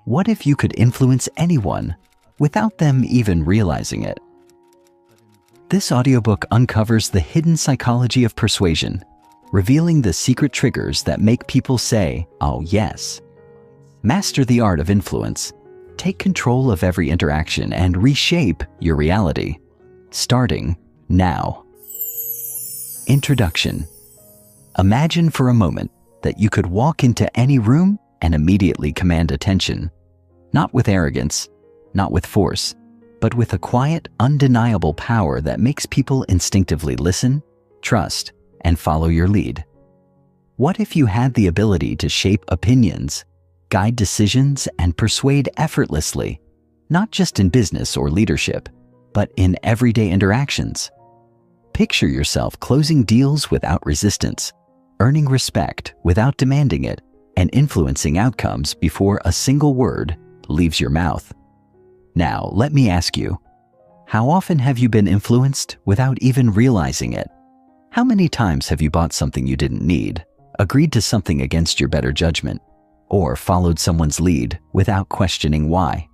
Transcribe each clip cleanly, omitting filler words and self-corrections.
What if you could influence anyone without them even realizing it? This audiobook uncovers the hidden psychology of persuasion, revealing the secret triggers that make people say, "Oh, yes." Master the art of influence. Take control of every interaction and reshape your reality, starting now. Introduction. Imagine for a moment that you could walk into any room and immediately command attention, not with arrogance, not with force, but with a quiet, undeniable power that makes people instinctively listen, trust, and follow your lead. What if you had the ability to shape opinions, guide decisions, and persuade effortlessly, not just in business or leadership, but in everyday interactions? Picture yourself closing deals without resistance, earning respect without demanding it, and influencing outcomes before a single word leaves your mouth. Now, let me ask you, how often have you been influenced without even realizing it? How many times have you bought something you didn't need, agreed to something against your better judgment, or followed someone's lead without questioning why?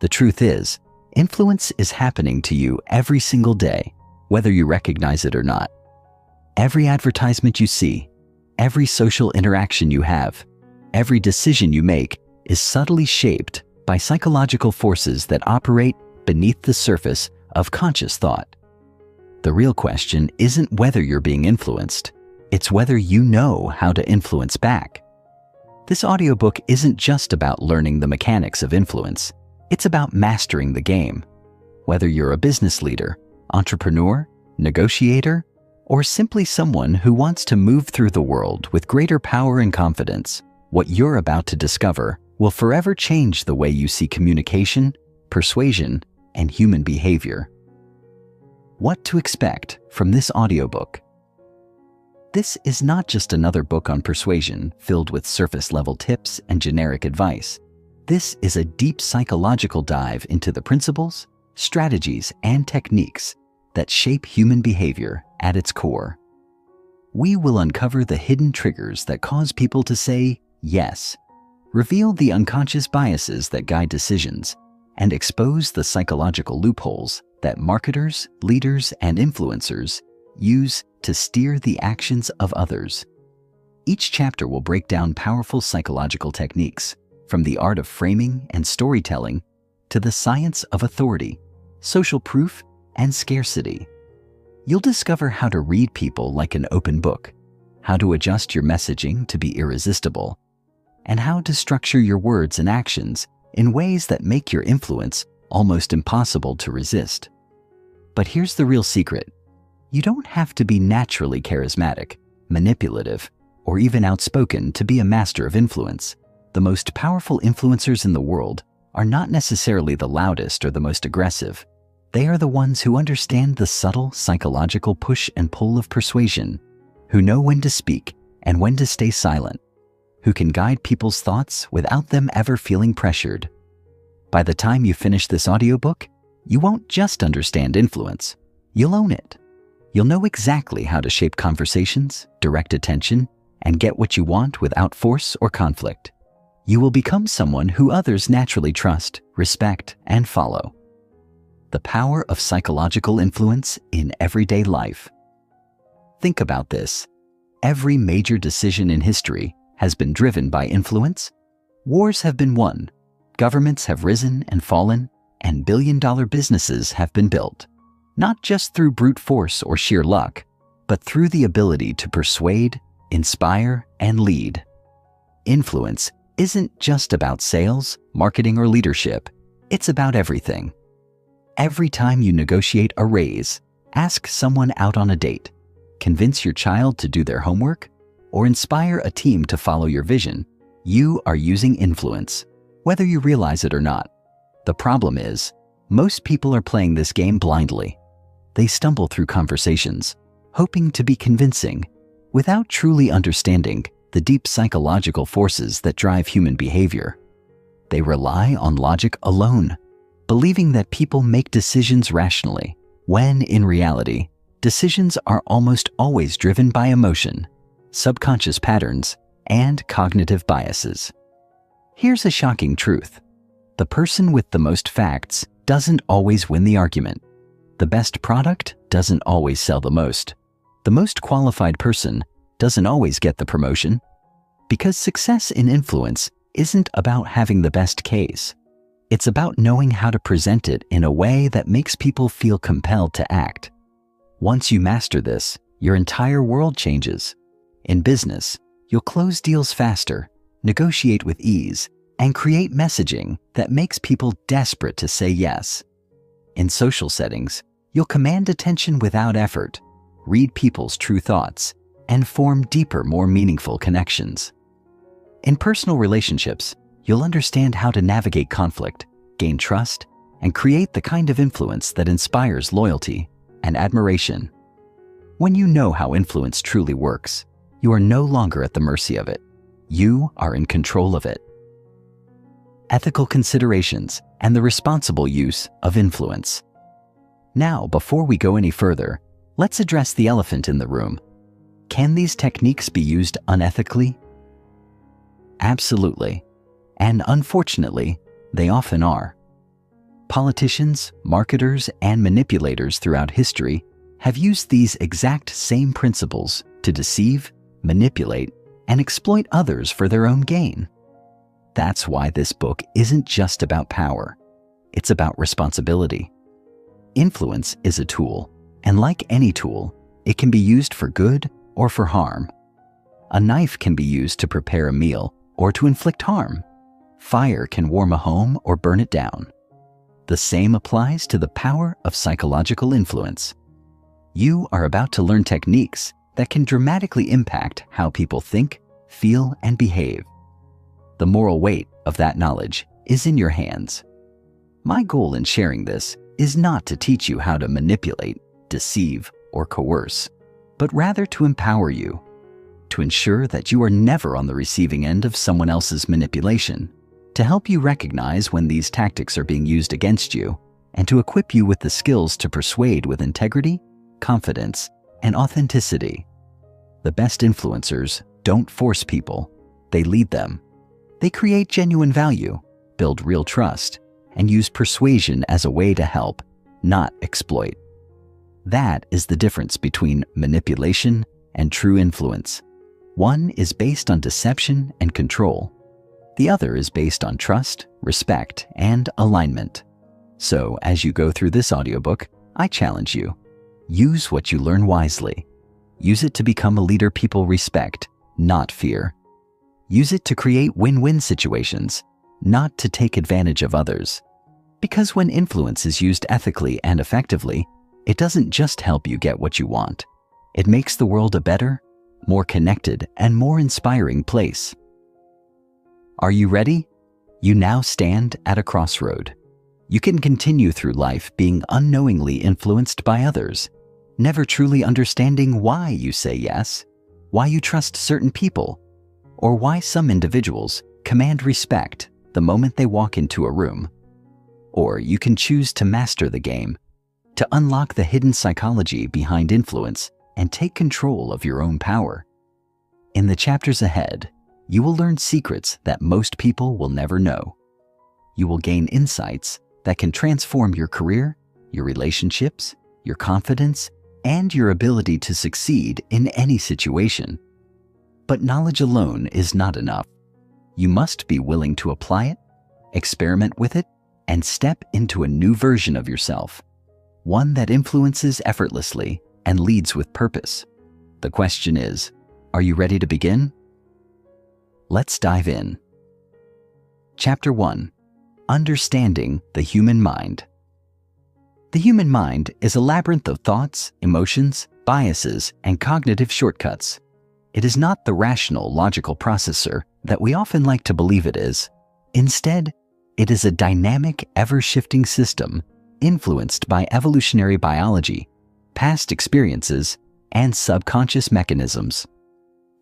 The truth is, influence is happening to you every single day, whether you recognize it or not. Every advertisement you see, every social interaction you have, every decision you make is subtly shaped by psychological forces that operate beneath the surface of conscious thought. The real question isn't whether you're being influenced, it's whether you know how to influence back. This audiobook isn't just about learning the mechanics of influence, it's about mastering the game. Whether you're a business leader, entrepreneur, negotiator, or simply someone who wants to move through the world with greater power and confidence, what you're about to discover will forever change the way you see communication, persuasion, and human behavior. What to expect from this audiobook? This is not just another book on persuasion filled with surface-level tips and generic advice. This is a deep psychological dive into the principles, strategies, and techniques that shape human behavior at its core. We will uncover the hidden triggers that cause people to say yes, reveal the unconscious biases that guide decisions, and expose the psychological loopholes that marketers, leaders, and influencers use to steer the actions of others. Each chapter will break down powerful psychological techniques, from the art of framing and storytelling to the science of authority, social proof, and scarcity. You'll discover how to read people like an open book, how to adjust your messaging to be irresistible, and how to structure your words and actions in ways that make your influence almost impossible to resist. But here's the real secret. You don't have to be naturally charismatic, manipulative, or even outspoken to be a master of influence. The most powerful influencers in the world are not necessarily the loudest or the most aggressive. They are the ones who understand the subtle psychological push and pull of persuasion, who know when to speak and when to stay silent, who can guide people's thoughts without them ever feeling pressured. By the time you finish this audiobook, you won't just understand influence, you'll own it. You'll know exactly how to shape conversations, direct attention, and get what you want without force or conflict. You will become someone who others naturally trust, respect, and follow. The power of psychological influence in everyday life. Think about this. Every major decision in history has been driven by influence. Wars have been won, governments have risen and fallen, and billion-dollar businesses have been built. Not just through brute force or sheer luck, but through the ability to persuade, inspire, and lead. Influence isn't just about sales, marketing, or leadership. It's about everything. Every time you negotiate a raise, ask someone out on a date, convince your child to do their homework, or inspire a team to follow your vision, you are using influence, whether you realize it or not. The problem is, most people are playing this game blindly. They stumble through conversations, hoping to be convincing, without truly understanding the deep psychological forces that drive human behavior. They rely on logic alone, believing that people make decisions rationally, when in reality, decisions are almost always driven by emotion, subconscious patterns, and cognitive biases. Here's a shocking truth. The person with the most facts doesn't always win the argument. The best product doesn't always sell the most. The most qualified person doesn't always get the promotion. Because success in influence isn't about having the best case. It's about knowing how to present it in a way that makes people feel compelled to act. Once you master this, your entire world changes. In business, you'll close deals faster, negotiate with ease, and create messaging that makes people desperate to say yes. In social settings, you'll command attention without effort, read people's true thoughts, and form deeper, more meaningful connections. In personal relationships, you'll understand how to navigate conflict, gain trust, and create the kind of influence that inspires loyalty and admiration. When you know how influence truly works, you are no longer at the mercy of it. You are in control of it. Ethical considerations and the responsible use of influence. Now, before we go any further, let's address the elephant in the room. Can these techniques be used unethically? Absolutely. And unfortunately, they often are. Politicians, marketers, and manipulators throughout history have used these exact same principles to deceive, manipulate, and exploit others for their own gain. That's why this book isn't just about power. It's about responsibility. Influence is a tool, and like any tool, it can be used for good or for harm. A knife can be used to prepare a meal or to inflict harm. Fire can warm a home or burn it down. The same applies to the power of psychological influence. You are about to learn techniques that can dramatically impact how people think, feel, and behave. The moral weight of that knowledge is in your hands. My goal in sharing this is not to teach you how to manipulate, deceive, or coerce, but rather to empower you, to ensure that you are never on the receiving end of someone else's manipulation, to help you recognize when these tactics are being used against you, and to equip you with the skills to persuade with integrity, confidence, and authenticity. The best influencers don't force people, they lead them. They create genuine value, build real trust, and use persuasion as a way to help, not exploit. That is the difference between manipulation and true influence. One is based on deception and control. The other is based on trust, respect, and alignment. So, as you go through this audiobook, I challenge you. Use what you learn wisely. Use it to become a leader people respect, not fear. Use it to create win-win situations, not to take advantage of others. Because when influence is used ethically and effectively, it doesn't just help you get what you want. It makes the world a better, more connected, and more inspiring place. Are you ready? You now stand at a crossroad. You can continue through life being unknowingly influenced by others, never truly understanding why you say yes, why you trust certain people, or why some individuals command respect the moment they walk into a room. Or you can choose to master the game, to unlock the hidden psychology behind influence and take control of your own power. In the chapters ahead, you will learn secrets that most people will never know. You will gain insights that can transform your career, your relationships, your confidence, and your ability to succeed in any situation. But knowledge alone is not enough. You must be willing to apply it, experiment with it, and step into a new version of yourself, one that influences effortlessly and leads with purpose. The question is, are you ready to begin? Let's dive in. Chapter 1. Understanding the Human Mind. The human mind is a labyrinth of thoughts, emotions, biases, and cognitive shortcuts. It is not the rational, logical processor that we often like to believe it is. Instead, it is a dynamic, ever-shifting system influenced by evolutionary biology, past experiences, and subconscious mechanisms.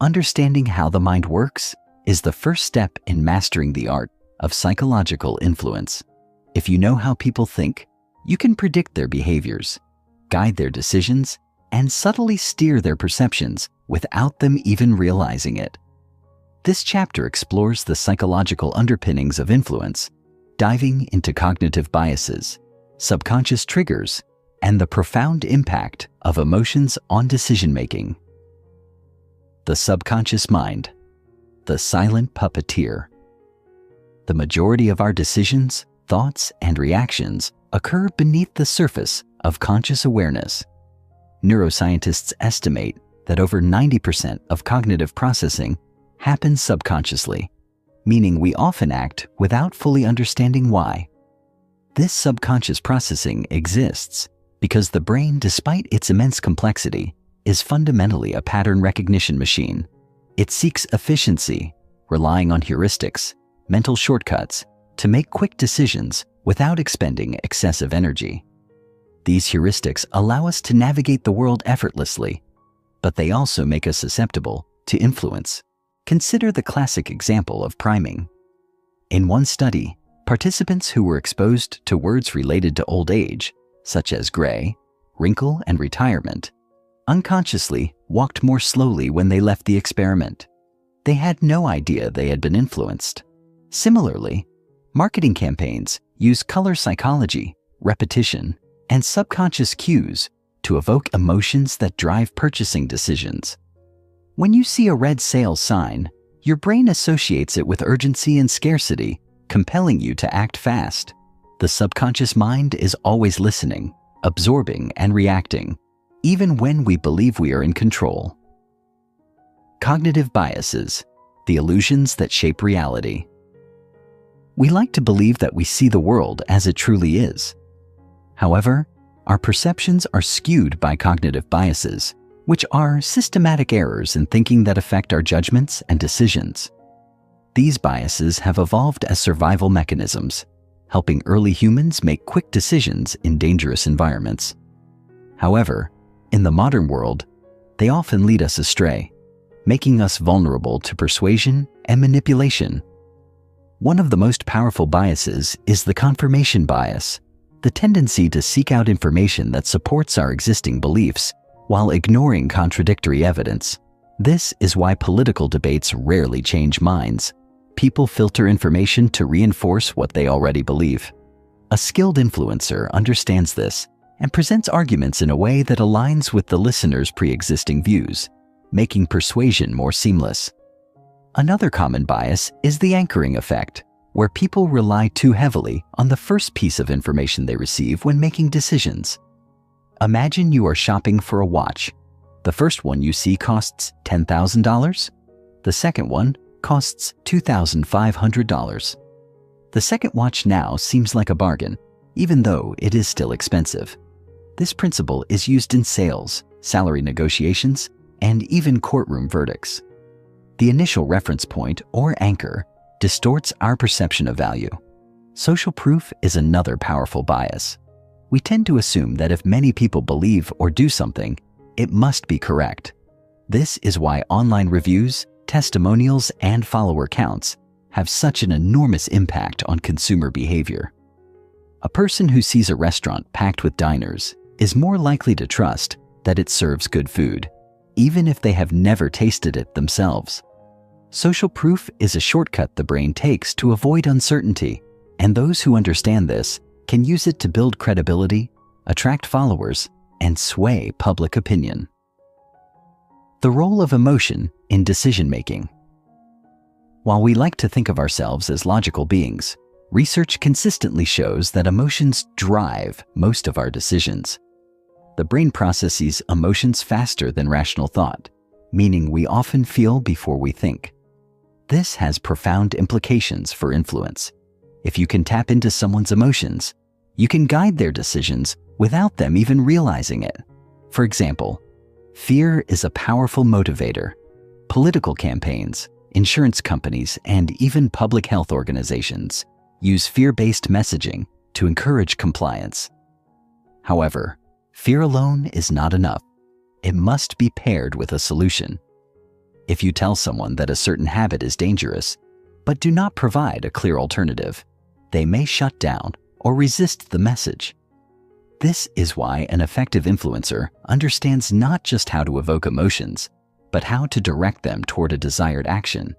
Understanding how the mind works is the first step in mastering the art of psychological influence. If you know how people think, you can predict their behaviors, guide their decisions, and subtly steer their perceptions without them even realizing it. This chapter explores the psychological underpinnings of influence, diving into cognitive biases, subconscious triggers, and the profound impact of emotions on decision-making. The subconscious mind, the silent puppeteer. The majority of our decisions, thoughts, and reactions occur beneath the surface of conscious awareness. Neuroscientists estimate that over 90% of cognitive processing happens subconsciously, meaning we often act without fully understanding why. This subconscious processing exists because the brain, despite its immense complexity, is fundamentally a pattern recognition machine. It seeks efficiency, relying on heuristics, mental shortcuts, to make quick decisions without expending excessive energy. These heuristics allow us to navigate the world effortlessly, but they also make us susceptible to influence. Consider the classic example of priming. In one study, participants who were exposed to words related to old age, such as gray, wrinkle, and retirement, unconsciously walked more slowly when they left the experiment. They had no idea they had been influenced. Similarly, marketing campaigns use color psychology, repetition, and subconscious cues to evoke emotions that drive purchasing decisions. When you see a red sales sign, your brain associates it with urgency and scarcity, compelling you to act fast. The subconscious mind is always listening, absorbing, and reacting, even when we believe we are in control. Cognitive biases, the illusions that shape reality. We like to believe that we see the world as it truly is. However, our perceptions are skewed by cognitive biases, which are systematic errors in thinking that affect our judgments and decisions. These biases have evolved as survival mechanisms, helping early humans make quick decisions in dangerous environments. However, in the modern world, they often lead us astray, making us vulnerable to persuasion and manipulation. One of the most powerful biases is the confirmation bias, the tendency to seek out information that supports our existing beliefs while ignoring contradictory evidence. This is why political debates rarely change minds. People filter information to reinforce what they already believe. A skilled influencer understands this and presents arguments in a way that aligns with the listener's pre-existing views, making persuasion more seamless. Another common bias is the anchoring effect, where people rely too heavily on the first piece of information they receive when making decisions. Imagine you are shopping for a watch. The first one you see costs $10,000. The second one costs $2,500. The second watch now seems like a bargain, even though it is still expensive. This principle is used in sales, salary negotiations, and even courtroom verdicts. The initial reference point, or anchor, distorts our perception of value. Social proof is another powerful bias. We tend to assume that if many people believe or do something, it must be correct. This is why online reviews, testimonials, and follower counts have such an enormous impact on consumer behavior. A person who sees a restaurant packed with diners is more likely to trust that it serves good food, even if they have never tasted it themselves. Social proof is a shortcut the brain takes to avoid uncertainty, and those who understand this can use it to build credibility, attract followers, and sway public opinion. The role of emotion in decision-making. While we like to think of ourselves as logical beings, research consistently shows that emotions drive most of our decisions. The brain processes emotions faster than rational thought, meaning we often feel before we think. This has profound implications for influence. If you can tap into someone's emotions, you can guide their decisions without them even realizing it. For example, fear is a powerful motivator. Political campaigns, insurance companies, and even public health organizations use fear-based messaging to encourage compliance. However, fear alone is not enough. It must be paired with a solution. If you tell someone that a certain habit is dangerous, but do not provide a clear alternative, they may shut down or resist the message. This is why an effective influencer understands not just how to evoke emotions, but how to direct them toward a desired action.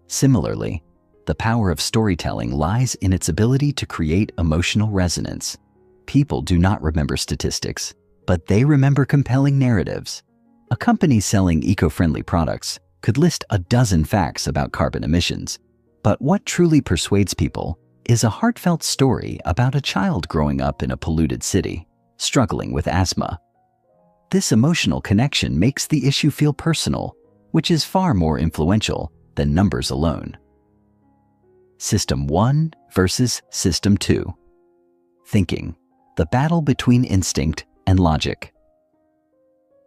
Similarly, the power of storytelling lies in its ability to create emotional resonance. People do not remember statistics, but they remember compelling narratives. A company selling eco-friendly products could list a dozen facts about carbon emissions, but what truly persuades people is a heartfelt story about a child growing up in a polluted city, struggling with asthma. This emotional connection makes the issue feel personal, which is far more influential than numbers alone. System 1 versus System 2. Thinking, the battle between instinct and logic.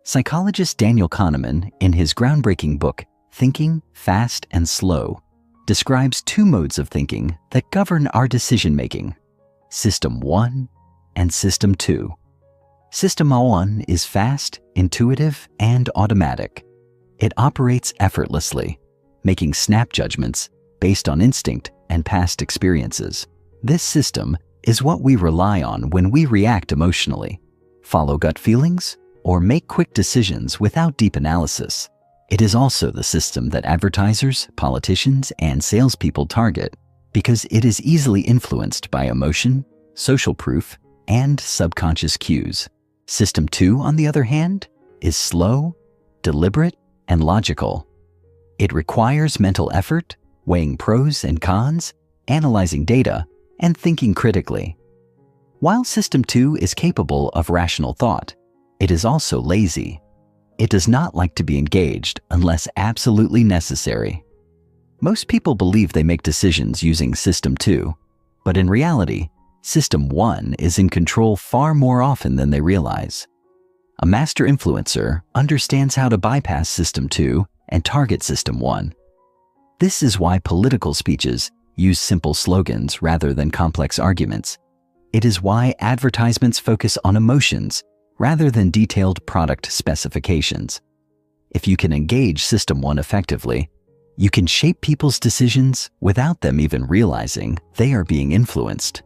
Psychologist Daniel Kahneman, in his groundbreaking book, Thinking, Fast and Slow, describes two modes of thinking that govern our decision-making, System 1 and System 2. System 1 is fast, intuitive, and automatic. It operates effortlessly, making snap judgments based on instinct and past experiences. This system is what we rely on when we react emotionally, follow gut feelings, or make quick decisions without deep analysis. It is also the system that advertisers, politicians, and salespeople target because it is easily influenced by emotion, social proof, and subconscious cues. System 2, on the other hand, is slow, deliberate, and logical. It requires mental effort, weighing pros and cons, analyzing data, and thinking critically. While System 2 is capable of rational thought, it is also lazy. It does not like to be engaged unless absolutely necessary. Most people believe they make decisions using System 2, but in reality, System 1 is in control far more often than they realize. A master influencer understands how to bypass System 2 and target System 1. This is why political speeches use simple slogans rather than complex arguments. It is why advertisements focus on emotions rather than detailed product specifications. If you can engage System 1 effectively, you can shape people's decisions without them even realizing they are being influenced.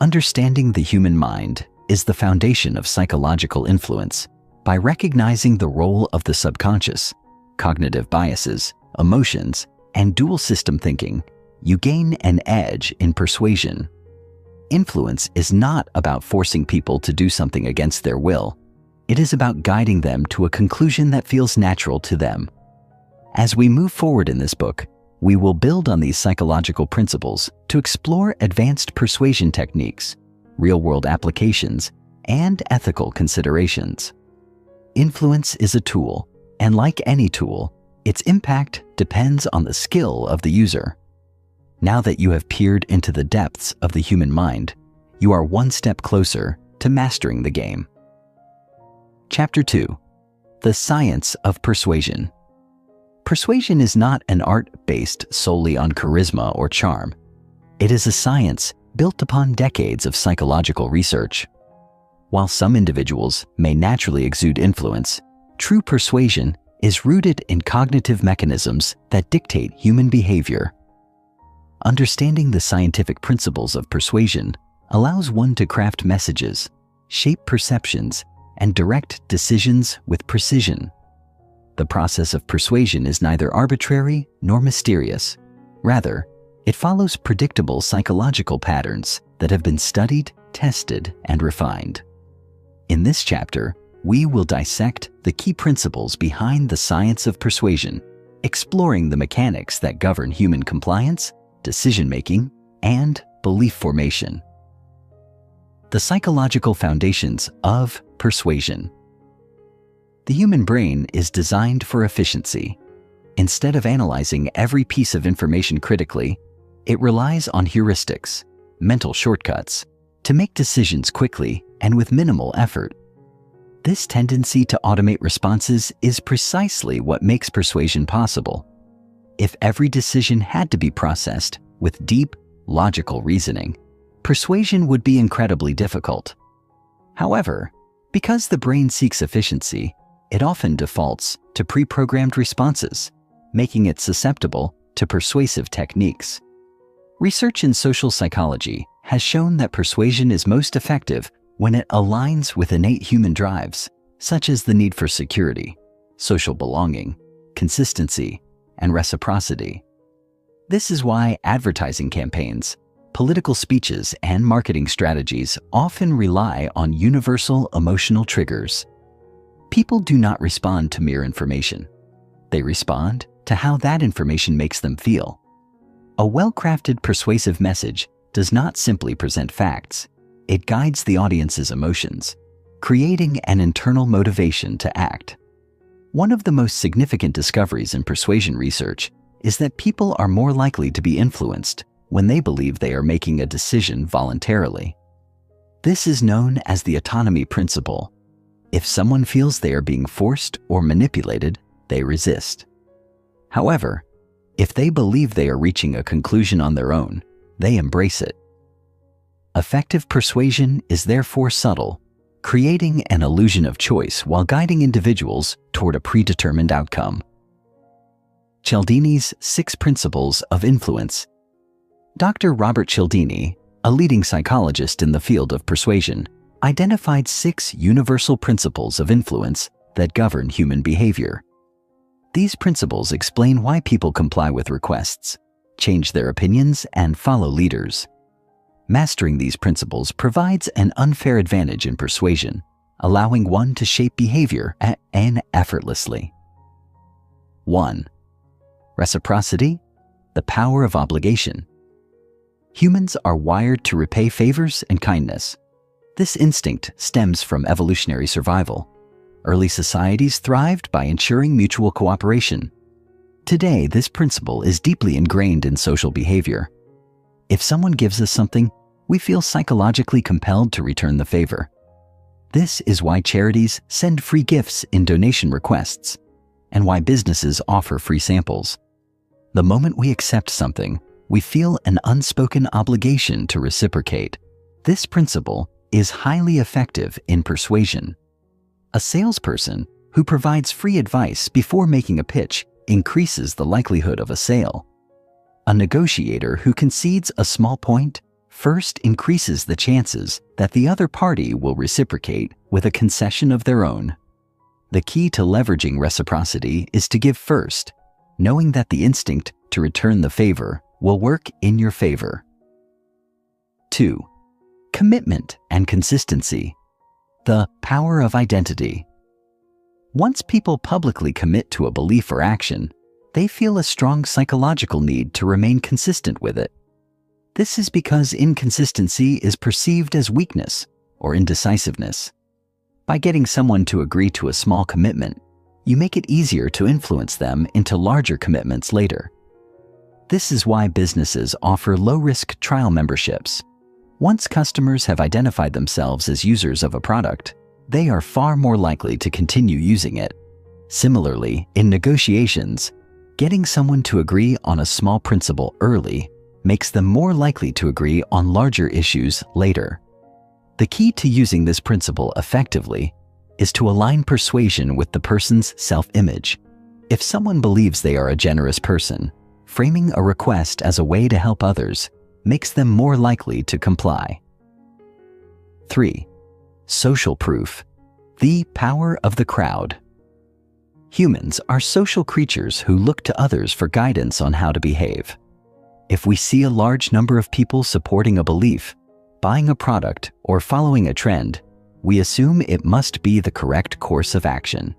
Understanding the human mind is the foundation of psychological influence. By recognizing the role of the subconscious, cognitive biases, emotions, and dual system thinking, you gain an edge in persuasion. Influence is not about forcing people to do something against their will. It is about guiding them to a conclusion that feels natural to them. As we move forward in this book, we will build on these psychological principles to explore advanced persuasion techniques, real-world applications, and ethical considerations. Influence is a tool, and like any tool, its impact depends on the skill of the user. Now that you have peered into the depths of the human mind, you are one step closer to mastering the game. Chapter 2. The Science of Persuasion. Persuasion is not an art based solely on charisma or charm. It is a science built upon decades of psychological research. While some individuals may naturally exude influence, true persuasion is rooted in cognitive mechanisms that dictate human behavior. Understanding the scientific principles of persuasion allows one to craft messages, shape perceptions, and direct decisions with precision. The process of persuasion is neither arbitrary nor mysterious. Rather, it follows predictable psychological patterns that have been studied, tested, and refined. In this chapter, we will dissect the key principles behind the science of persuasion, exploring the mechanics that govern human compliance, decision-making, and belief formation. The psychological foundations of persuasion. The human brain is designed for efficiency. Instead of analyzing every piece of information critically, it relies on heuristics, mental shortcuts, to make decisions quickly and with minimal effort. This tendency to automate responses is precisely what makes persuasion possible. If every decision had to be processed with deep, logical reasoning, persuasion would be incredibly difficult. However, because the brain seeks efficiency, it often defaults to pre-programmed responses, making it susceptible to persuasive techniques. Research in social psychology has shown that persuasion is most effective when it aligns with innate human drives, such as the need for security, social belonging, consistency, and reciprocity. This is why advertising campaigns, political speeches, and marketing strategies often rely on universal emotional triggers. People do not respond to mere information. They respond to how that information makes them feel. A well-crafted persuasive message does not simply present facts. It guides the audience's emotions, creating an internal motivation to act. One of the most significant discoveries in persuasion research is that people are more likely to be influenced when they believe they are making a decision voluntarily. This is known as the autonomy principle. If someone feels they are being forced or manipulated, they resist. However, if they believe they are reaching a conclusion on their own, they embrace it. Effective persuasion is therefore subtle, creating an illusion of choice while guiding individuals toward a predetermined outcome. Cialdini's 6 Principles of Influence. Dr. Robert Cialdini, a leading psychologist in the field of persuasion, identified 6 universal principles of influence that govern human behavior. These principles explain why people comply with requests, change their opinions, and follow leaders. Mastering these principles provides an unfair advantage in persuasion, allowing one to shape behavior effortlessly. 1. Reciprocity, the power of obligation. Humans are wired to repay favors and kindness. This instinct stems from evolutionary survival. Early societies thrived by ensuring mutual cooperation. Today, this principle is deeply ingrained in social behavior. If someone gives us something, we feel psychologically compelled to return the favor. This is why charities send free gifts in donation requests, and why businesses offer free samples. The moment we accept something, we feel an unspoken obligation to reciprocate. This principle is highly effective in persuasion. A salesperson who provides free advice before making a pitch increases the likelihood of a sale. A negotiator who concedes a small point first increases the chances that the other party will reciprocate with a concession of their own. The key to leveraging reciprocity is to give first, knowing that the instinct to return the favor will work in your favor. 2. Commitment and consistency. The power of identity. Once people publicly commit to a belief or action, they feel a strong psychological need to remain consistent with it. This is because inconsistency is perceived as weakness or indecisiveness. By getting someone to agree to a small commitment, you make it easier to influence them into larger commitments later. This is why businesses offer low-risk trial memberships. Once customers have identified themselves as users of a product, they are far more likely to continue using it. Similarly, in negotiations, getting someone to agree on a small principle early makes them more likely to agree on larger issues later. The key to using this principle effectively is to align persuasion with the person's self-image. If someone believes they are a generous person, framing a request as a way to help others makes them more likely to comply. 3. Social proof. The power of the crowd. Humans are social creatures who look to others for guidance on how to behave. If we see a large number of people supporting a belief, buying a product, or following a trend, we assume it must be the correct course of action.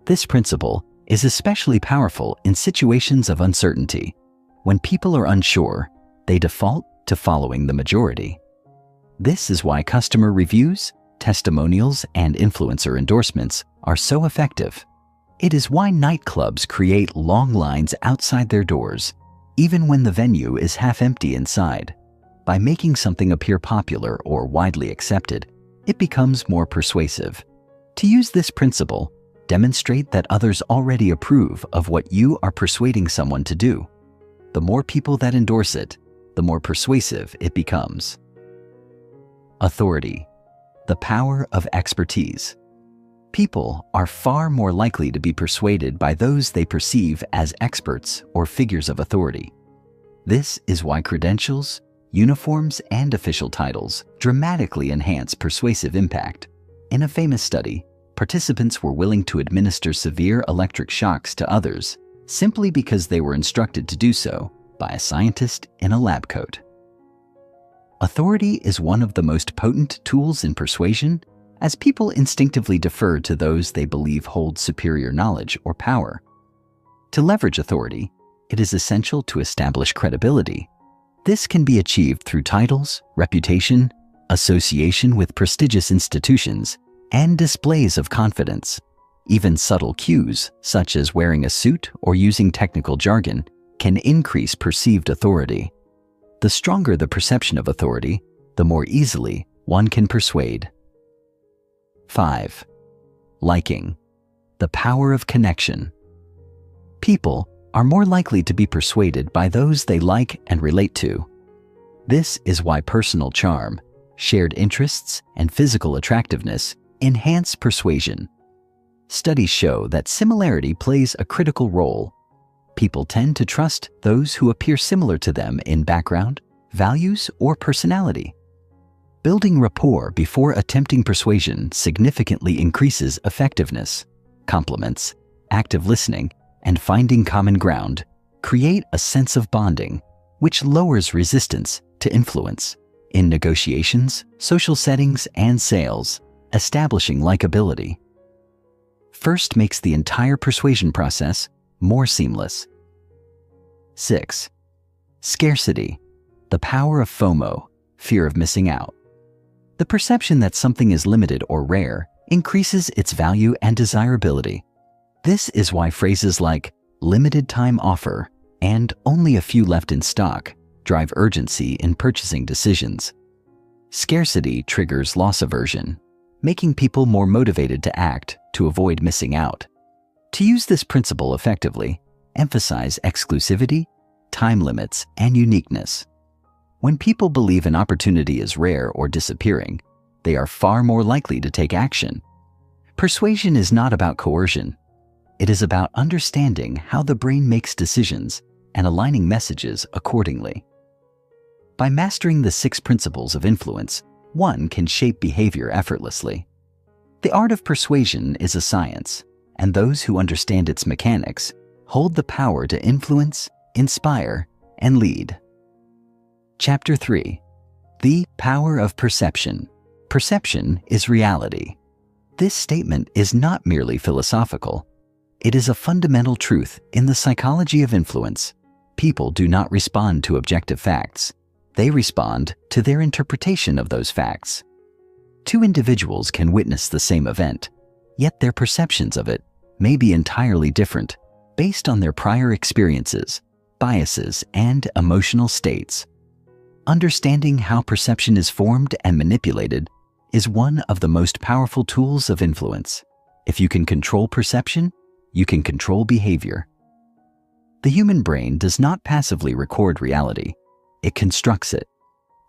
This principle is especially powerful in situations of uncertainty. When people are unsure, they default to following the majority. This is why customer reviews, testimonials, and influencer endorsements are so effective. It is why nightclubs create long lines outside their doors, even when the venue is half empty inside. By making something appear popular or widely accepted, it becomes more persuasive. To use this principle, demonstrate that others already approve of what you are persuading someone to do. The more people that endorse it, the more persuasive it becomes. Authority. The power of expertise. People are far more likely to be persuaded by those they perceive as experts or figures of authority. This is why credentials, uniforms, and official titles dramatically enhance persuasive impact. In a famous study, participants were willing to administer severe electric shocks to others simply because they were instructed to do so by a scientist in a lab coat. Authority is one of the most potent tools in persuasion, as people instinctively defer to those they believe hold superior knowledge or power. To leverage authority, it is essential to establish credibility. This can be achieved through titles, reputation, association with prestigious institutions, and displays of confidence. Even subtle cues, such as wearing a suit or using technical jargon, can increase perceived authority. The stronger the perception of authority, the more easily one can persuade. 5. Liking. The power of connection. People are more likely to be persuaded by those they like and relate to. This is why personal charm, shared interests, and physical attractiveness enhance persuasion. Studies show that similarity plays a critical role. People tend to trust those who appear similar to them in background, values, or personality. Building rapport before attempting persuasion significantly increases effectiveness. Compliments, active listening, and finding common ground create a sense of bonding, which lowers resistance to influence in negotiations, social settings, and sales, establishing likability. First makes the entire persuasion process more seamless. 6. Scarcity. The power of FOMO, fear of missing out. The perception that something is limited or rare increases its value and desirability. This is why phrases like limited time offer and only a few left in stock drive urgency in purchasing decisions. Scarcity triggers loss aversion, making people more motivated to act to avoid missing out. To use this principle effectively, emphasize exclusivity, time limits, and uniqueness. When people believe an opportunity is rare or disappearing, they are far more likely to take action. Persuasion is not about coercion. It is about understanding how the brain makes decisions and aligning messages accordingly. By mastering the 6 principles of influence, one can shape behavior effortlessly. The art of persuasion is a science, and those who understand its mechanics hold the power to influence, inspire, and lead. Chapter 3. The Power of Perception. Perception is reality. This statement is not merely philosophical. It is a fundamental truth in the psychology of influence. People do not respond to objective facts. They respond to their interpretation of those facts. 2 individuals can witness the same event, yet their perceptions of it may be entirely different based on their prior experiences, biases, and emotional states. Understanding how perception is formed and manipulated is one of the most powerful tools of influence. If you can control perception, you can control behavior. The human brain does not passively record reality. It constructs it.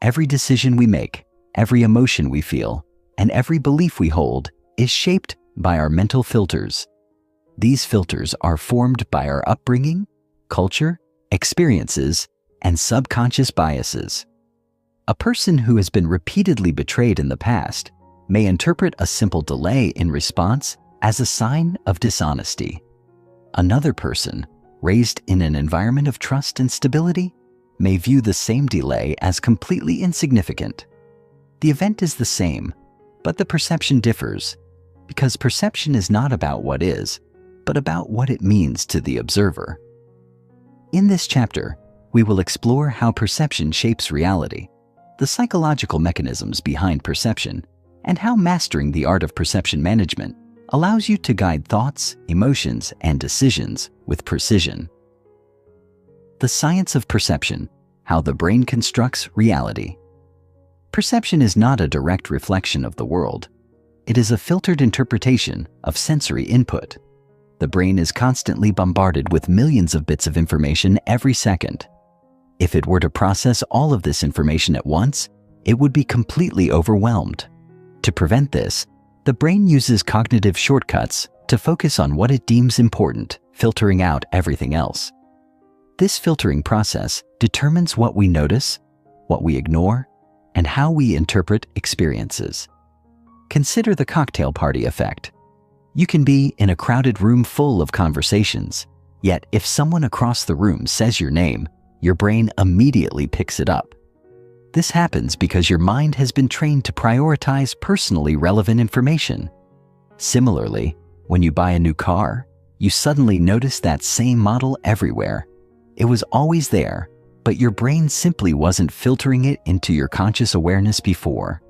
Every decision we make, every emotion we feel, and every belief we hold is shaped by our mental filters. These filters are formed by our upbringing, culture, experiences, and subconscious biases. A person who has been repeatedly betrayed in the past may interpret a simple delay in response as a sign of dishonesty. Another person, raised in an environment of trust and stability, may view the same delay as completely insignificant. The event is the same, but the perception differs, because perception is not about what is, but about what it means to the observer. In this chapter, we will explore how perception shapes reality, the psychological mechanisms behind perception, and how mastering the art of perception management allows you to guide thoughts, emotions, and decisions with precision. The science of perception, how the brain constructs reality. Perception is not a direct reflection of the world. It is a filtered interpretation of sensory input. The brain is constantly bombarded with millions of bits of information every second. If it were to process all of this information at once, it would be completely overwhelmed. To prevent this, the brain uses cognitive shortcuts to focus on what it deems important, filtering out everything else. This filtering process determines what we notice, what we ignore, and how we interpret experiences. Consider the cocktail party effect. You can be in a crowded room full of conversations, yet if someone across the room says your name, your brain immediately picks it up. This happens because your mind has been trained to prioritize personally relevant information. Similarly, when you buy a new car, you suddenly notice that same model everywhere. It was always there, but your brain simply wasn't filtering it into your conscious awareness before.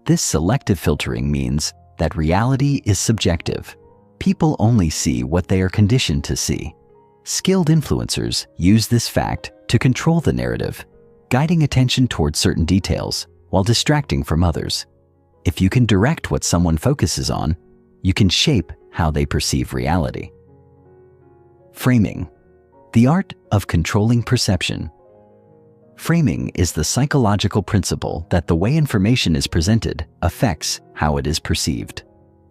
This selective filtering means that reality is subjective. People only see what they are conditioned to see. Skilled influencers use this fact to control the narrative, guiding attention towards certain details while distracting from others. If you can direct what someone focuses on, you can shape how they perceive reality. Framing, the art of controlling perception. Framing is the psychological principle that the way information is presented affects how it is perceived.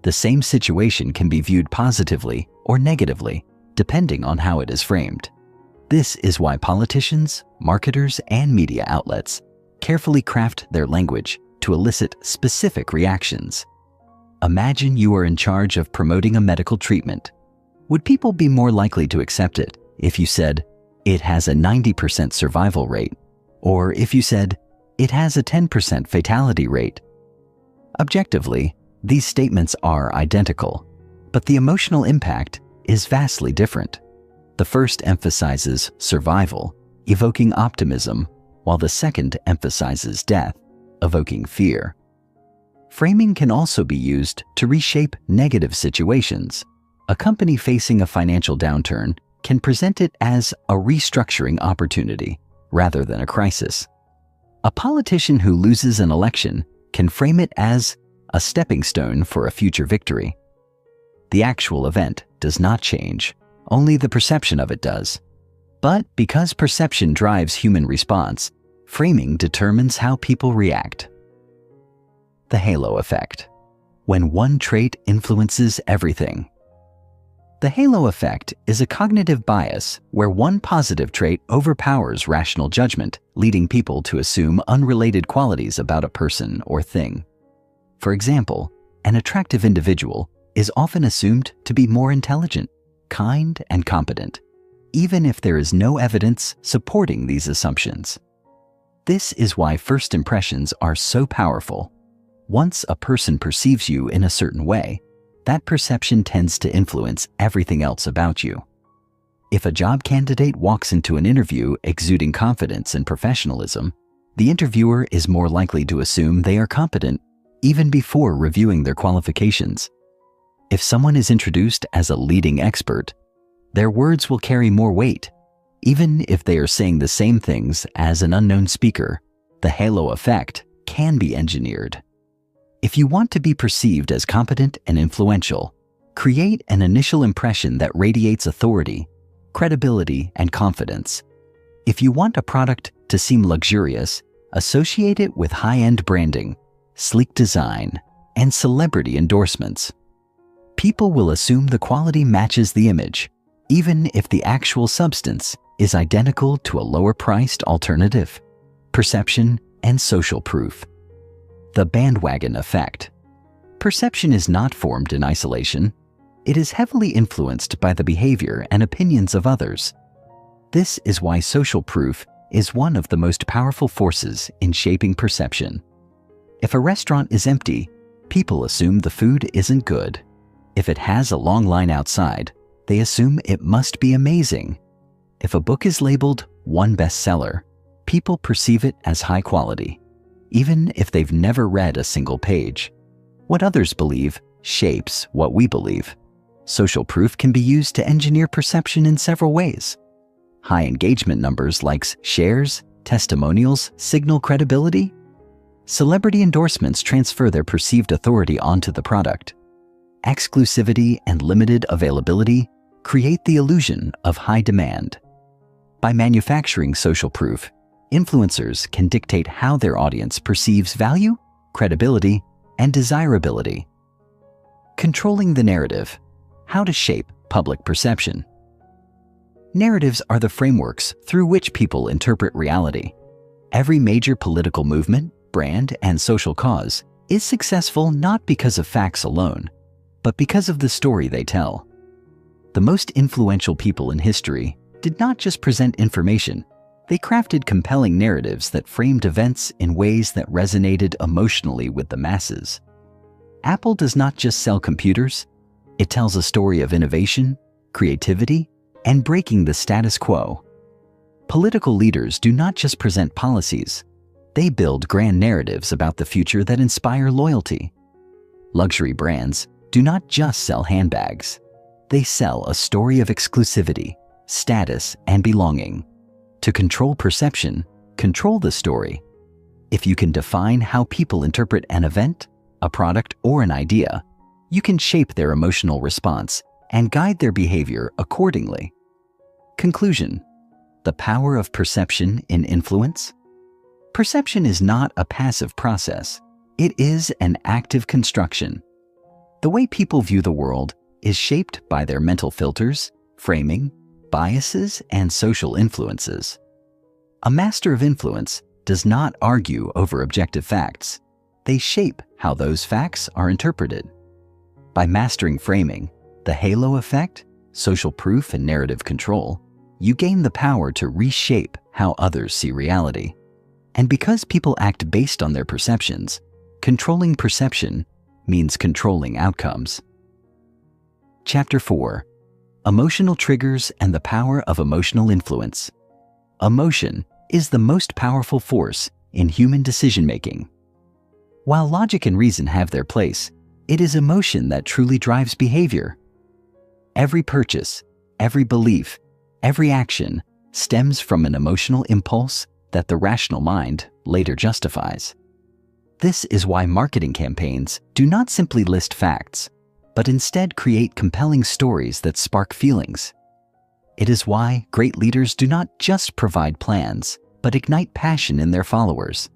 The same situation can be viewed positively or negatively, depending on how it is framed. This is why politicians, marketers, and media outlets carefully craft their language to elicit specific reactions. Imagine you are in charge of promoting a medical treatment. Would people be more likely to accept it if you said, "It has a 90% survival rate," or if you said, "It has a 10% fatality rate"? Objectively, these statements are identical, but the emotional impact is vastly different. The first emphasizes survival, evoking optimism, while the second emphasizes death, evoking fear. Framing can also be used to reshape negative situations. A company facing a financial downturn can present it as a restructuring opportunity rather than a crisis. A politician who loses an election can frame it as a stepping stone for a future victory. The actual event does not change, only the perception of it does. But because perception drives human response, framing determines how people react. The halo effect, when one trait influences everything. The halo effect is a cognitive bias where one positive trait overpowers rational judgment, leading people to assume unrelated qualities about a person or thing. For example, an attractive individual is often assumed to be more intelligent, kind, and competent, even if there is no evidence supporting these assumptions. This is why first impressions are so powerful. Once a person perceives you in a certain way, that perception tends to influence everything else about you. If a job candidate walks into an interview exuding confidence and professionalism, the interviewer is more likely to assume they are competent even before reviewing their qualifications. If someone is introduced as a leading expert, their words will carry more weight, even if they are saying the same things as an unknown speaker. The halo effect can be engineered. If you want to be perceived as competent and influential, create an initial impression that radiates authority, credibility, and confidence. If you want a product to seem luxurious, associate it with high-end branding, sleek design, and celebrity endorsements. People will assume the quality matches the image, even if the actual substance is identical to a lower-priced alternative. Perception and social proof. The bandwagon effect. Perception is not formed in isolation. It is heavily influenced by the behavior and opinions of others. This is why social proof is one of the most powerful forces in shaping perception. If a restaurant is empty, people assume the food isn't good. If it has a long line outside, they assume it must be amazing. If a book is labeled one bestseller, people perceive it as high quality, even if they've never read a single page. What others believe shapes what we believe. Social proof can be used to engineer perception in several ways. High engagement numbers like shares, testimonials signal credibility. Celebrity endorsements transfer their perceived authority onto the product. Exclusivity and limited availability create the illusion of high demand. By manufacturing social proof, influencers can dictate how their audience perceives value, credibility, and desirability. Controlling the narrative. How to shape public perception. Narratives are the frameworks through which people interpret reality. Every major political movement, brand, and social cause is successful not because of facts alone, but because of the story they tell. The most influential people in history did not just present information, They crafted compelling narratives that framed events in ways that resonated emotionally with the masses. Apple does not just sell computers, it tells a story of innovation, creativity, and breaking the status quo. Political leaders do not just present policies, they build grand narratives about the future that inspire loyalty. Luxury brands do not just sell handbags, they sell a story of exclusivity, status, and belonging. To control perception, control the story. If you can define how people interpret an event, a product, or an idea, you can shape their emotional response and guide their behavior accordingly. Conclusion: the power of perception in influence. Perception is not a passive process. It is an active construction. The way people view the world is shaped by their mental filters, framing, biases, and social influences. A master of influence does not argue over objective facts. They shape how those facts are interpreted. By mastering framing, the halo effect, social proof, and narrative control, you gain the power to reshape how others see reality. And because people act based on their perceptions, controlling perception means controlling outcomes. Chapter 4: Emotional Triggers and the Power of Emotional Influence. Emotion is the most powerful force in human decision-making. While logic and reason have their place, it is emotion that truly drives behavior. Every purchase, every belief, every action stems from an emotional impulse that the rational mind later justifies. This is why marketing campaigns do not simply list facts, but instead create compelling stories that spark feelings. It is why great leaders do not just provide plans, but ignite passion in their followers.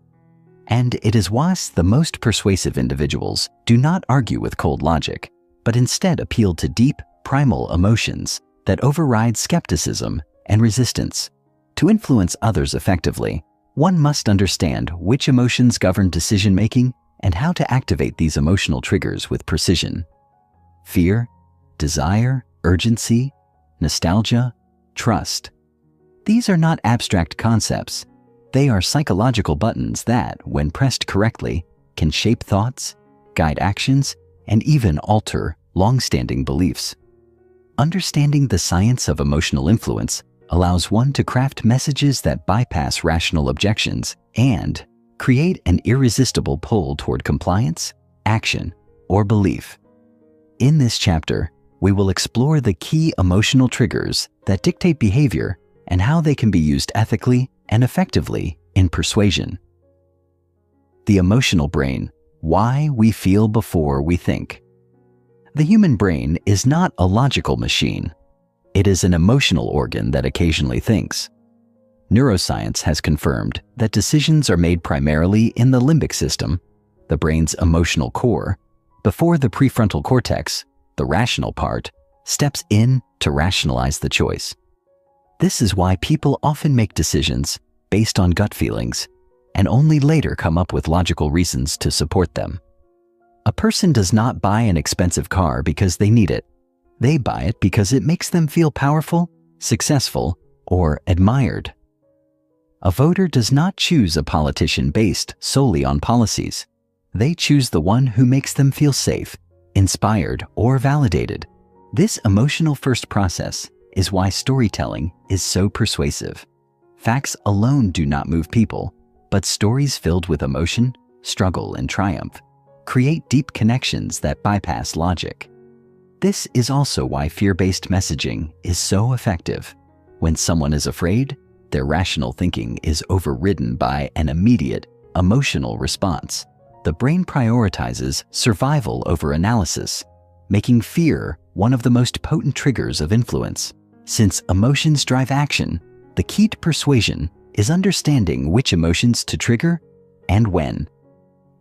And it is why the most persuasive individuals do not argue with cold logic, but instead appeal to deep, primal emotions that override skepticism and resistance. To influence others effectively, one must understand which emotions govern decision-making and how to activate these emotional triggers with precision. Fear, desire, urgency, nostalgia, trust. These are not abstract concepts. They are psychological buttons that, when pressed correctly, can shape thoughts, guide actions, and even alter long-standing beliefs. Understanding the science of emotional influence allows one to craft messages that bypass rational objections and create an irresistible pull toward compliance, action, or belief. In this chapter, we will explore the key emotional triggers that dictate behavior and how they can be used ethically and effectively in persuasion. The emotional brain: why we feel before we think. The human brain is not a logical machine. It is an emotional organ that occasionally thinks. Neuroscience has confirmed that decisions are made primarily in the limbic system, the brain's emotional core, before the prefrontal cortex, the rational part, steps in to rationalize the choice. This is why people often make decisions based on gut feelings and only later come up with logical reasons to support them. A person does not buy an expensive car because they need it. They buy it because it makes them feel powerful, successful, or admired. A voter does not choose a politician based solely on policies. They choose the one who makes them feel safe, inspired, or validated. This emotional first process is why storytelling is so persuasive. Facts alone do not move people, but stories filled with emotion, struggle, and triumph create deep connections that bypass logic. This is also why fear-based messaging is so effective. When someone is afraid, their rational thinking is overridden by an immediate, emotional response. The brain prioritizes survival over analysis, making fear one of the most potent triggers of influence. Since emotions drive action, the key to persuasion is understanding which emotions to trigger and when.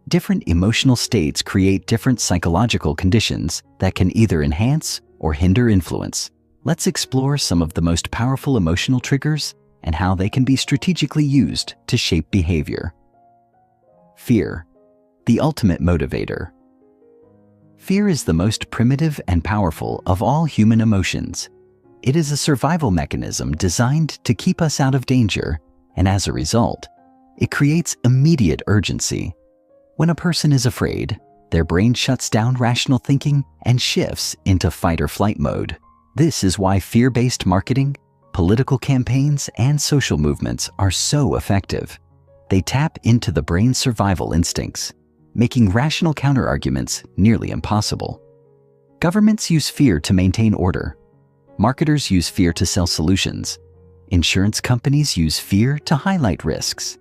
Different emotional states create different psychological conditions that can either enhance or hinder influence. Let's explore some of the most powerful emotional triggers and how they can be strategically used to shape behavior. Fear, the ultimate motivator. Fear is the most primitive and powerful of all human emotions. It is a survival mechanism designed to keep us out of danger and as a result, it creates immediate urgency. When a person is afraid, their brain shuts down rational thinking and shifts into fight or flight mode. This is why fear-based marketing, political campaigns, and social movements are so effective. They tap into the brain's survival instincts, making rational counterarguments nearly impossible. Governments use fear to maintain order. Marketers use fear to sell solutions. Insurance companies use fear to highlight risks.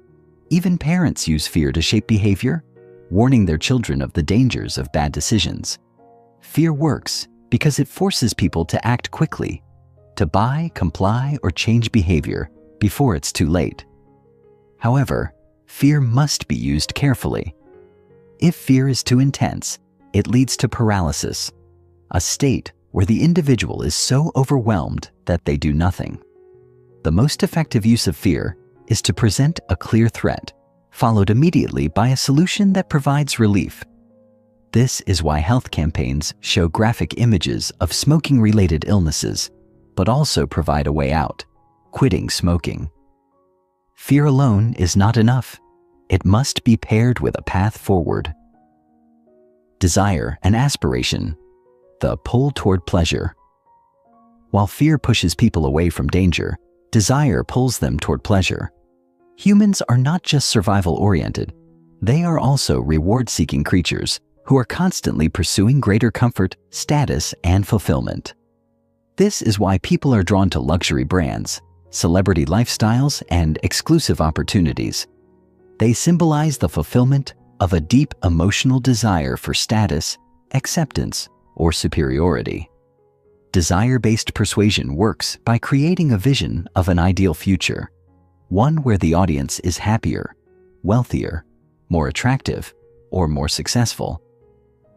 Even parents use fear to shape behavior, warning their children of the dangers of bad decisions. Fear works because it forces people to act quickly, to buy, comply, or change behavior before it's too late. However, fear must be used carefully. If fear is too intense, it leads to paralysis, a state where the individual is so overwhelmed that they do nothing. The most effective use of fear is to present a clear threat, followed immediately by a solution that provides relief. This is why health campaigns show graphic images of smoking-related illnesses, but also provide a way out: quitting smoking. Fear alone is not enough. It must be paired with a path forward. Desire and aspiration, the pull toward pleasure. While fear pushes people away from danger, desire pulls them toward pleasure. Humans are not just survival-oriented. They are also reward-seeking creatures who are constantly pursuing greater comfort, status, and fulfillment. This is why people are drawn to luxury brands, celebrity lifestyles, and exclusive opportunities. They symbolize the fulfillment of a deep emotional desire for status, acceptance, or superiority. Desire-based persuasion works by creating a vision of an ideal future, one where the audience is happier, wealthier, more attractive, or more successful.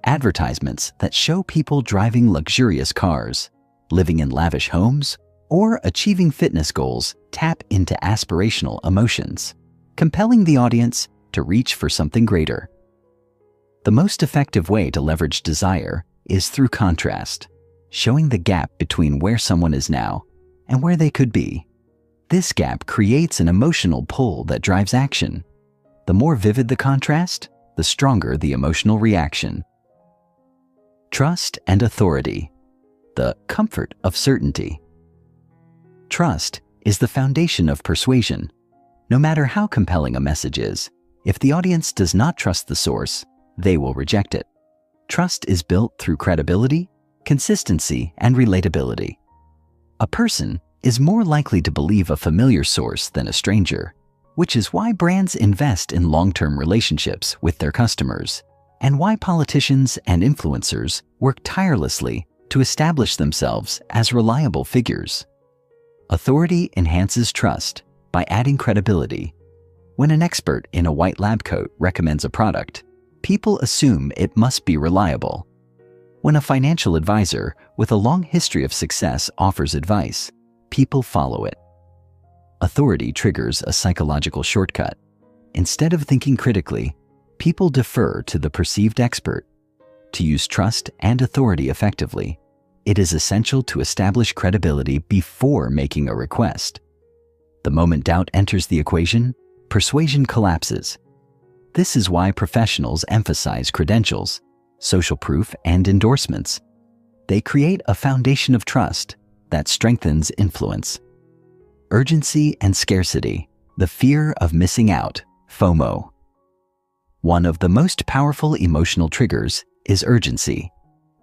Advertisements that show people driving luxurious cars, living in lavish homes, or achieving fitness goals tap into aspirational emotions, compelling the audience to reach for something greater. The most effective way to leverage desire is through contrast, showing the gap between where someone is now and where they could be. This gap creates an emotional pull that drives action. The more vivid the contrast, the stronger the emotional reaction. Trust and authority, the comfort of certainty. Trust is the foundation of persuasion. No matter how compelling a message is, if the audience does not trust the source, they will reject it. Trust is built through credibility, consistency, and relatability. A person is more likely to believe a familiar source than a stranger, which is why brands invest in long-term relationships with their customers, and why politicians and influencers work tirelessly to establish themselves as reliable figures. Authority enhances trust by adding credibility. When an expert in a white lab coat recommends a product, people assume it must be reliable. When a financial advisor with a long history of success offers advice, people follow it. Authority triggers a psychological shortcut. Instead of thinking critically, people defer to the perceived expert. To use trust and authority effectively, it is essential to establish credibility before making a request. The moment doubt enters the equation, persuasion collapses. This is why professionals emphasize credentials, social proof, and endorsements. They create a foundation of trust that strengthens influence. Urgency and scarcity, the fear of missing out, FOMO. One of the most powerful emotional triggers is urgency.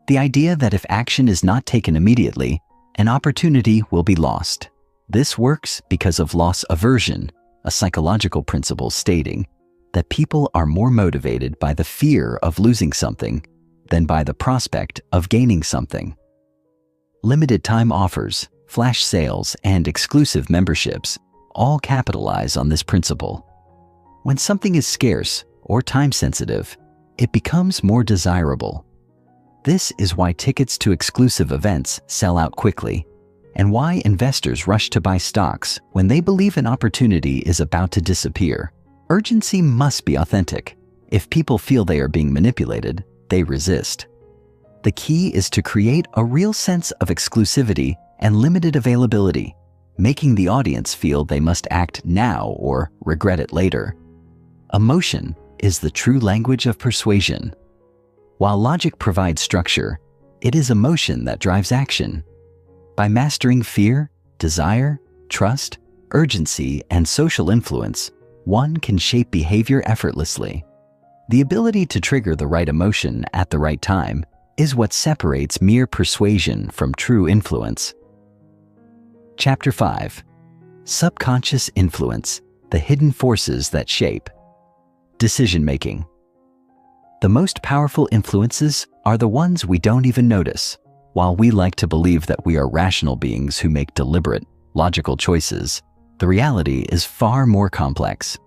The idea that if action is not taken immediately, an opportunity will be lost. This works because of loss aversion, a psychological principle stating that people are more motivated by the fear of losing something than by the prospect of gaining something. Limited time offers, flash sales, and exclusive memberships all capitalize on this principle. When something is scarce or time-sensitive, it becomes more desirable. This is why tickets to exclusive events sell out quickly, and why investors rush to buy stocks when they believe an opportunity is about to disappear. Urgency must be authentic. If people feel they are being manipulated, they resist. The key is to create a real sense of exclusivity and limited availability, making the audience feel they must act now or regret it later. Emotion is the true language of persuasion. While logic provides structure, it is emotion that drives action. By mastering fear, desire, trust, urgency, and social influence, one can shape behavior effortlessly. The ability to trigger the right emotion at the right time is what separates mere persuasion from true influence. Chapter 5. Subconscious Influence: The Hidden Forces That Shape Decision-Making. The most powerful influences are the ones we don't even notice. While we like to believe that we are rational beings who make deliberate, logical choices, the reality is far more complex.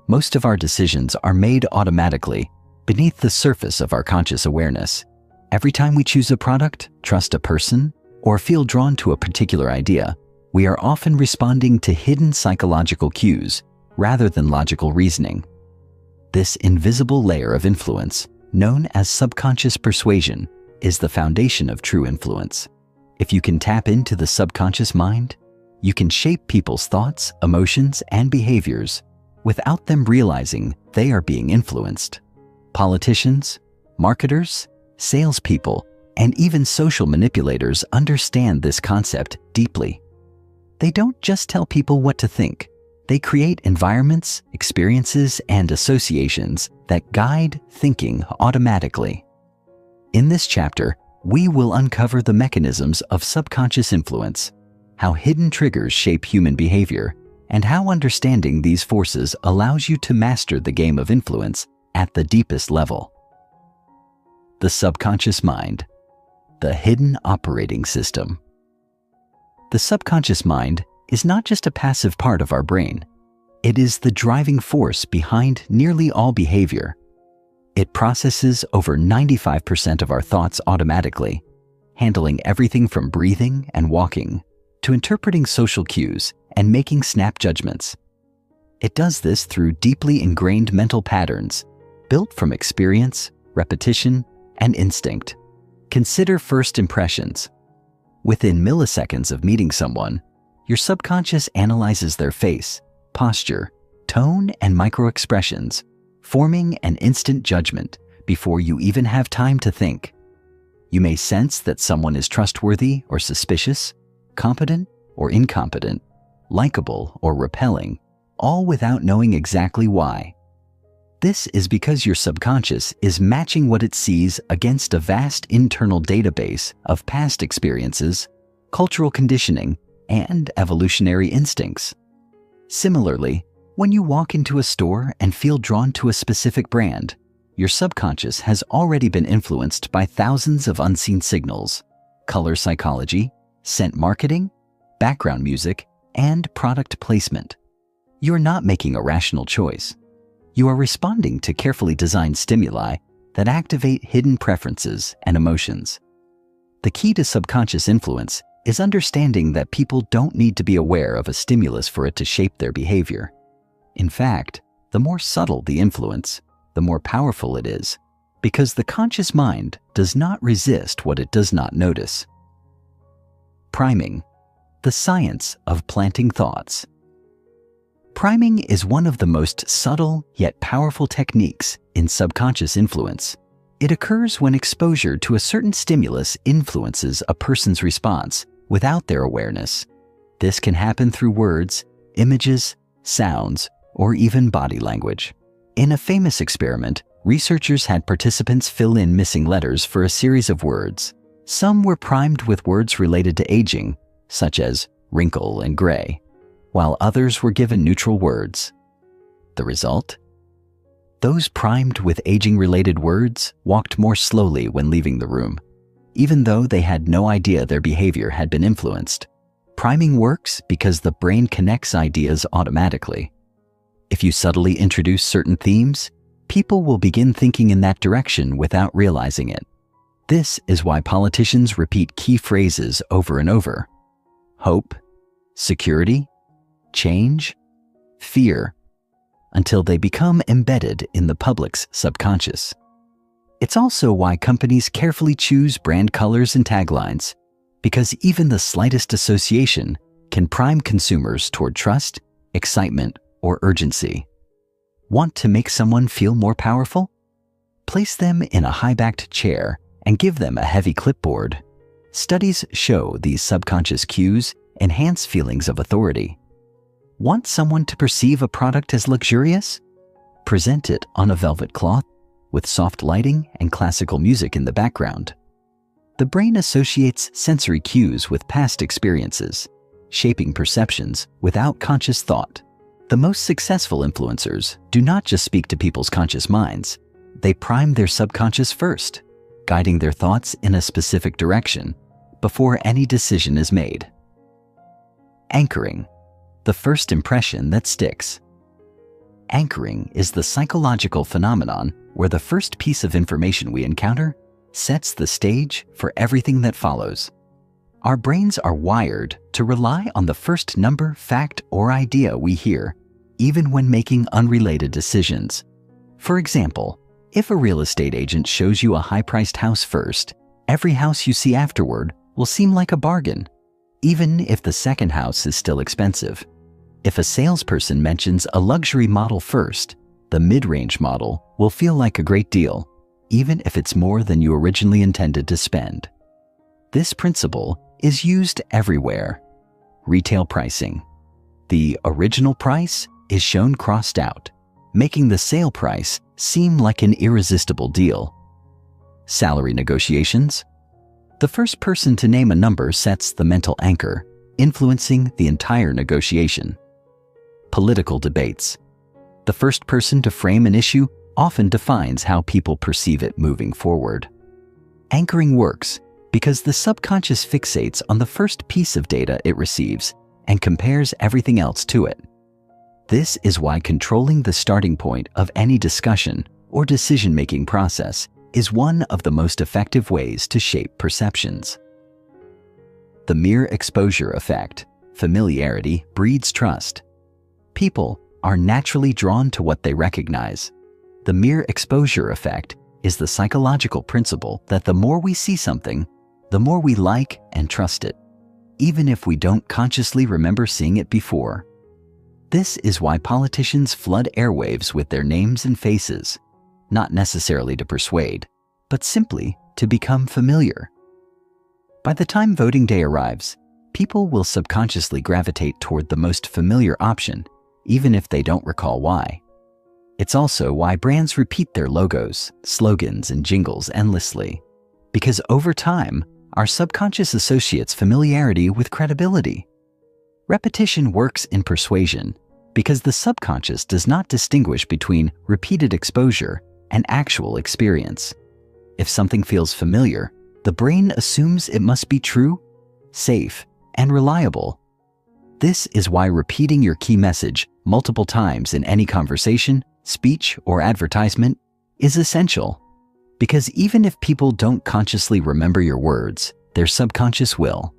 Most of our decisions are made automatically, beneath the surface of our conscious awareness. Every time we choose a product, trust a person, or feel drawn to a particular idea, we are often responding to hidden psychological cues rather than logical reasoning. This invisible layer of influence, known as subconscious persuasion, is the foundation of true influence. If you can tap into the subconscious mind, you can shape people's thoughts, emotions, and behaviors without them realizing they are being influenced. Politicians, marketers, salespeople, and even social manipulators understand this concept deeply. They don't just tell people what to think. They create environments, experiences, and associations that guide thinking automatically. In this chapter, we will uncover the mechanisms of subconscious influence, how hidden triggers shape human behavior, and how understanding these forces allows you to master the game of influence at the deepest level. The subconscious mind, the hidden operating system. The subconscious mind is not just a passive part of our brain. It is the driving force behind nearly all behavior. It processes over 95% of our thoughts automatically, handling everything from breathing and walking to interpreting social cues and making snap judgments. It does this through deeply ingrained mental patterns built from experience, repetition, and instinct. Consider first impressions. Within milliseconds of meeting someone, your subconscious analyzes their face, posture, tone, and microexpressions, forming an instant judgment before you even have time to think. You may sense that someone is trustworthy or suspicious, competent or incompetent, likable or repelling, all without knowing exactly why. This is because your subconscious is matching what it sees against a vast internal database of past experiences, cultural conditioning, and evolutionary instincts. Similarly, when you walk into a store and feel drawn to a specific brand, your subconscious has already been influenced by thousands of unseen signals: color psychology, scent marketing, background music, and product placement. You're not making a rational choice. You are responding to carefully designed stimuli that activate hidden preferences and emotions. The key to subconscious influence is understanding that people don't need to be aware of a stimulus for it to shape their behavior. In fact, the more subtle the influence, the more powerful it is, because the conscious mind does not resist what it does not notice. Priming, the science of planting thoughts. Priming is one of the most subtle yet powerful techniques in subconscious influence. It occurs when exposure to a certain stimulus influences a person's response without their awareness. This can happen through words, images, sounds, or even body language. In a famous experiment, researchers had participants fill in missing letters for a series of words. Some were primed with words related to aging, such as wrinkle and gray, while others were given neutral words. The result? Those primed with aging-related words walked more slowly when leaving the room, even though they had no idea their behavior had been influenced. Priming works because the brain connects ideas automatically. If you subtly introduce certain themes, people will begin thinking in that direction without realizing it. This is why politicians repeat key phrases over and over: hope, security, change, fear, until they become embedded in the public's subconscious. It's also why companies carefully choose brand colors and taglines, because even the slightest association can prime consumers toward trust, excitement, or urgency. Want to make someone feel more powerful? Place them in a high-backed chair and give them a heavy clipboard. Studies show these subconscious cues enhance feelings of authority. Want someone to perceive a product as luxurious? Present it on a velvet cloth with soft lighting and classical music in the background. The brain associates sensory cues with past experiences, shaping perceptions without conscious thought. The most successful influencers do not just speak to people's conscious minds. They prime their subconscious first, guiding their thoughts in a specific direction before any decision is made. Anchoring, the first impression that sticks. Anchoring is the psychological phenomenon where the first piece of information we encounter sets the stage for everything that follows. Our brains are wired to rely on the first number, fact, or idea we hear, even when making unrelated decisions. For example, if a real estate agent shows you a high-priced house first, every house you see afterward will seem like a bargain, even if the second house is still expensive. If a salesperson mentions a luxury model first, the mid-range model will feel like a great deal, even if it's more than you originally intended to spend. This principle is used everywhere. Retail pricing. The original price is shown crossed out, making the sale price seem like an irresistible deal. Salary negotiations. The first person to name a number sets the mental anchor, influencing the entire negotiation. Political debates. The first person to frame an issue often defines how people perceive it moving forward. Anchoring works because the subconscious fixates on the first piece of data it receives and compares everything else to it. This is why controlling the starting point of any discussion or decision-making process is one of the most effective ways to shape perceptions. The mere exposure effect. Familiarity breeds trust. People are naturally drawn to what they recognize. The mere exposure effect is the psychological principle that the more we see something, the more we like and trust it, even if we don't consciously remember seeing it before. This is why politicians flood airwaves with their names and faces, not necessarily to persuade, but simply to become familiar. By the time voting day arrives, people will subconsciously gravitate toward the most familiar option, even if they don't recall why. It's also why brands repeat their logos, slogans, and jingles endlessly, because over time, our subconscious associates familiarity with credibility. Repetition works in persuasion because the subconscious does not distinguish between repeated exposure and actual experience. If something feels familiar, the brain assumes it must be true, safe, and reliable. This is why repeating your key message multiple times in any conversation, speech, or advertisement is essential. Because even if people don't consciously remember your words, their subconscious will.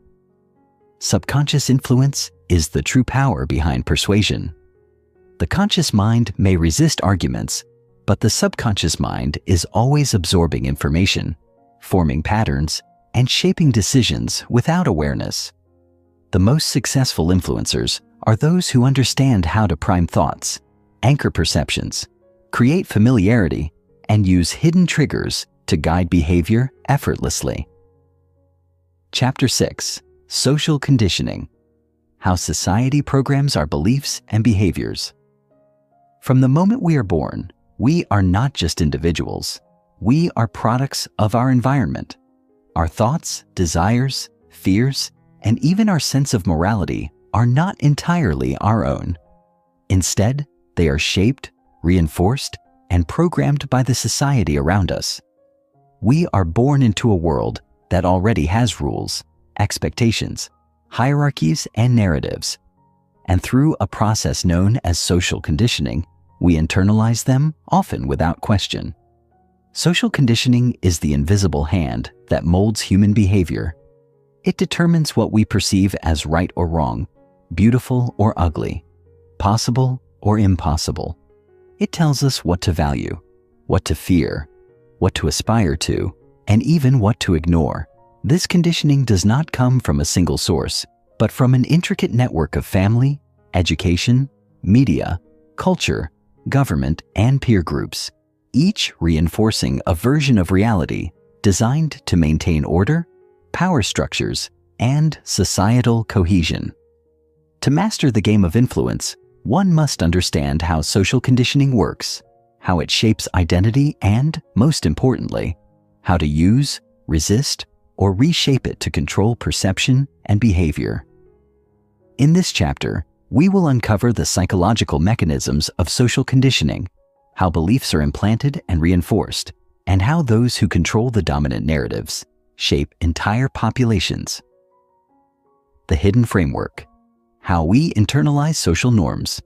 Subconscious influence is the true power behind persuasion. The conscious mind may resist arguments, but the subconscious mind is always absorbing information, forming patterns, and shaping decisions without awareness. The most successful influencers are those who understand how to prime thoughts, anchor perceptions, create familiarity, and use hidden triggers to guide behavior effortlessly. Chapter 6. Social Conditioning. How Society Programs Our Beliefs and Behaviors. From the moment we are born, we are not just individuals. We are products of our environment. Our thoughts, desires, fears, and even our sense of morality are not entirely our own. Instead, they are shaped, reinforced, and programmed by the society around us. We are born into a world that already has rules, expectations, hierarchies, and narratives. And through a process known as social conditioning, we internalize them, often without question. Social conditioning is the invisible hand that molds human behavior. It determines what we perceive as right or wrong, beautiful or ugly, possible or impossible. It tells us what to value, what to fear, what to aspire to, and even what to ignore. This conditioning does not come from a single source. but from an intricate network of family, education, media, culture, government, and peer groups, each reinforcing a version of reality designed to maintain order, power structures, and societal cohesion. To master the game of influence, one must understand how social conditioning works, how it shapes identity, and, most importantly, how to use, resist, or reshape it to control perception and behavior. In this chapter, we will uncover the psychological mechanisms of social conditioning, how beliefs are implanted and reinforced, and how those who control the dominant narratives shape entire populations. The hidden framework: how we internalize social norms.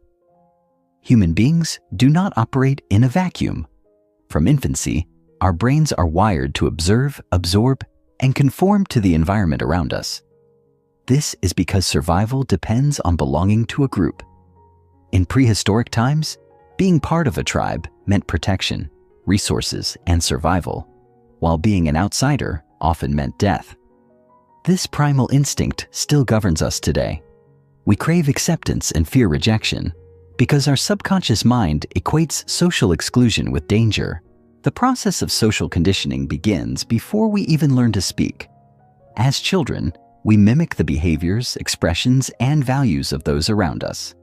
Human beings do not operate in a vacuum. From infancy, our brains are wired to observe, absorb, and conform to the environment around us. This is because survival depends on belonging to a group. In prehistoric times, being part of a tribe meant protection, resources, and survival, while being an outsider often meant death. This primal instinct still governs us today. We crave acceptance and fear rejection because our subconscious mind equates social exclusion with danger. The process of social conditioning begins before we even learn to speak. As children, we mimic the behaviors, expressions, and values of those around us.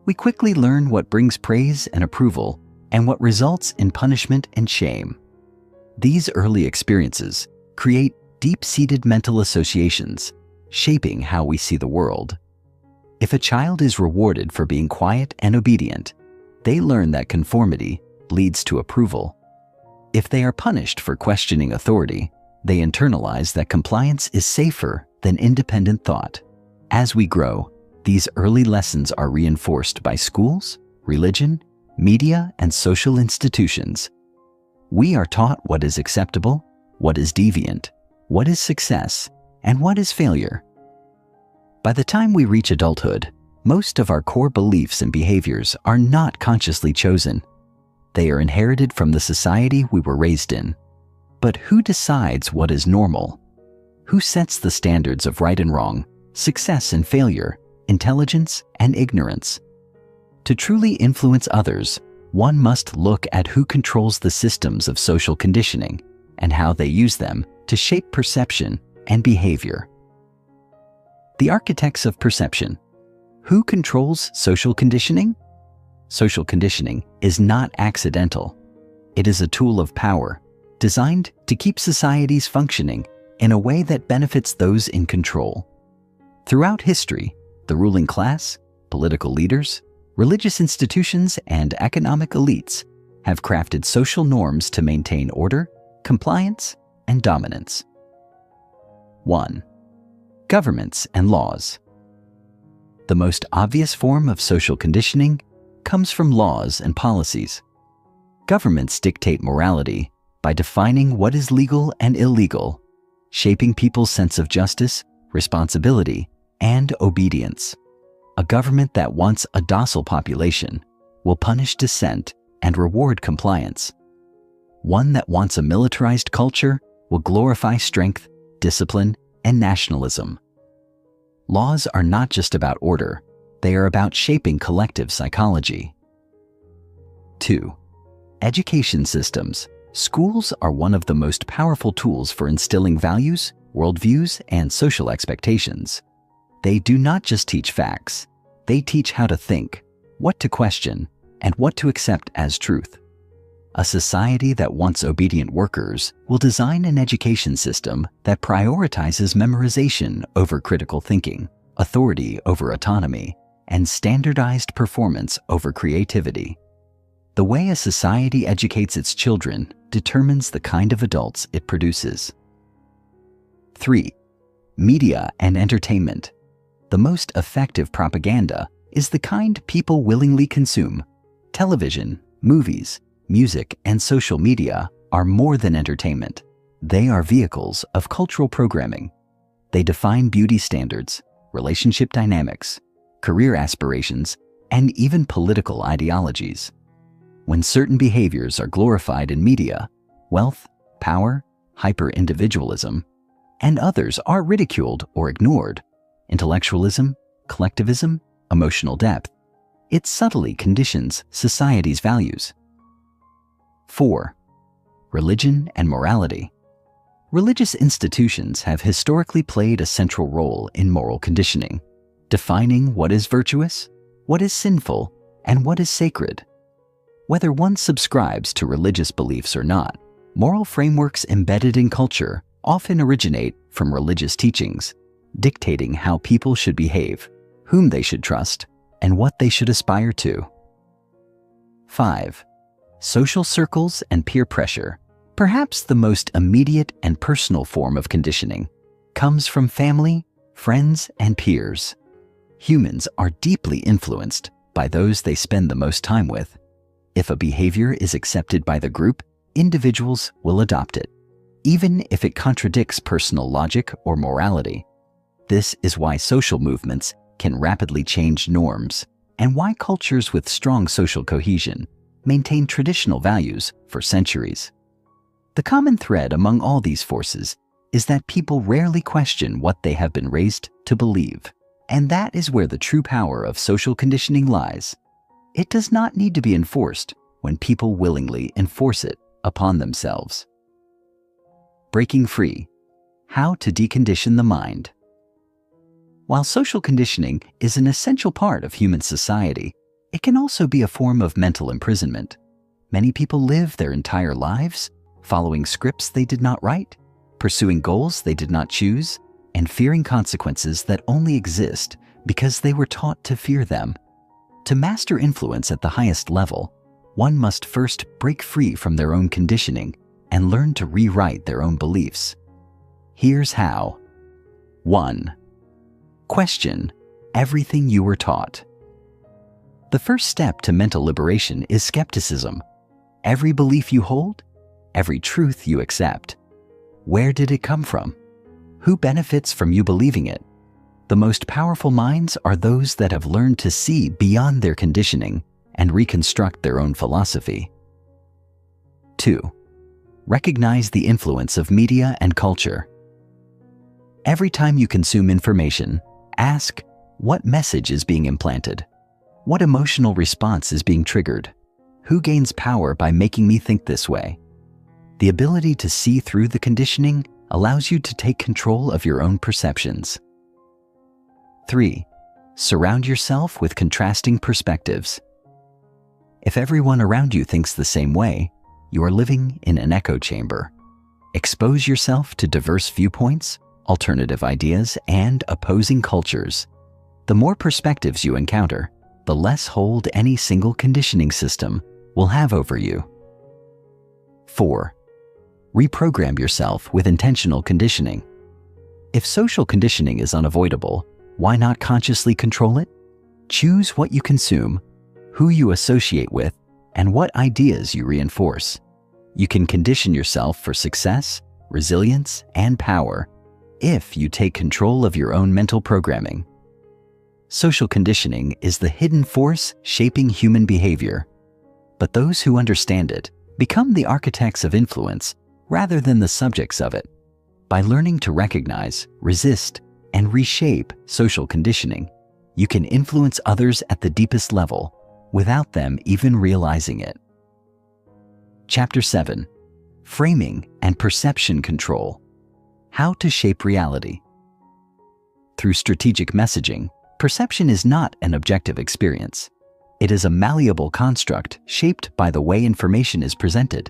We quickly learn what brings praise and approval and what results in punishment and shame. These early experiences create deep-seated mental associations, shaping how we see the world. If a child is rewarded for being quiet and obedient, they learn that conformity leads to approval. If they are punished for questioning authority, they internalize that compliance is safer than independent thought. As we grow, these early lessons are reinforced by schools, religion, media, and social institutions. We are taught what is acceptable, what is deviant, what is success, and what is failure. By the time we reach adulthood, most of our core beliefs and behaviors are not consciously chosen. They are inherited from the society we were raised in. But who decides what is normal? Who sets the standards of right and wrong, success and failure, intelligence and ignorance? To truly influence others, one must look at who controls the systems of social conditioning and how they use them to shape perception and behavior. The architects of perception. Who controls social conditioning? Social conditioning is not accidental. It is a tool of power, designed to keep societies functioning in a way that benefits those in control. Throughout history, the ruling class, political leaders, religious institutions, and economic elites have crafted social norms to maintain order, compliance, and dominance. 1. Governments and laws. The most obvious form of social conditioning comes from laws and policies. Governments dictate morality by defining what is legal and illegal, shaping people's sense of justice, responsibility, and obedience. A government that wants a docile population will punish dissent and reward compliance. One that wants a militarized culture will glorify strength, discipline, and nationalism. Laws are not just about order, they are about shaping collective psychology. 2. Education systems. Schools are one of the most powerful tools for instilling values, worldviews, and social expectations. They do not just teach facts, they teach how to think, what to question, and what to accept as truth. A society that wants obedient workers will design an education system that prioritizes memorization over critical thinking, authority over autonomy, and standardized performance over creativity. The way a society educates its children determines the kind of adults it produces. 3. Media and entertainment. The most effective propaganda is the kind people willingly consume. Television, movies, music, and social media are more than entertainment. They are vehicles of cultural programming. They define beauty standards, relationship dynamics, career aspirations, and even political ideologies. When certain behaviors are glorified in media, wealth, power, hyper-individualism, and others are ridiculed or ignored, intellectualism, collectivism, emotional depth. It subtly conditions society's values. 4. Religion and morality. Religious institutions have historically played a central role in moral conditioning, defining what is virtuous, what is sinful, and what is sacred. Whether one subscribes to religious beliefs or not, moral frameworks embedded in culture often originate from religious teachings, dictating how people should behave, whom they should trust, and what they should aspire to. 5. Social circles and peer pressure. Perhaps the most immediate and personal form of conditioning comes from family, friends, and peers. Humans are deeply influenced by those they spend the most time with. If a behavior is accepted by the group, individuals will adopt it, even if it contradicts personal logic or morality. This is why social movements can rapidly change norms, and why cultures with strong social cohesion maintain traditional values for centuries. The common thread among all these forces is that people rarely question what they have been raised to believe, and that is where the true power of social conditioning lies. It does not need to be enforced when people willingly enforce it upon themselves. Breaking free. How to decondition the mind. While social conditioning is an essential part of human society, it can also be a form of mental imprisonment. Many people live their entire lives following scripts they did not write, pursuing goals they did not choose, and fearing consequences that only exist because they were taught to fear them. To master influence at the highest level, one must first break free from their own conditioning and learn to rewrite their own beliefs. Here's how. 1. Question everything you were taught. The first step to mental liberation is skepticism. Every belief you hold, every truth you accept. Where did it come from? Who benefits from you believing it? The most powerful minds are those that have learned to see beyond their conditioning and reconstruct their own philosophy. 2. Recognize the influence of media and culture. Every time you consume information, ask, what message is being implanted? What emotional response is being triggered? Who gains power by making me think this way? The ability to see through the conditioning allows you to take control of your own perceptions. 3. Surround yourself with contrasting perspectives. If everyone around you thinks the same way, you are living in an echo chamber. Expose yourself to diverse viewpoints, alternative ideas, and opposing cultures. The more perspectives you encounter, the less hold any single conditioning system will have over you. 4. Reprogram yourself with intentional conditioning. If social conditioning is unavoidable, why not consciously control it? Choose what you consume, who you associate with, and what ideas you reinforce. You can condition yourself for success, resilience, and power if you take control of your own mental programming. Social conditioning is the hidden force shaping human behavior, but those who understand it become the architects of influence rather than the subjects of it. By learning to recognize, resist, and reshape social conditioning, you can influence others at the deepest level without them even realizing it. Chapter 7. Framing and Perception Control. How to shape reality. Through strategic messaging, perception is not an objective experience. It is a malleable construct shaped by the way information is presented.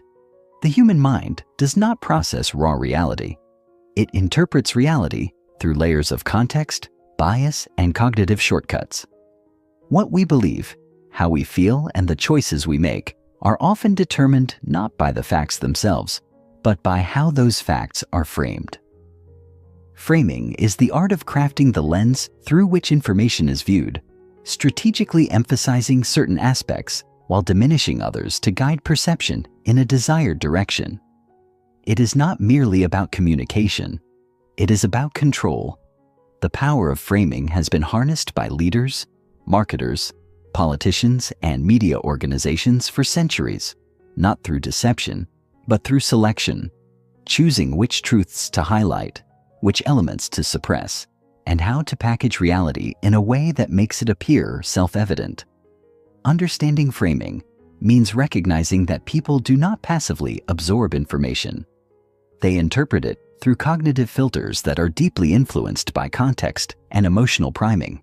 The human mind does not process raw reality. It interprets reality through layers of context, bias, and cognitive shortcuts. What we believe, how we feel, and the choices we make are often determined not by the facts themselves, but by how those facts are framed. Framing is the art of crafting the lens through which information is viewed, strategically emphasizing certain aspects while diminishing others to guide perception in a desired direction. It is not merely about communication. It is about control. The power of framing has been harnessed by leaders, marketers, politicians, and media organizations for centuries, not through deception, but through selection, choosing which truths to highlight, which elements to suppress, and how to package reality in a way that makes it appear self-evident. Understanding framing means recognizing that people do not passively absorb information. They interpret it through cognitive filters that are deeply influenced by context and emotional priming.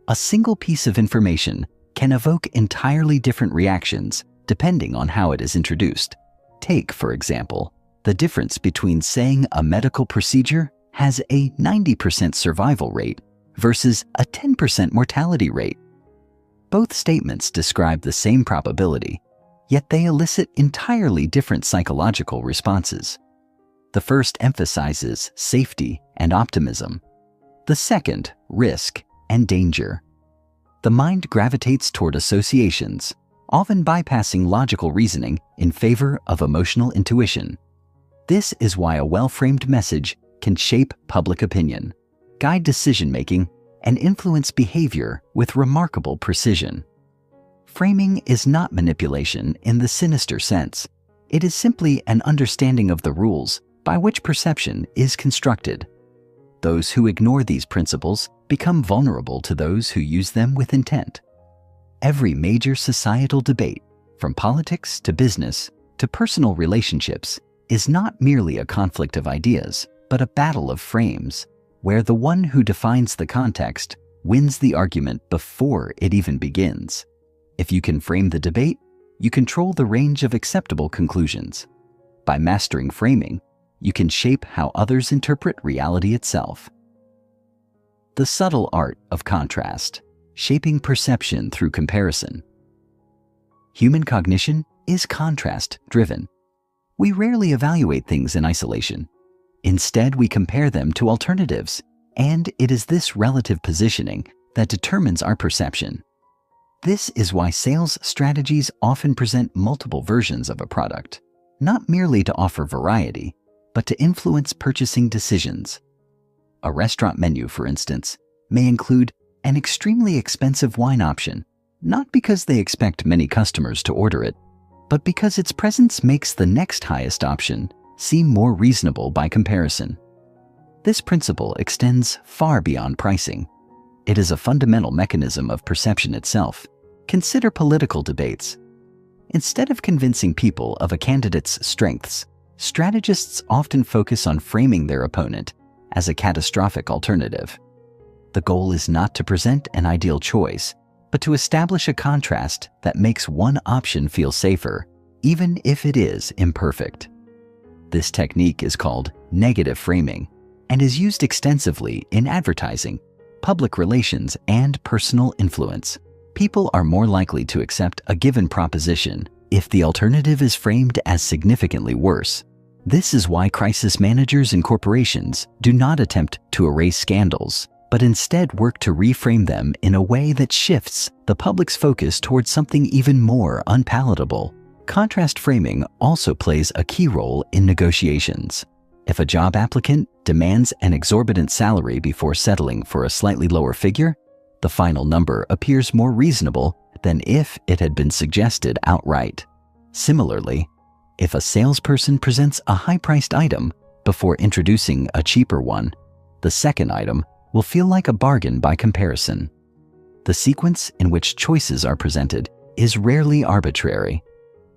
A single piece of information can evoke entirely different reactions depending on how it is introduced. Take, for example, the difference between saying a medical procedure has a 90% survival rate versus a 10% mortality rate. Both statements describe the same probability, yet they elicit entirely different psychological responses. The first emphasizes safety and optimism. The second, risk and danger. The mind gravitates toward associations, often bypassing logical reasoning in favor of emotional intuition. This is why a well-framed message can shape public opinion, guide decision-making, and influence behavior with remarkable precision. Framing is not manipulation in the sinister sense. It is simply an understanding of the rules by which perception is constructed. Those who ignore these principles become vulnerable to those who use them with intent. Every major societal debate, from politics to business to personal relationships, is not merely a conflict of ideas, but a battle of frames, where the one who defines the context wins the argument before it even begins. If you can frame the debate, you control the range of acceptable conclusions. By mastering framing, you can shape how others interpret reality itself. The subtle art of contrast, shaping perception through comparison. Human cognition is contrast-driven. We rarely evaluate things in isolation. Instead, we compare them to alternatives, and it is this relative positioning that determines our perception. This is why sales strategies often present multiple versions of a product, not merely to offer variety, but to influence purchasing decisions. A restaurant menu, for instance, may include an extremely expensive wine option, not because they expect many customers to order it, but because its presence makes the next highest option seem more reasonable by comparison. This principle extends far beyond pricing. It is a fundamental mechanism of perception itself. Consider political debates. Instead of convincing people of a candidate's strengths, strategists often focus on framing their opponent as a catastrophic alternative. The goal is not to present an ideal choice, but to establish a contrast that makes one option feel safer, even if it is imperfect. This technique is called negative framing and is used extensively in advertising, public relations, and personal influence. People are more likely to accept a given proposition if the alternative is framed as significantly worse. This is why crisis managers in corporations do not attempt to erase scandals, but instead work to reframe them in a way that shifts the public's focus towards something even more unpalatable. Contrast framing also plays a key role in negotiations. If a job applicant demands an exorbitant salary before settling for a slightly lower figure, the final number appears more reasonable than if it had been suggested outright. Similarly, if a salesperson presents a high-priced item before introducing a cheaper one, the second item will feel like a bargain by comparison. The sequence in which choices are presented is rarely arbitrary.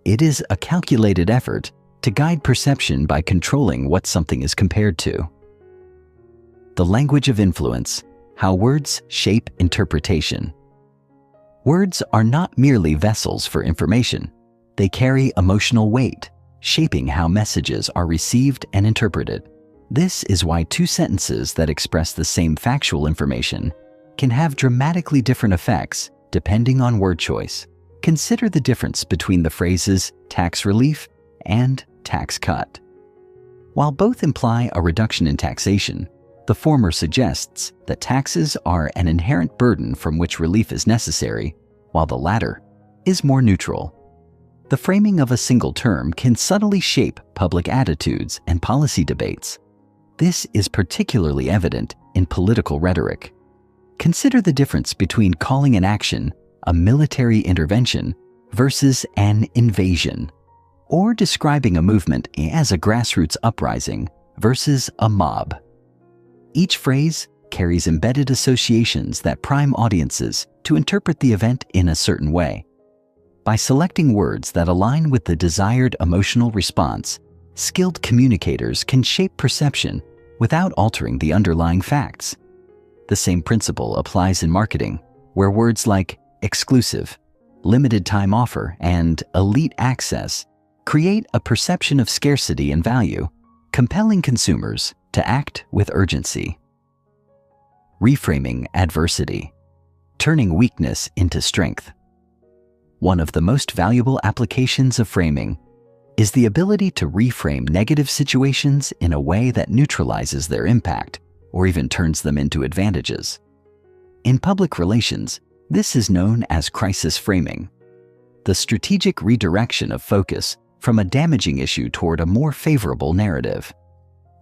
It is a calculated effort to guide perception by controlling what something is compared to. The language of influence, how words shape interpretation. Words are not merely vessels for information. They carry emotional weight, shaping how messages are received and interpreted. This is why two sentences that express the same factual information can have dramatically different effects depending on word choice. Consider the difference between the phrases tax relief and tax cut. While both imply a reduction in taxation, the former suggests that taxes are an inherent burden from which relief is necessary, while the latter is more neutral. The framing of a single term can subtly shape public attitudes and policy debates. This is particularly evident in political rhetoric. Consider the difference between calling an action a military intervention versus an invasion, or describing a movement as a grassroots uprising versus a mob. Each phrase carries embedded associations that prime audiences to interpret the event in a certain way. By selecting words that align with the desired emotional response, skilled communicators can shape perception without altering the underlying facts. The same principle applies in marketing, where words like exclusive, limited time offer, and elite access create a perception of scarcity and value, compelling consumers to act with urgency. Reframing adversity, turning weakness into strength. One of the most valuable applications of framing is the ability to reframe negative situations in a way that neutralizes their impact or even turns them into advantages. In public relations, this is known as crisis framing, the strategic redirection of focus from a damaging issue toward a more favorable narrative.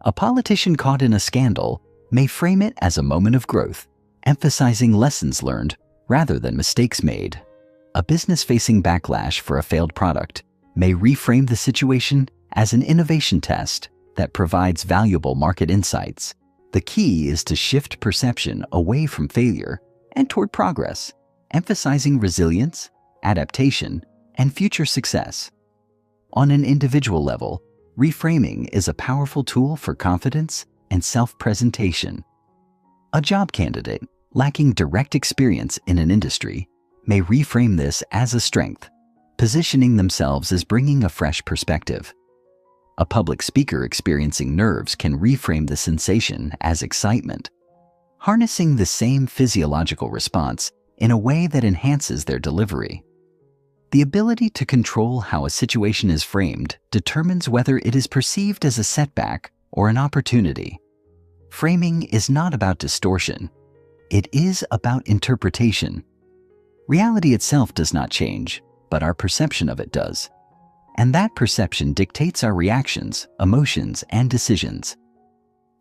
A politician caught in a scandal may frame it as a moment of growth, emphasizing lessons learned rather than mistakes made. A business facing backlash for a failed product may reframe the situation as an innovation test that provides valuable market insights. The key is to shift perception away from failure and toward progress, emphasizing resilience, adaptation, and future success. On an individual level, reframing is a powerful tool for confidence and self-presentation. A job candidate lacking direct experience in an industry may reframe this as a strength, positioning themselves as bringing a fresh perspective. A public speaker experiencing nerves can reframe the sensation as excitement, harnessing the same physiological response in a way that enhances their delivery. The ability to control how a situation is framed determines whether it is perceived as a setback or an opportunity. Framing is not about distortion. It is about interpretation. Reality itself does not change, but our perception of it does. And that perception dictates our reactions, emotions, and decisions.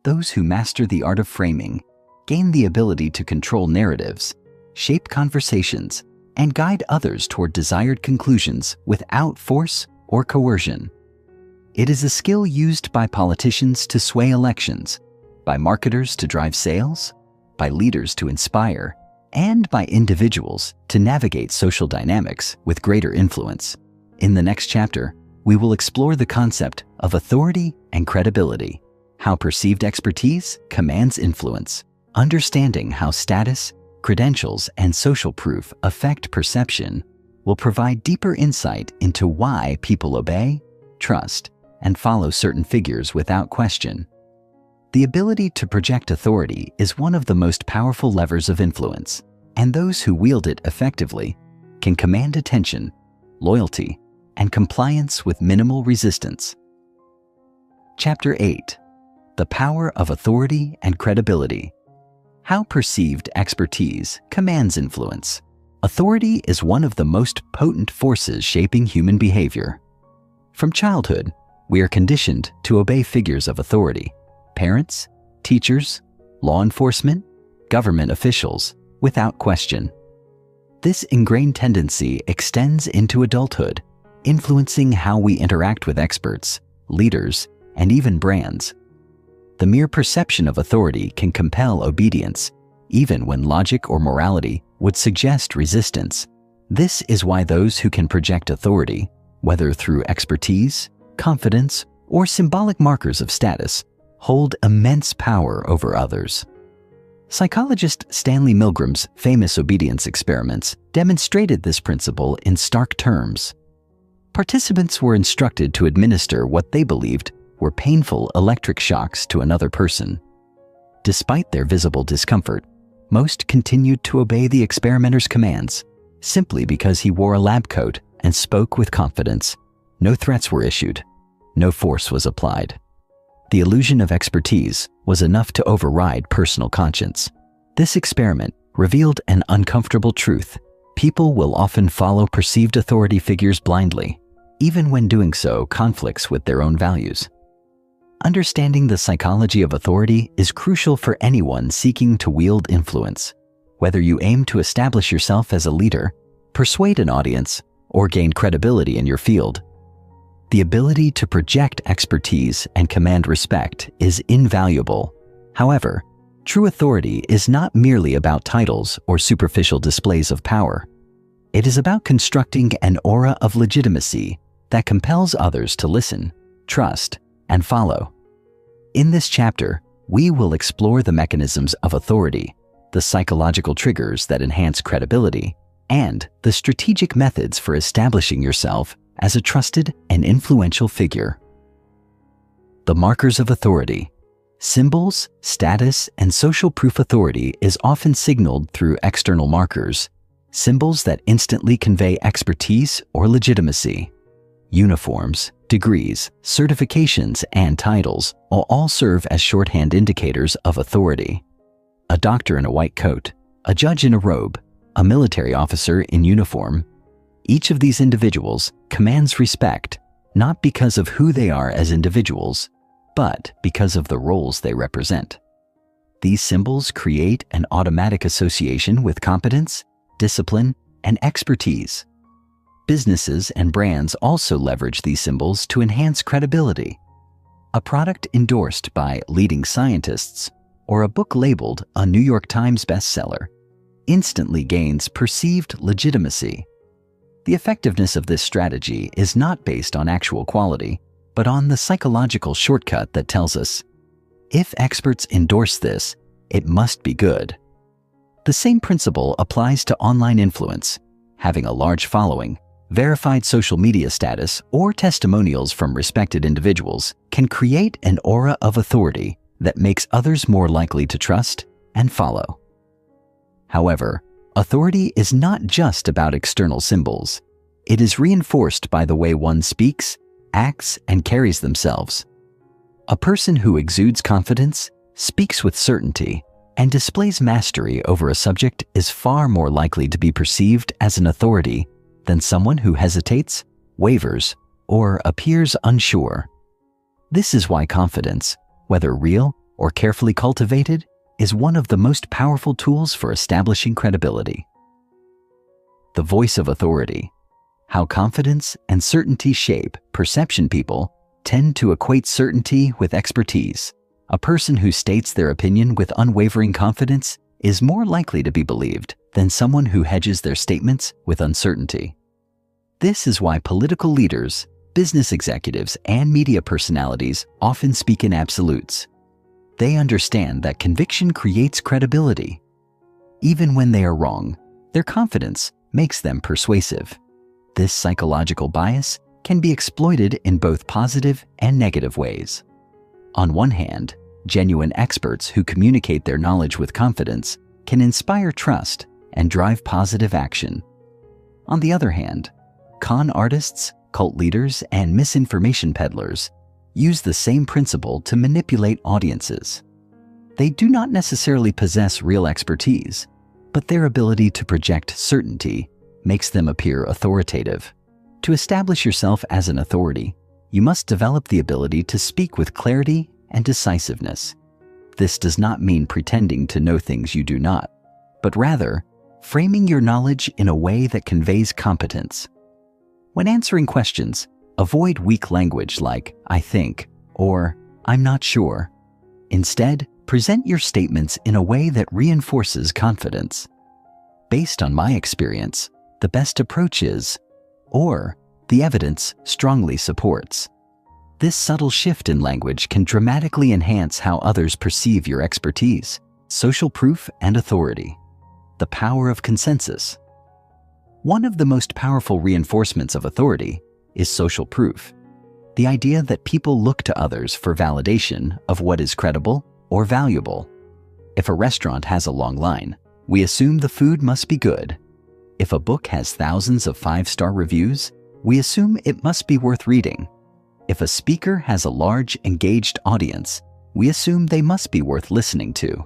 Those who master the art of framing gain the ability to control narratives, shape conversations, and guide others toward desired conclusions without force or coercion. It is a skill used by politicians to sway elections, by marketers to drive sales, by leaders to inspire, and by individuals to navigate social dynamics with greater influence. In the next chapter, we will explore the concept of authority and credibility, how perceived expertise commands influence, understanding how status, credentials, and social proof affect perception will provide deeper insight into why people obey, trust, and follow certain figures without question. The ability to project authority is one of the most powerful levers of influence, and those who wield it effectively can command attention, loyalty, and compliance with minimal resistance. Chapter 8: The Power of Authority and Credibility. How perceived expertise commands influence. Authority is one of the most potent forces shaping human behavior. From childhood, we are conditioned to obey figures of authority: parents, teachers, law enforcement, government officials, without question. This ingrained tendency extends into adulthood, influencing how we interact with experts, leaders, and even brands. The mere perception of authority can compel obedience, even when logic or morality would suggest resistance. This is why those who can project authority, whether through expertise, confidence, or symbolic markers of status, hold immense power over others. Psychologist Stanley Milgram's famous obedience experiments demonstrated this principle in stark terms. Participants were instructed to administer what they believed were painful electric shocks to another person. Despite their visible discomfort, most continued to obey the experimenter's commands, simply because he wore a lab coat and spoke with confidence. No threats were issued. No force was applied. The illusion of expertise was enough to override personal conscience. This experiment revealed an uncomfortable truth. People will often follow perceived authority figures blindly, even when doing so conflicts with their own values. Understanding the psychology of authority is crucial for anyone seeking to wield influence. Whether you aim to establish yourself as a leader, persuade an audience, or gain credibility in your field, the ability to project expertise and command respect is invaluable. However, True authority is not merely about titles or superficial displays of power. It is about constructing an aura of legitimacy that compels others to listen, trust, and follow. In this chapter, we will explore the mechanisms of authority, the psychological triggers that enhance credibility, and the strategic methods for establishing yourself as a trusted and influential figure. The markers of authority. Symbols, status, and social proof. Authority is often signaled through external markers, symbols that instantly convey expertise or legitimacy. Uniforms, degrees, certifications, and titles will all serve as shorthand indicators of authority. A doctor in a white coat, a judge in a robe, a military officer in uniform. Each of these individuals commands respect, not because of who they are as individuals, but because of the roles they represent. These symbols create an automatic association with competence, discipline, and expertise. Businesses and brands also leverage these symbols to enhance credibility. A product endorsed by leading scientists or a book labeled a New York Times bestseller instantly gains perceived legitimacy. The effectiveness of this strategy is not based on actual quality, but on the psychological shortcut that tells us, if experts endorse this, it must be good. The same principle applies to online influence. Having a large following, verified social media status, or testimonials from respected individuals can create an aura of authority that makes others more likely to trust and follow. However, authority is not just about external symbols. It is reinforced by the way one speaks, acts, and carries themselves. A person who exudes confidence, speaks with certainty, and displays mastery over a subject is far more likely to be perceived as an authority than someone who hesitates, wavers, or appears unsure. This is why confidence, whether real or carefully cultivated, is one of the most powerful tools for establishing credibility. The voice of authority. How confidence and certainty shape perception. People tend to equate certainty with expertise. A person who states their opinion with unwavering confidence is more likely to be believed than someone who hedges their statements with uncertainty. This is why political leaders, business executives, and media personalities often speak in absolutes. They understand that conviction creates credibility. Even when they are wrong, their confidence makes them persuasive. This psychological bias can be exploited in both positive and negative ways. On one hand, genuine experts who communicate their knowledge with confidence can inspire trust and drive positive action. On the other hand, con artists, cult leaders, and misinformation peddlers use the same principle to manipulate audiences. They do not necessarily possess real expertise, but their ability to project certainty makes them appear authoritative. To establish yourself as an authority, you must develop the ability to speak with clarity and decisiveness. This does not mean pretending to know things you do not, but rather framing your knowledge in a way that conveys competence. When answering questions, avoid weak language like "I think" or "I'm not sure." Instead, present your statements in a way that reinforces confidence. Based on my experience, the best approach is, or the evidence strongly supports. This subtle shift in language can dramatically enhance how others perceive your expertise, social proof, and authority. The power of consensus. One of the most powerful reinforcements of authority is social proof, the idea that people look to others for validation of what is credible or valuable. If a restaurant has a long line, we assume the food must be good. If a book has thousands of 5-star reviews, we assume it must be worth reading. If a speaker has a large, engaged audience, we assume they must be worth listening to.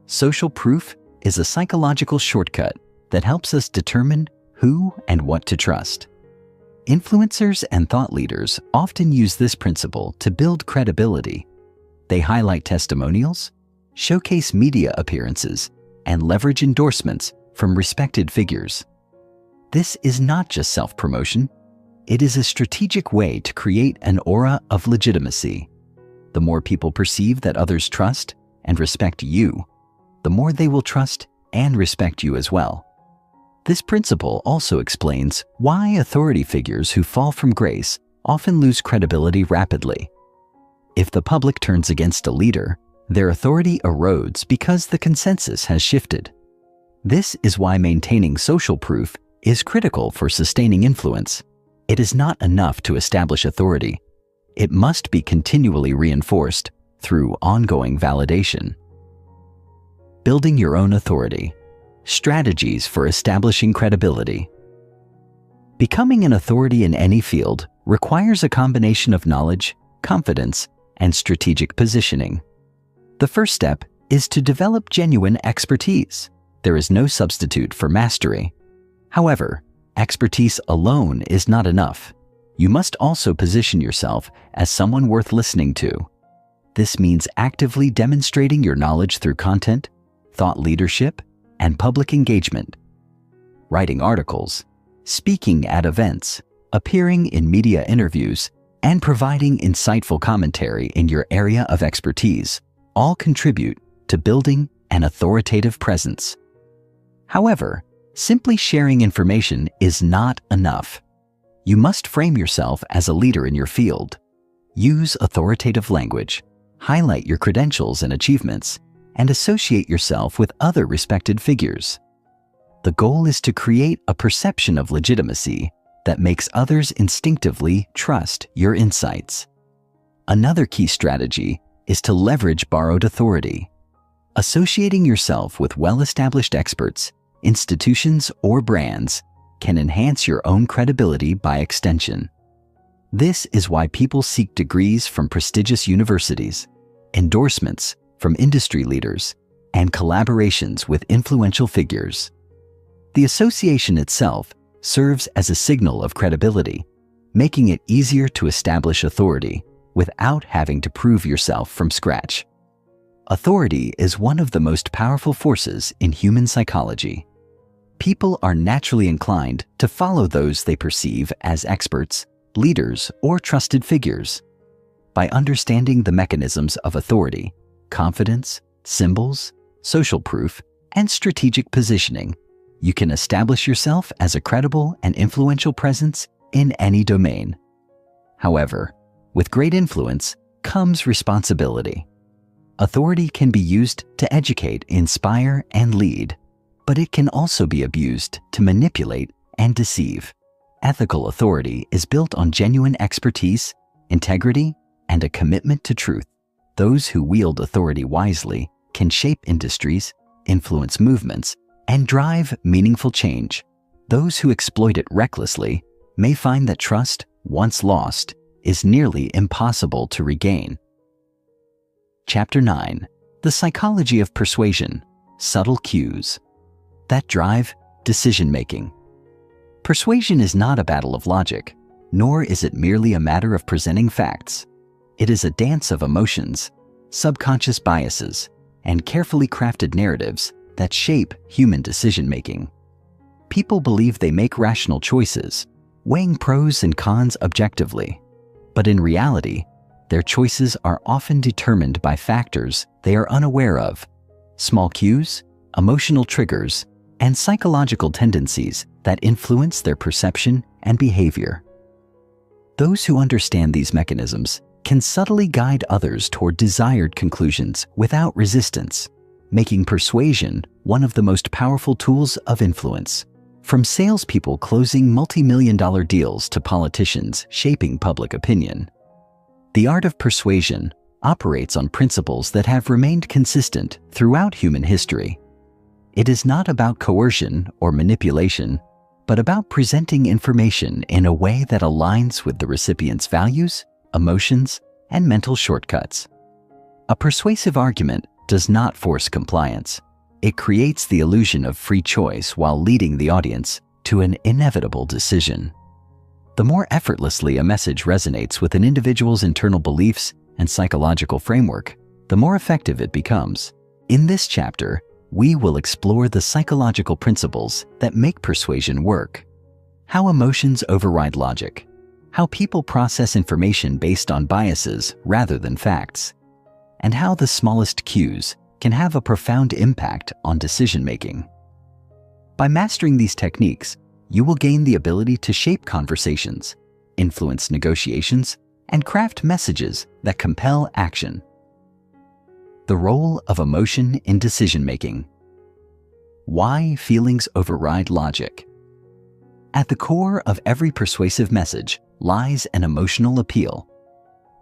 Social proof is a psychological shortcut that helps us determine who and what to trust. Influencers and thought leaders often use this principle to build credibility. They highlight testimonials, showcase media appearances, and leverage endorsements from respected figures. This is not just self-promotion. It is a strategic way to create an aura of legitimacy. The more people perceive that others trust and respect you, the more they will trust and respect you as well. This principle also explains why authority figures who fall from grace often lose credibility rapidly. If the public turns against a leader, their authority erodes because the consensus has shifted. This is why maintaining social proof is critical for sustaining influence. It is not enough to establish authority. It must be continually reinforced through ongoing validation. Building your own authority. Strategies for establishing credibility. Becoming an authority in any field requires a combination of knowledge, confidence, and strategic positioning. The first step is to develop genuine expertise. There is no substitute for mastery. However, expertise alone is not enough. You must also position yourself as someone worth listening to. This means actively demonstrating your knowledge through content, thought leadership, and public engagement. Writing articles, speaking at events, appearing in media interviews, and providing insightful commentary in your area of expertise all contribute to building an authoritative presence. However, simply sharing information is not enough. You must frame yourself as a leader in your field. Use authoritative language, highlight your credentials and achievements, and associate yourself with other respected figures. The goal is to create a perception of legitimacy that makes others instinctively trust your insights. Another key strategy is to leverage borrowed authority. Associating yourself with well-established experts, institutions, or brands can enhance your own credibility by extension. This is why people seek degrees from prestigious universities, endorsements from industry leaders, and collaborations with influential figures. The association itself serves as a signal of credibility, making it easier to establish authority without having to prove yourself from scratch. Authority is one of the most powerful forces in human psychology. People are naturally inclined to follow those they perceive as experts, leaders, or trusted figures. By understanding the mechanisms of authority, confidence, symbols, social proof, and strategic positioning, you can establish yourself as a credible and influential presence in any domain. However, with great influence comes responsibility. Authority can be used to educate, inspire, and lead, but it can also be abused to manipulate and deceive. Ethical authority is built on genuine expertise, integrity, and a commitment to truth. Those who wield authority wisely can shape industries, influence movements, and drive meaningful change. Those who exploit it recklessly may find that trust, once lost, is nearly impossible to regain. Chapter 9. The Psychology of Persuasion. Subtle Cues that drive decision-making. Persuasion is not a battle of logic, nor is it merely a matter of presenting facts. It is a dance of emotions, subconscious biases, and carefully crafted narratives that shape human decision-making. People believe they make rational choices, weighing pros and cons objectively, but in reality, their choices are often determined by factors they are unaware of: small cues, emotional triggers, and psychological tendencies that influence their perception and behavior. Those who understand these mechanisms can subtly guide others toward desired conclusions without resistance, making persuasion one of the most powerful tools of influence. From salespeople closing multi-million-dollar deals to politicians shaping public opinion, the art of persuasion operates on principles that have remained consistent throughout human history. It is not about coercion or manipulation, but about presenting information in a way that aligns with the recipient's values, emotions, and mental shortcuts. A persuasive argument does not force compliance. It creates the illusion of free choice while leading the audience to an inevitable decision. The more effortlessly a message resonates with an individual's internal beliefs and psychological framework, the more effective it becomes. In this chapter, we will explore the psychological principles that make persuasion work, how emotions override logic, how people process information based on biases rather than facts, and how the smallest cues can have a profound impact on decision-making. By mastering these techniques, you will gain the ability to shape conversations, influence negotiations, and craft messages that compel action. The role of emotion in decision-making. Why feelings override logic. At the core of every persuasive message lies an emotional appeal.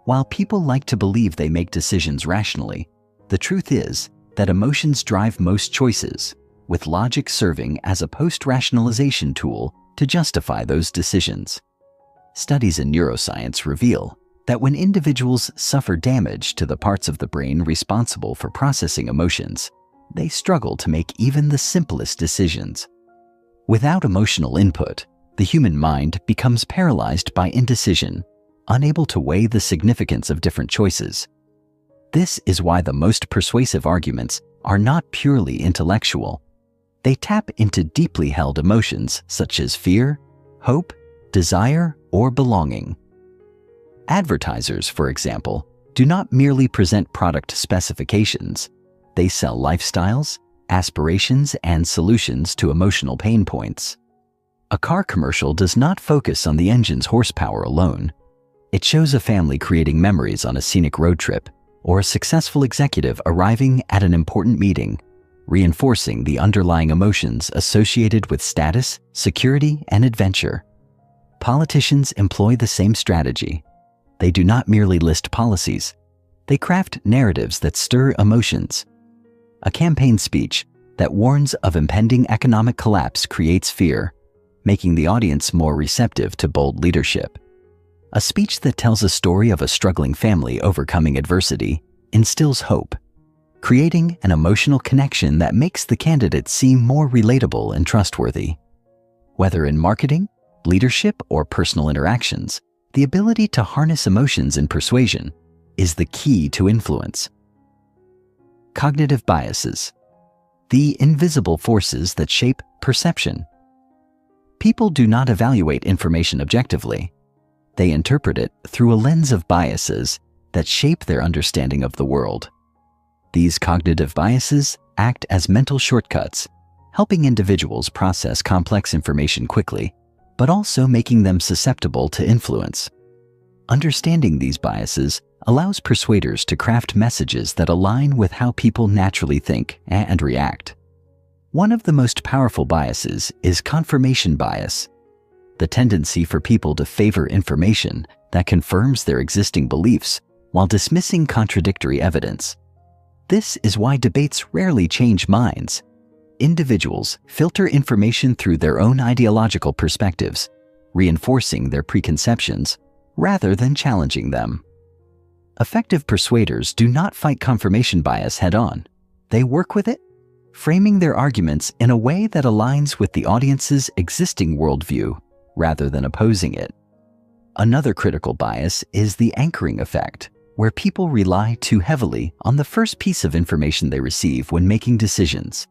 While people like to believe they make decisions rationally, the truth is that emotions drive most choices, with logic serving as a post-rationalization tool to justify those decisions. Studies in neuroscience reveal that when individuals suffer damage to the parts of the brain responsible for processing emotions, they struggle to make even the simplest decisions. Without emotional input, the human mind becomes paralyzed by indecision, unable to weigh the significance of different choices. This is why the most persuasive arguments are not purely intellectual. They tap into deeply held emotions such as fear, hope, desire, or belonging. Advertisers, for example, do not merely present product specifications. They sell lifestyles, aspirations, and solutions to emotional pain points. A car commercial does not focus on the engine's horsepower alone. It shows a family creating memories on a scenic road trip, or a successful executive arriving at an important meeting, reinforcing the underlying emotions associated with status, security, and adventure. Politicians employ the same strategy. They do not merely list policies. They craft narratives that stir emotions. A campaign speech that warns of impending economic collapse creates fear, making the audience more receptive to bold leadership. A speech that tells a story of a struggling family overcoming adversity instills hope, creating an emotional connection that makes the candidate seem more relatable and trustworthy. Whether in marketing, leadership, or personal interactions, the ability to harness emotions in persuasion is the key to influence. Cognitive biases. The invisible forces that shape perception. People do not evaluate information objectively. They interpret it through a lens of biases that shape their understanding of the world. These cognitive biases act as mental shortcuts, helping individuals process complex information quickly, but also making them susceptible to influence. Understanding these biases allows persuaders to craft messages that align with how people naturally think and react. One of the most powerful biases is confirmation bias, the tendency for people to favor information that confirms their existing beliefs while dismissing contradictory evidence. This is why debates rarely change minds. Individuals filter information through their own ideological perspectives, reinforcing their preconceptions rather than challenging them. Effective persuaders do not fight confirmation bias head-on. They work with it, framing their arguments in a way that aligns with the audience's existing worldview rather than opposing it. Another critical bias is the anchoring effect, where people rely too heavily on the first piece of information they receive when making decisions.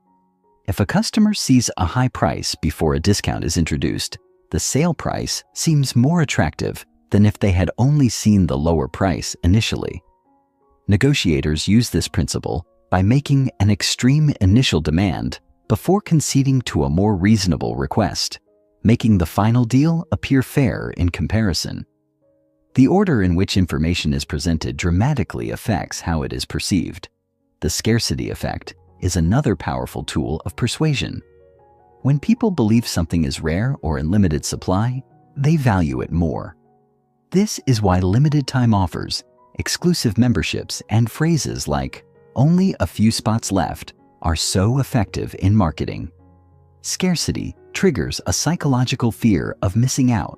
If a customer sees a high price before a discount is introduced, the sale price seems more attractive than if they had only seen the lower price initially. Negotiators use this principle by making an extreme initial demand before conceding to a more reasonable request, making the final deal appear fair in comparison. The order in which information is presented dramatically affects how it is perceived. The scarcity effect is another powerful tool of persuasion. When people believe something is rare or in limited supply, they value it more. This is why limited time offers, exclusive memberships, and phrases like "only a few spots left" are so effective in marketing. Scarcity triggers a psychological fear of missing out,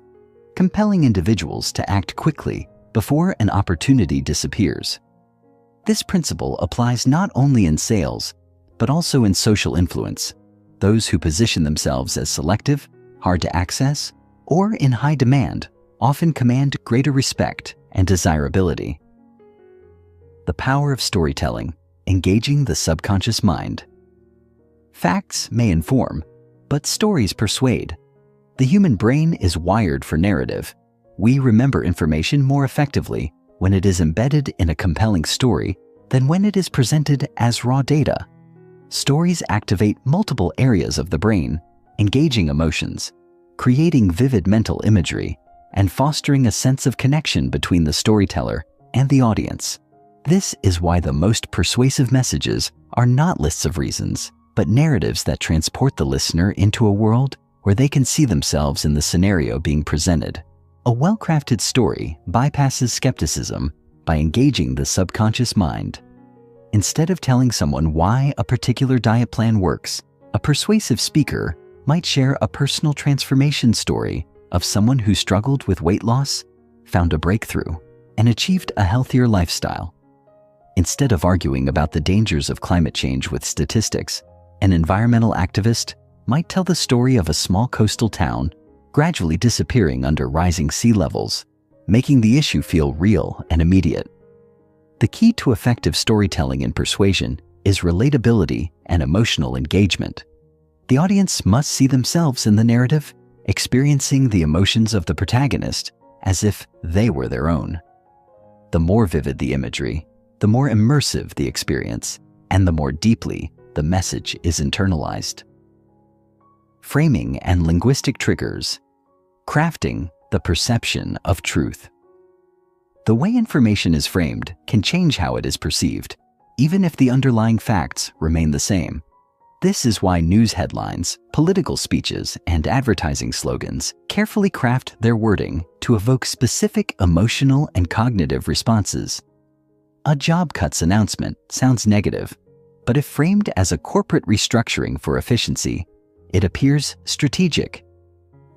compelling individuals to act quickly before an opportunity disappears. This principle applies not only in sales, but also in social influence. Those who position themselves as selective, hard to access, or in high demand often command greater respect and desirability. The power of storytelling, engaging the subconscious mind. Facts may inform, but stories persuade. The human brain is wired for narrative. We remember information more effectively when it is embedded in a compelling story than when it is presented as raw data. Stories activate multiple areas of the brain, engaging emotions, creating vivid mental imagery, and fostering a sense of connection between the storyteller and the audience. This is why the most persuasive messages are not lists of reasons, but narratives that transport the listener into a world where they can see themselves in the scenario being presented. A well-crafted story bypasses skepticism by engaging the subconscious mind. Instead of telling someone why a particular diet plan works, a persuasive speaker might share a personal transformation story of someone who struggled with weight loss, found a breakthrough, and achieved a healthier lifestyle. Instead of arguing about the dangers of climate change with statistics, an environmental activist might tell the story of a small coastal town gradually disappearing under rising sea levels, making the issue feel real and immediate. The key to effective storytelling and persuasion is relatability and emotional engagement. The audience must see themselves in the narrative, experiencing the emotions of the protagonist as if they were their own. The more vivid the imagery, the more immersive the experience, and the more deeply the message is internalized. Framing and linguistic triggers. Crafting the perception of truth. The way information is framed can change how it is perceived, even if the underlying facts remain the same. This is why news headlines, political speeches, and advertising slogans carefully craft their wording to evoke specific emotional and cognitive responses. A job cuts announcement sounds negative, but if framed as a corporate restructuring for efficiency, it appears strategic.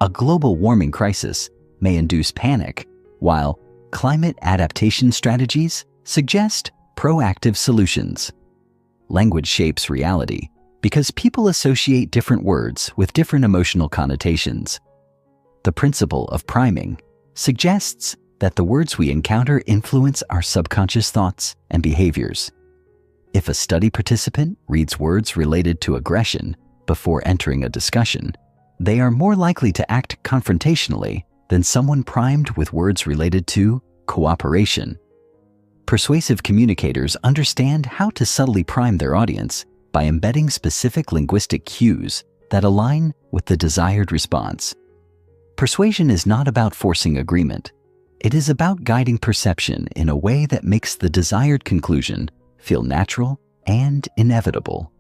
A global warming crisis may induce panic, while climate adaptation strategies suggest proactive solutions. Language shapes reality because people associate different words with different emotional connotations. The principle of priming suggests that the words we encounter influence our subconscious thoughts and behaviors. If a study participant reads words related to aggression before entering a discussion, they are more likely to act confrontationally than someone primed with words related to cooperation. Persuasive communicators understand how to subtly prime their audience by embedding specific linguistic cues that align with the desired response. Persuasion is not about forcing agreement. It is about guiding perception in a way that makes the desired conclusion feel natural and inevitable.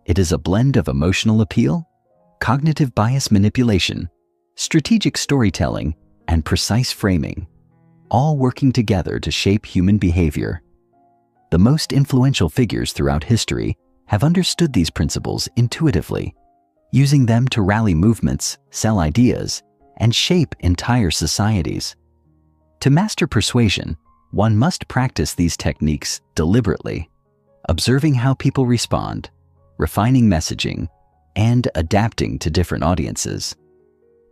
It is a blend of emotional appeal, cognitive bias manipulation, strategic storytelling, and precise framing, all working together to shape human behavior. The most influential figures throughout history have understood these principles intuitively, using them to rally movements, sell ideas, and shape entire societies. To master persuasion, one must practice these techniques deliberately, observing how people respond, refining messaging, and adapting to different audiences.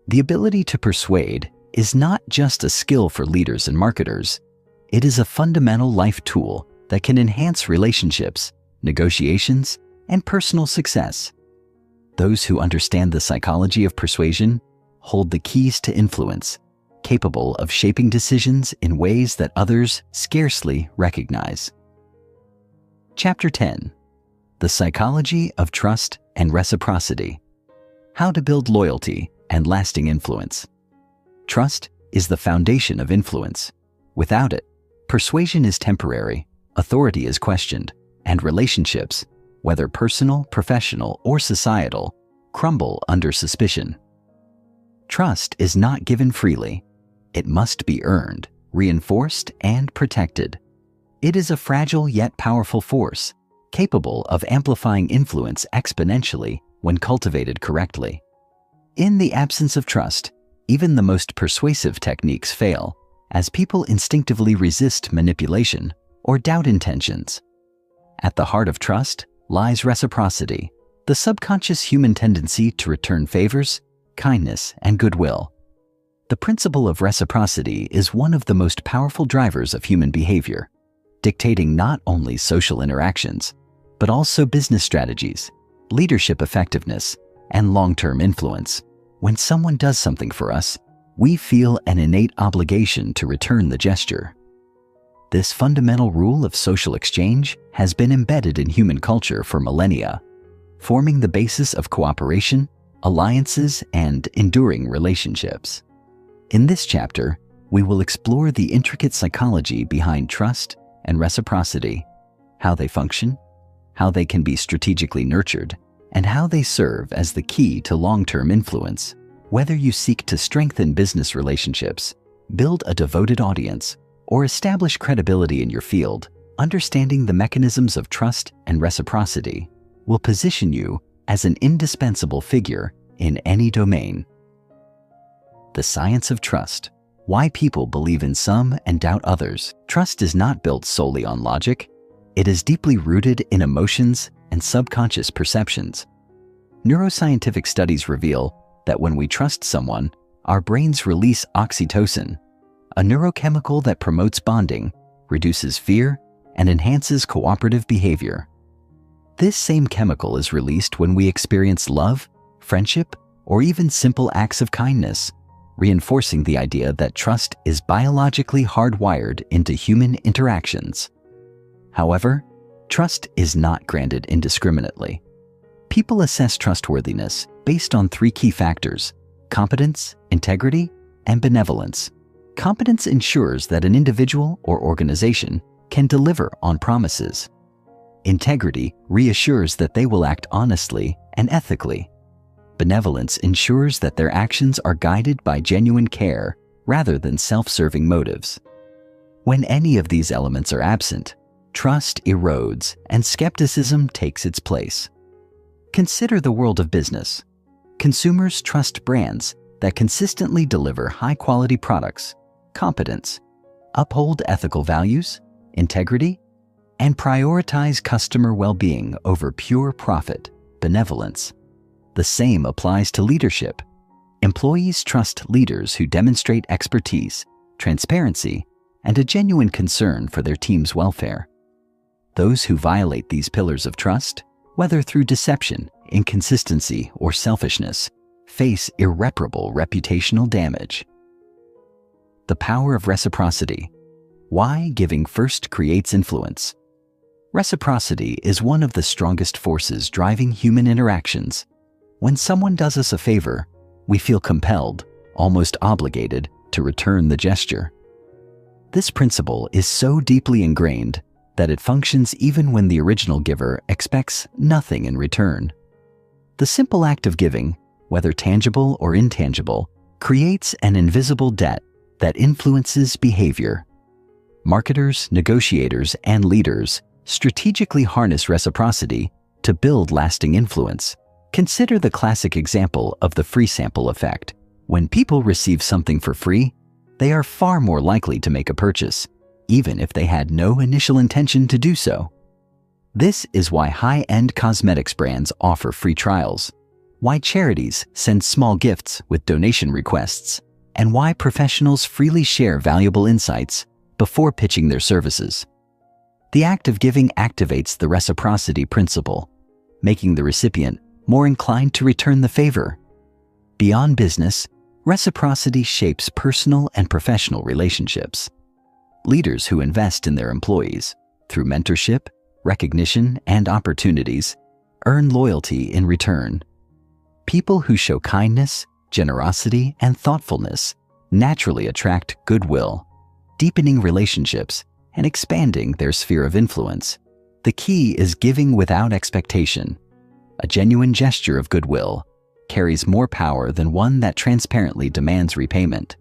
The ability to persuade is not just a skill for leaders and marketers. It is a fundamental life tool that can enhance relationships, negotiations, and personal success. Those who understand the psychology of persuasion hold the keys to influence, capable of shaping decisions in ways that others scarcely recognize. Chapter 10. The Psychology of Trust and Reciprocity. How to build loyalty and lasting influence. Trust is the foundation of influence. Without it, persuasion is temporary, authority is questioned, and relationships, whether personal, professional, or societal, crumble under suspicion. Trust is not given freely. It must be earned, reinforced, and protected. It is a fragile yet powerful force, capable of amplifying influence exponentially when cultivated correctly. In the absence of trust, even the most persuasive techniques fail, as people instinctively resist manipulation or doubt intentions. At the heart of trust lies reciprocity, the subconscious human tendency to return favors, kindness, and goodwill. The principle of reciprocity is one of the most powerful drivers of human behavior, dictating not only social interactions, but also business strategies, leadership effectiveness, and long-term influence. When someone does something for us, we feel an innate obligation to return the gesture. This fundamental rule of social exchange has been embedded in human culture for millennia, forming the basis of cooperation, alliances, and enduring relationships. In this chapter, we will explore the intricate psychology behind trust and reciprocity, how they function, how they can be strategically nurtured, and how they serve as the key to long-term influence. Whether you seek to strengthen business relationships, build a devoted audience, or establish credibility in your field, understanding the mechanisms of trust and reciprocity will position you as an indispensable figure in any domain. The science of trust. Why people believe in some and doubt others. Trust is not built solely on logic. It is deeply rooted in emotions and subconscious perceptions. Neuroscientific studies reveal that when we trust someone, our brains release oxytocin, a neurochemical that promotes bonding, reduces fear, and enhances cooperative behavior. This same chemical is released when we experience love, friendship, or even simple acts of kindness, reinforcing the idea that trust is biologically hardwired into human interactions. However, trust is not granted indiscriminately. People assess trustworthiness based on three key factors: competence, integrity, and benevolence. Competence ensures that an individual or organization can deliver on promises. Integrity reassures that they will act honestly and ethically. Benevolence ensures that their actions are guided by genuine care rather than self-serving motives. When any of these elements are absent, trust erodes and skepticism takes its place. Consider the world of business. Consumers trust brands that consistently deliver high-quality products, competence, uphold ethical values, integrity, and prioritize customer well-being over pure profit, benevolence. The same applies to leadership. Employees trust leaders who demonstrate expertise, transparency, and a genuine concern for their team's welfare. Those who violate these pillars of trust, whether through deception, inconsistency, or selfishness, face irreparable reputational damage. The power of reciprocity. Why giving first creates influence. Reciprocity is one of the strongest forces driving human interactions. When someone does us a favor, we feel compelled, almost obligated, to return the gesture. This principle is so deeply ingrained that it functions even when the original giver expects nothing in return. The simple act of giving, whether tangible or intangible, creates an invisible debt that influences behavior. Marketers, negotiators, and leaders strategically harness reciprocity to build lasting influence. Consider the classic example of the free sample effect. When people receive something for free, they are far more likely to make a purchase, even if they had no initial intention to do so. This is why high-end cosmetics brands offer free trials, why charities send small gifts with donation requests, and why professionals freely share valuable insights before pitching their services. The act of giving activates the reciprocity principle, making the recipient more inclined to return the favor. Beyond business, reciprocity shapes personal and professional relationships. Leaders who invest in their employees through mentorship, recognition, and opportunities earn loyalty in return. People who show kindness, generosity, and thoughtfulness naturally attract goodwill, deepening relationships and expanding their sphere of influence. The key is giving without expectation. A genuine gesture of goodwill carries more power than one that transparently demands repayment.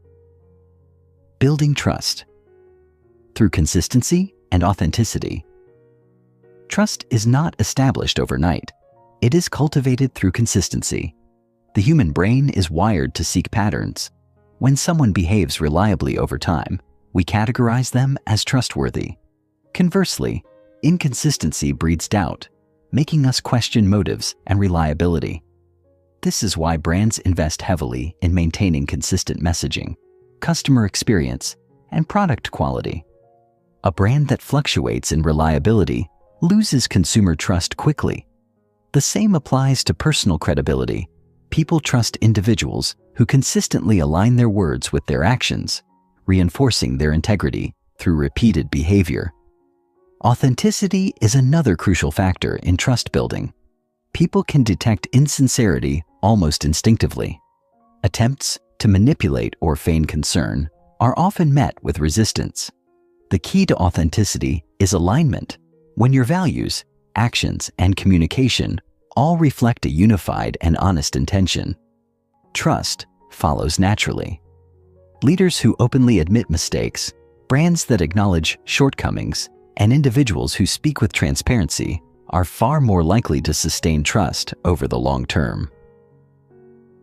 Building trust. Through consistency and authenticity. Trust is not established overnight. It is cultivated through consistency. The human brain is wired to seek patterns. When someone behaves reliably over time, we categorize them as trustworthy. Conversely, inconsistency breeds doubt, making us question motives and reliability. This is why brands invest heavily in maintaining consistent messaging, customer experience, and product quality. A brand that fluctuates in reliability loses consumer trust quickly. The same applies to personal credibility. People trust individuals who consistently align their words with their actions, reinforcing their integrity through repeated behavior. Authenticity is another crucial factor in trust building. People can detect insincerity almost instinctively. Attempts to manipulate or feign concern are often met with resistance. The key to authenticity is alignment, when your values, actions, and communication all reflect a unified and honest intention. Trust follows naturally. Leaders who openly admit mistakes, brands that acknowledge shortcomings, and individuals who speak with transparency are far more likely to sustain trust over the long term.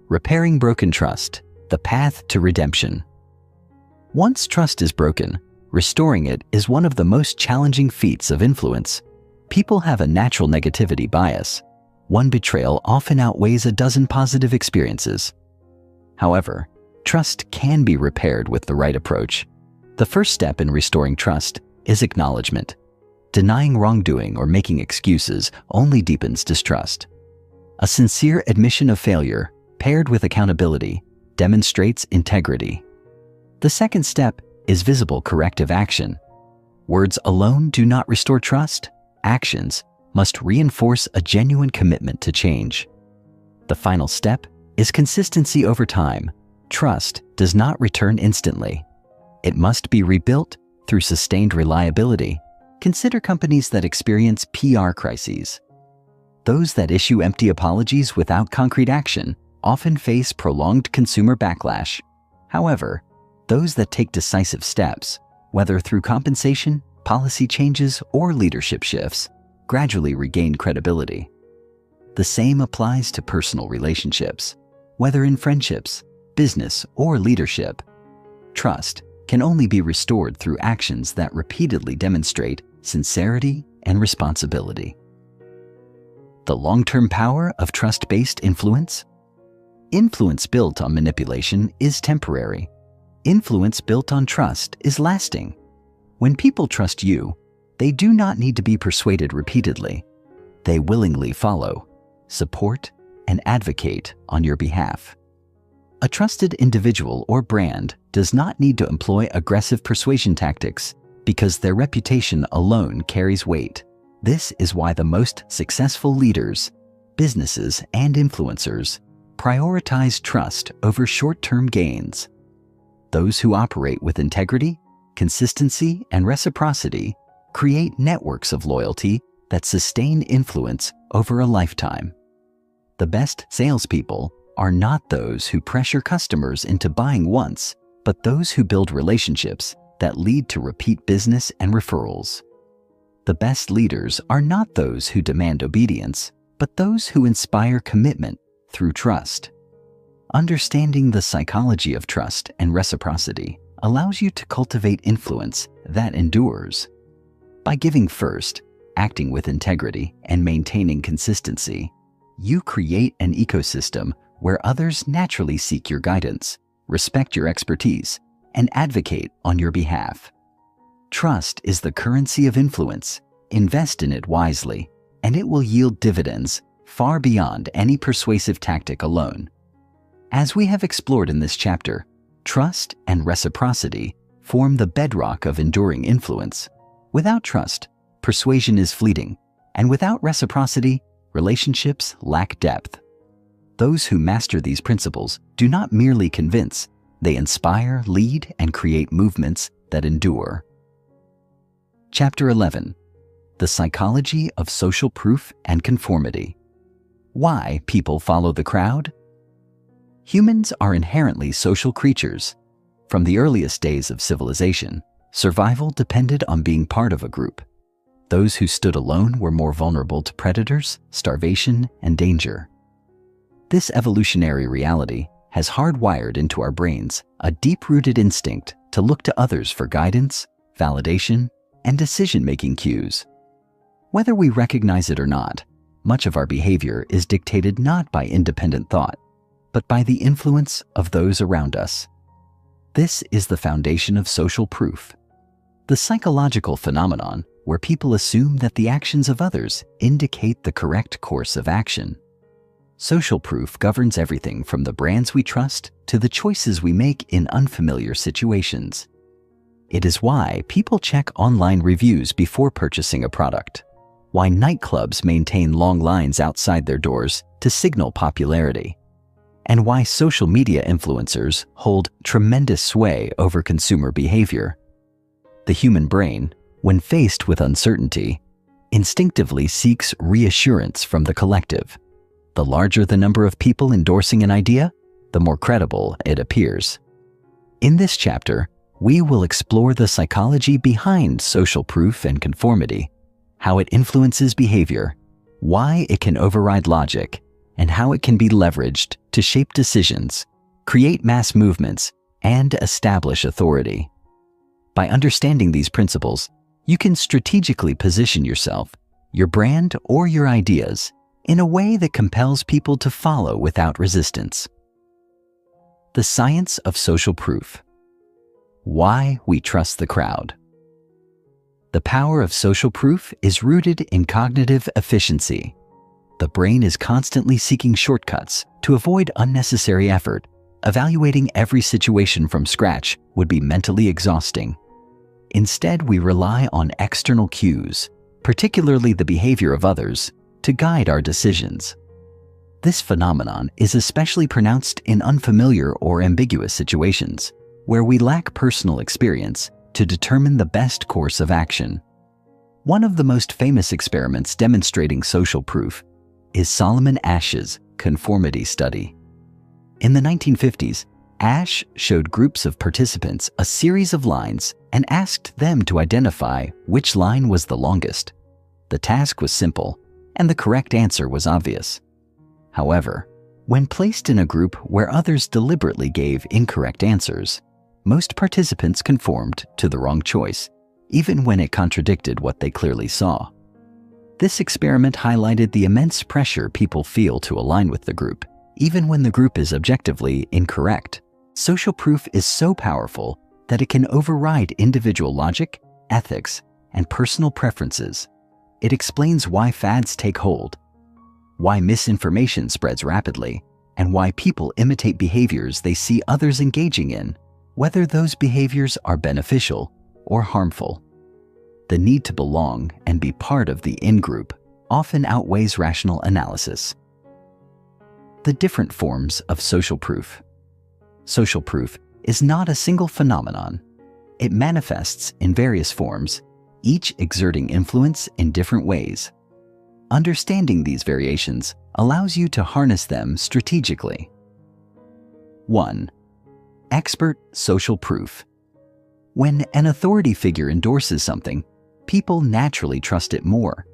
Repairing broken trust, the path to redemption. Once trust is broken, restoring it is one of the most challenging feats of influence. People have a natural negativity bias. One betrayal often outweighs a dozen positive experiences. However, trust can be repaired with the right approach. The first step in restoring trust is acknowledgement. Denying wrongdoing or making excuses only deepens distrust. A sincere admission of failure, paired with accountability, demonstrates integrity. The second step is visible corrective action. Words alone do not restore trust. Actions must reinforce a genuine commitment to change. The final step is consistency over time. Trust does not return instantly. It must be rebuilt through sustained reliability. Consider companies that experience PR crises. Those that issue empty apologies without concrete action often face prolonged consumer backlash. However, those that take decisive steps, whether through compensation, policy changes, or leadership shifts, gradually regain credibility. The same applies to personal relationships, whether in friendships, business, or leadership. Trust can only be restored through actions that repeatedly demonstrate sincerity and responsibility. The long-term power of trust-based influence. Influence built on manipulation is temporary. Influence built on trust is lasting. When people trust you, they do not need to be persuaded repeatedly. They willingly follow, support, and advocate on your behalf. A trusted individual or brand does not need to employ aggressive persuasion tactics because their reputation alone carries weight. This is why the most successful leaders, businesses, and influencers prioritize trust over short-term gains. Those who operate with integrity, consistency, and reciprocity create networks of loyalty that sustain influence over a lifetime. The best salespeople are not those who pressure customers into buying once, but those who build relationships that lead to repeat business and referrals. The best leaders are not those who demand obedience, but those who inspire commitment through trust. Understanding the psychology of trust and reciprocity allows you to cultivate influence that endures. By giving first, acting with integrity, and maintaining consistency, you create an ecosystem where others naturally seek your guidance, respect your expertise, and advocate on your behalf. Trust is the currency of influence. Invest in it wisely, and it will yield dividends far beyond any persuasive tactic alone. As we have explored in this chapter, trust and reciprocity form the bedrock of enduring influence. Without trust, persuasion is fleeting, and without reciprocity, relationships lack depth. Those who master these principles do not merely convince, they inspire, lead, and create movements that endure. Chapter 11. The Psychology of Social Proof and Conformity. Why people follow the crowd? Humans are inherently social creatures. From the earliest days of civilization, survival depended on being part of a group. Those who stood alone were more vulnerable to predators, starvation, and danger. This evolutionary reality has hardwired into our brains a deep-rooted instinct to look to others for guidance, validation, and decision-making cues. Whether we recognize it or not, much of our behavior is dictated not by independent thought, but by the influence of those around us. This is the foundation of social proof, the psychological phenomenon where people assume that the actions of others indicate the correct course of action. Social proof governs everything from the brands we trust to the choices we make in unfamiliar situations. It is why people check online reviews before purchasing a product, why nightclubs maintain long lines outside their doors to signal popularity, and why social media influencers hold tremendous sway over consumer behavior. The human brain, when faced with uncertainty, instinctively seeks reassurance from the collective. The larger the number of people endorsing an idea, the more credible it appears. In this chapter, we will explore the psychology behind social proof and conformity, how it influences behavior, why it can override logic, and how it can be leveraged to shape decisions, create mass movements, and establish authority. By understanding these principles, you can strategically position yourself, your brand, or your ideas in a way that compels people to follow without resistance. The science of social proof. Why we trust the crowd. The power of social proof is rooted in cognitive efficiency. The brain is constantly seeking shortcuts to avoid unnecessary effort. Evaluating every situation from scratch would be mentally exhausting. Instead, we rely on external cues, particularly the behavior of others, to guide our decisions. This phenomenon is especially pronounced in unfamiliar or ambiguous situations, where we lack personal experience to determine the best course of action. One of the most famous experiments demonstrating social proof is Solomon Asch's conformity study. In the 1950s, Asch showed groups of participants a series of lines and asked them to identify which line was the longest. The task was simple, and the correct answer was obvious. However, when placed in a group where others deliberately gave incorrect answers, most participants conformed to the wrong choice, even when it contradicted what they clearly saw. This experiment highlighted the immense pressure people feel to align with the group, even when the group is objectively incorrect. Social proof is so powerful that it can override individual logic, ethics, and personal preferences. It explains why fads take hold, why misinformation spreads rapidly, and why people imitate behaviors they see others engaging in, whether those behaviors are beneficial or harmful. The need to belong and be part of the in-group often outweighs rational analysis. The different forms of social proof. Social proof is not a single phenomenon. It manifests in various forms, each exerting influence in different ways. Understanding these variations allows you to harness them strategically. 1. Expert social proof. When an authority figure endorses something, people naturally trust it more.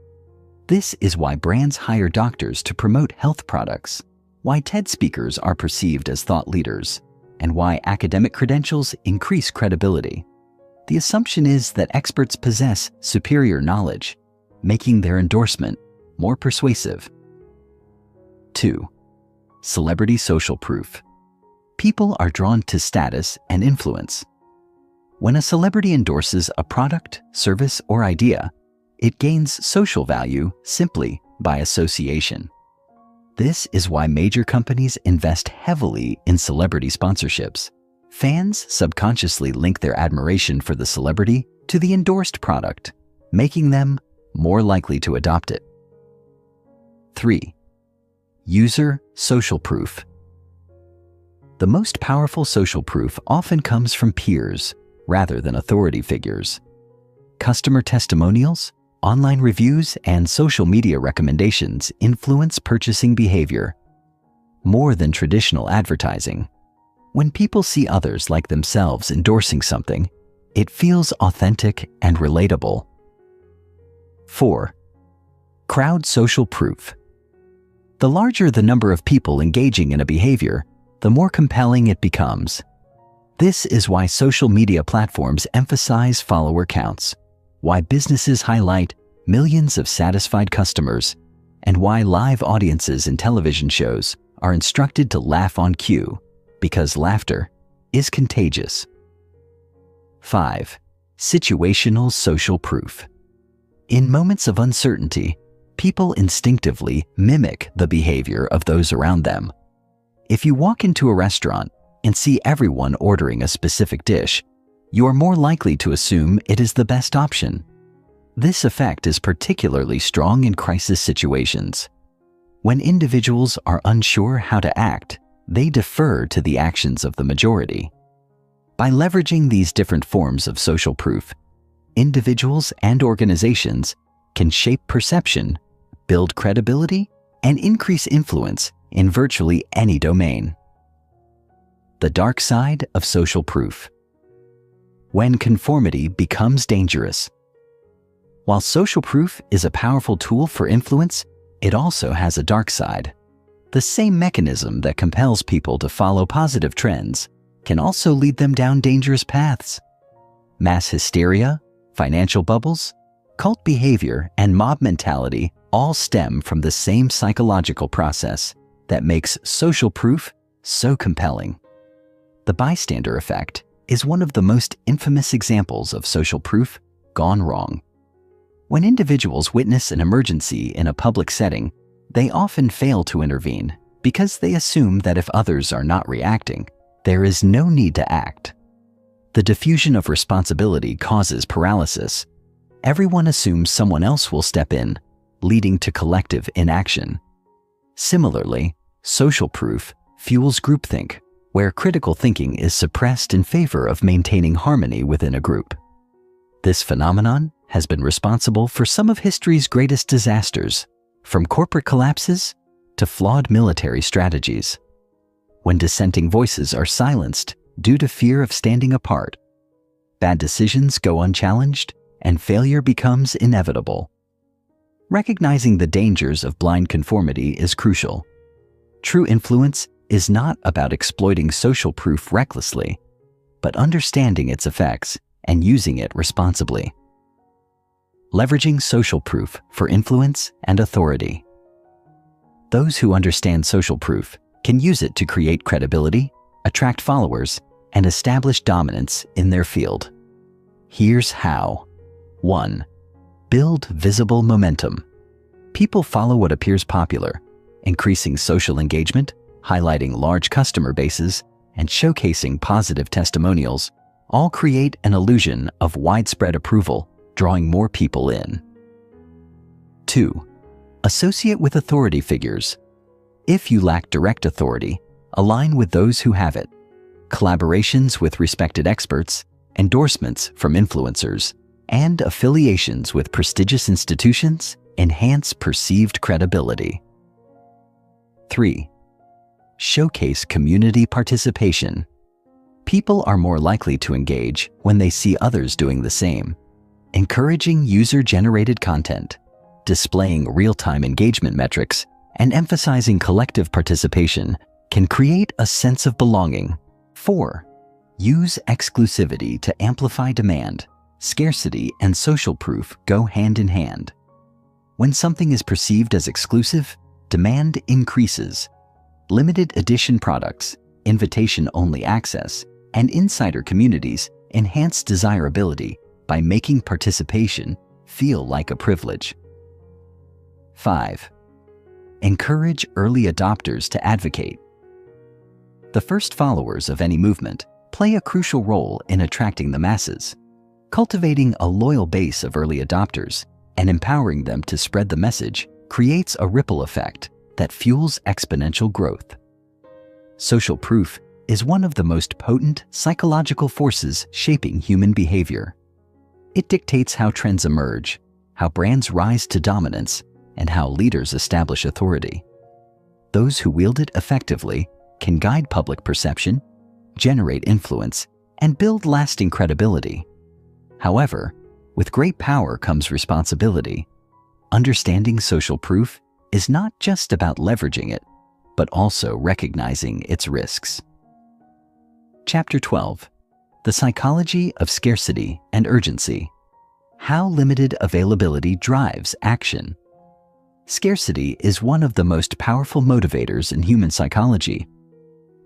This is why brands hire doctors to promote health products, why TED speakers are perceived as thought leaders, and why academic credentials increase credibility. The assumption is that experts possess superior knowledge, making their endorsement more persuasive. 2. Celebrity social proof. People are drawn to status and influence. When a celebrity endorses a product, service, or idea, it gains social value simply by association. This is why major companies invest heavily in celebrity sponsorships. Fans subconsciously link their admiration for the celebrity to the endorsed product, making them more likely to adopt it. 3. User social proof. The most powerful social proof often comes from peers rather than authority figures. Customer testimonials, online reviews, and social media recommendations influence purchasing behavior more than traditional advertising. When people see others like themselves endorsing something, it feels authentic and relatable. 4. Crowd social proof. The larger the number of people engaging in a behavior, the more compelling it becomes. This is why social media platforms emphasize follower counts, why businesses highlight millions of satisfied customers, and why live audiences in television shows are instructed to laugh on cue, because laughter is contagious. 5. Situational social proof. In moments of uncertainty, people instinctively mimic the behavior of those around them. If you walk into a restaurant and see everyone ordering a specific dish, you are more likely to assume it is the best option. This effect is particularly strong in crisis situations. When individuals are unsure how to act, they defer to the actions of the majority. By leveraging these different forms of social proof, individuals and organizations can shape perception, build credibility, and increase influence in virtually any domain. The dark side of social proof. When conformity becomes dangerous. While social proof is a powerful tool for influence, it also has a dark side. The same mechanism that compels people to follow positive trends can also lead them down dangerous paths. Mass hysteria, financial bubbles, cult behavior, and mob mentality all stem from the same psychological process that makes social proof so compelling. The bystander effect is one of the most infamous examples of social proof gone wrong. When individuals witness an emergency in a public setting, they often fail to intervene because they assume that if others are not reacting, there is no need to act. The diffusion of responsibility causes paralysis. Everyone assumes someone else will step in, leading to collective inaction. Similarly, social proof fuels groupthink, where critical thinking is suppressed in favor of maintaining harmony within a group. This phenomenon has been responsible for some of history's greatest disasters, from corporate collapses to flawed military strategies. When dissenting voices are silenced due to fear of standing apart, bad decisions go unchallenged and failure becomes inevitable. Recognizing the dangers of blind conformity is crucial. True influence is not about exploiting social proof recklessly, but understanding its effects and using it responsibly. Leveraging social proof for influence and authority. Those who understand social proof can use it to create credibility, attract followers, and establish dominance in their field. Here's how. 1. Build visible momentum. People follow what appears popular, increasing social engagement, highlighting large customer bases, and showcasing positive testimonials all create an illusion of widespread approval, drawing more people in. 2. Associate with authority figures. If you lack direct authority, align with those who have it. Collaborations with respected experts, endorsements from influencers, and affiliations with prestigious institutions enhance perceived credibility. 3. Showcase community participation. People are more likely to engage when they see others doing the same. Encouraging user-generated content, displaying real-time engagement metrics, and emphasizing collective participation can create a sense of belonging. 4. Use exclusivity to amplify demand. Scarcity and social proof go hand in hand. When something is perceived as exclusive, demand increases. Limited edition products, invitation-only access, and insider communities enhance desirability by making participation feel like a privilege. 5. Encourage early adopters to advocate. The first followers of any movement play a crucial role in attracting the masses. Cultivating a loyal base of early adopters and empowering them to spread the message creates a ripple effect that fuels exponential growth. Social proof is one of the most potent psychological forces shaping human behavior. It dictates how trends emerge, how brands rise to dominance, and how leaders establish authority. Those who wield it effectively can guide public perception, generate influence, and build lasting credibility. However, with great power comes responsibility. Understanding social proof is not just about leveraging it, but also recognizing its risks. Chapter 12. The Psychology of Scarcity and Urgency. How limited availability drives action. Scarcity is one of the most powerful motivators in human psychology.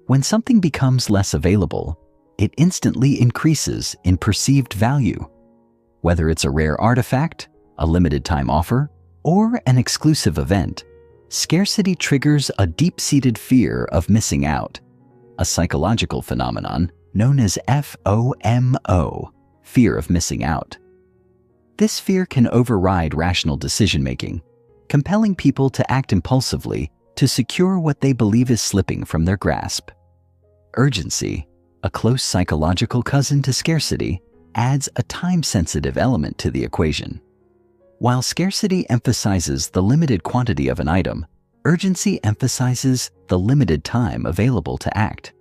When something becomes less available, it instantly increases in perceived value. Whether it's a rare artifact, a limited time offer, or an exclusive event, scarcity triggers a deep-seated fear of missing out, a psychological phenomenon known as FOMO, fear of missing out. This fear can override rational decision-making, compelling people to act impulsively to secure what they believe is slipping from their grasp. Urgency, a close psychological cousin to scarcity, adds a time-sensitive element to the equation. While scarcity emphasizes the limited quantity of an item, urgency emphasizes the limited time available to act.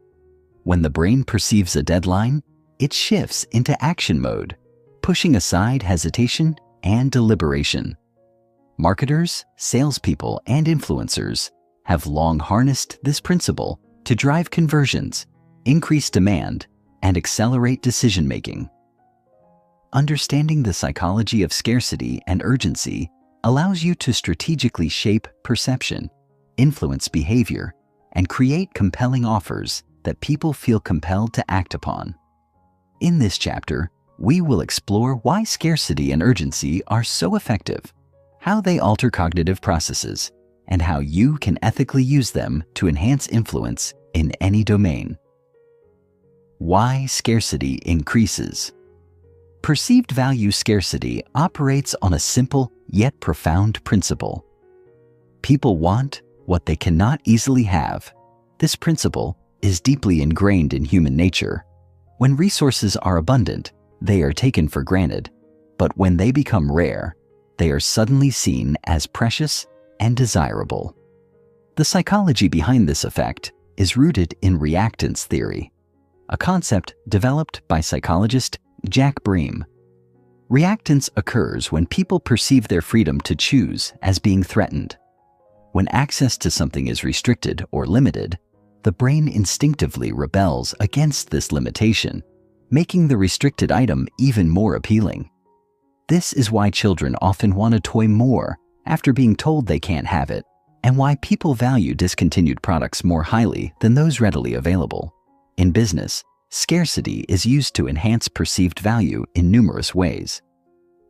When the brain perceives a deadline, it shifts into action mode, pushing aside hesitation and deliberation. Marketers, salespeople, and influencers have long harnessed this principle to drive conversions, increase demand, and accelerate decision-making. Understanding the psychology of scarcity and urgency allows you to strategically shape perception, influence behavior, and create compelling offers that people feel compelled to act upon. In this chapter, we will explore why scarcity and urgency are so effective, how they alter cognitive processes, and how you can ethically use them to enhance influence in any domain. Why scarcity increases. Perceived value scarcity operates on a simple yet profound principle. People want what they cannot easily have. This principle is deeply ingrained in human nature. When resources are abundant, they are taken for granted, but when they become rare, they are suddenly seen as precious and desirable. The psychology behind this effect is rooted in reactance theory, a concept developed by psychologist Jack Bream. Reactance occurs when people perceive their freedom to choose as being threatened. When access to something is restricted or limited, the brain instinctively rebels against this limitation, making the restricted item even more appealing. This is why children often want a toy more after being told they can't have it, and why people value discontinued products more highly than those readily available. In business, scarcity is used to enhance perceived value in numerous ways.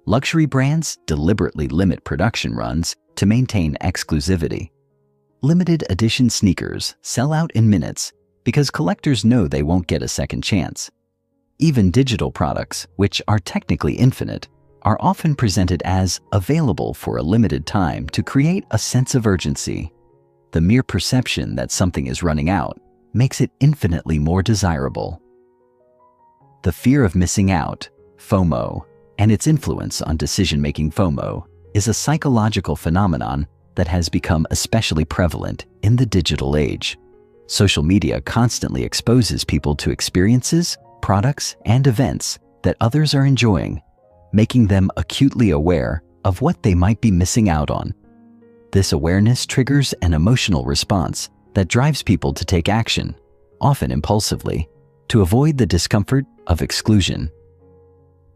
Luxury brands deliberately limit production runs to maintain exclusivity. Limited edition sneakers sell out in minutes because collectors know they won't get a second chance. Even digital products, which are technically infinite, are often presented as available for a limited time to create a sense of urgency. The mere perception that something is running out makes it infinitely more desirable. The fear of missing out, FOMO, and its influence on decision-making. FOMO is a psychological phenomenon that has become especially prevalent in the digital age. Social media constantly exposes people to experiences, products, and events that others are enjoying, making them acutely aware of what they might be missing out on. This awareness triggers an emotional response that drives people to take action, often impulsively, to avoid the discomfort of exclusion.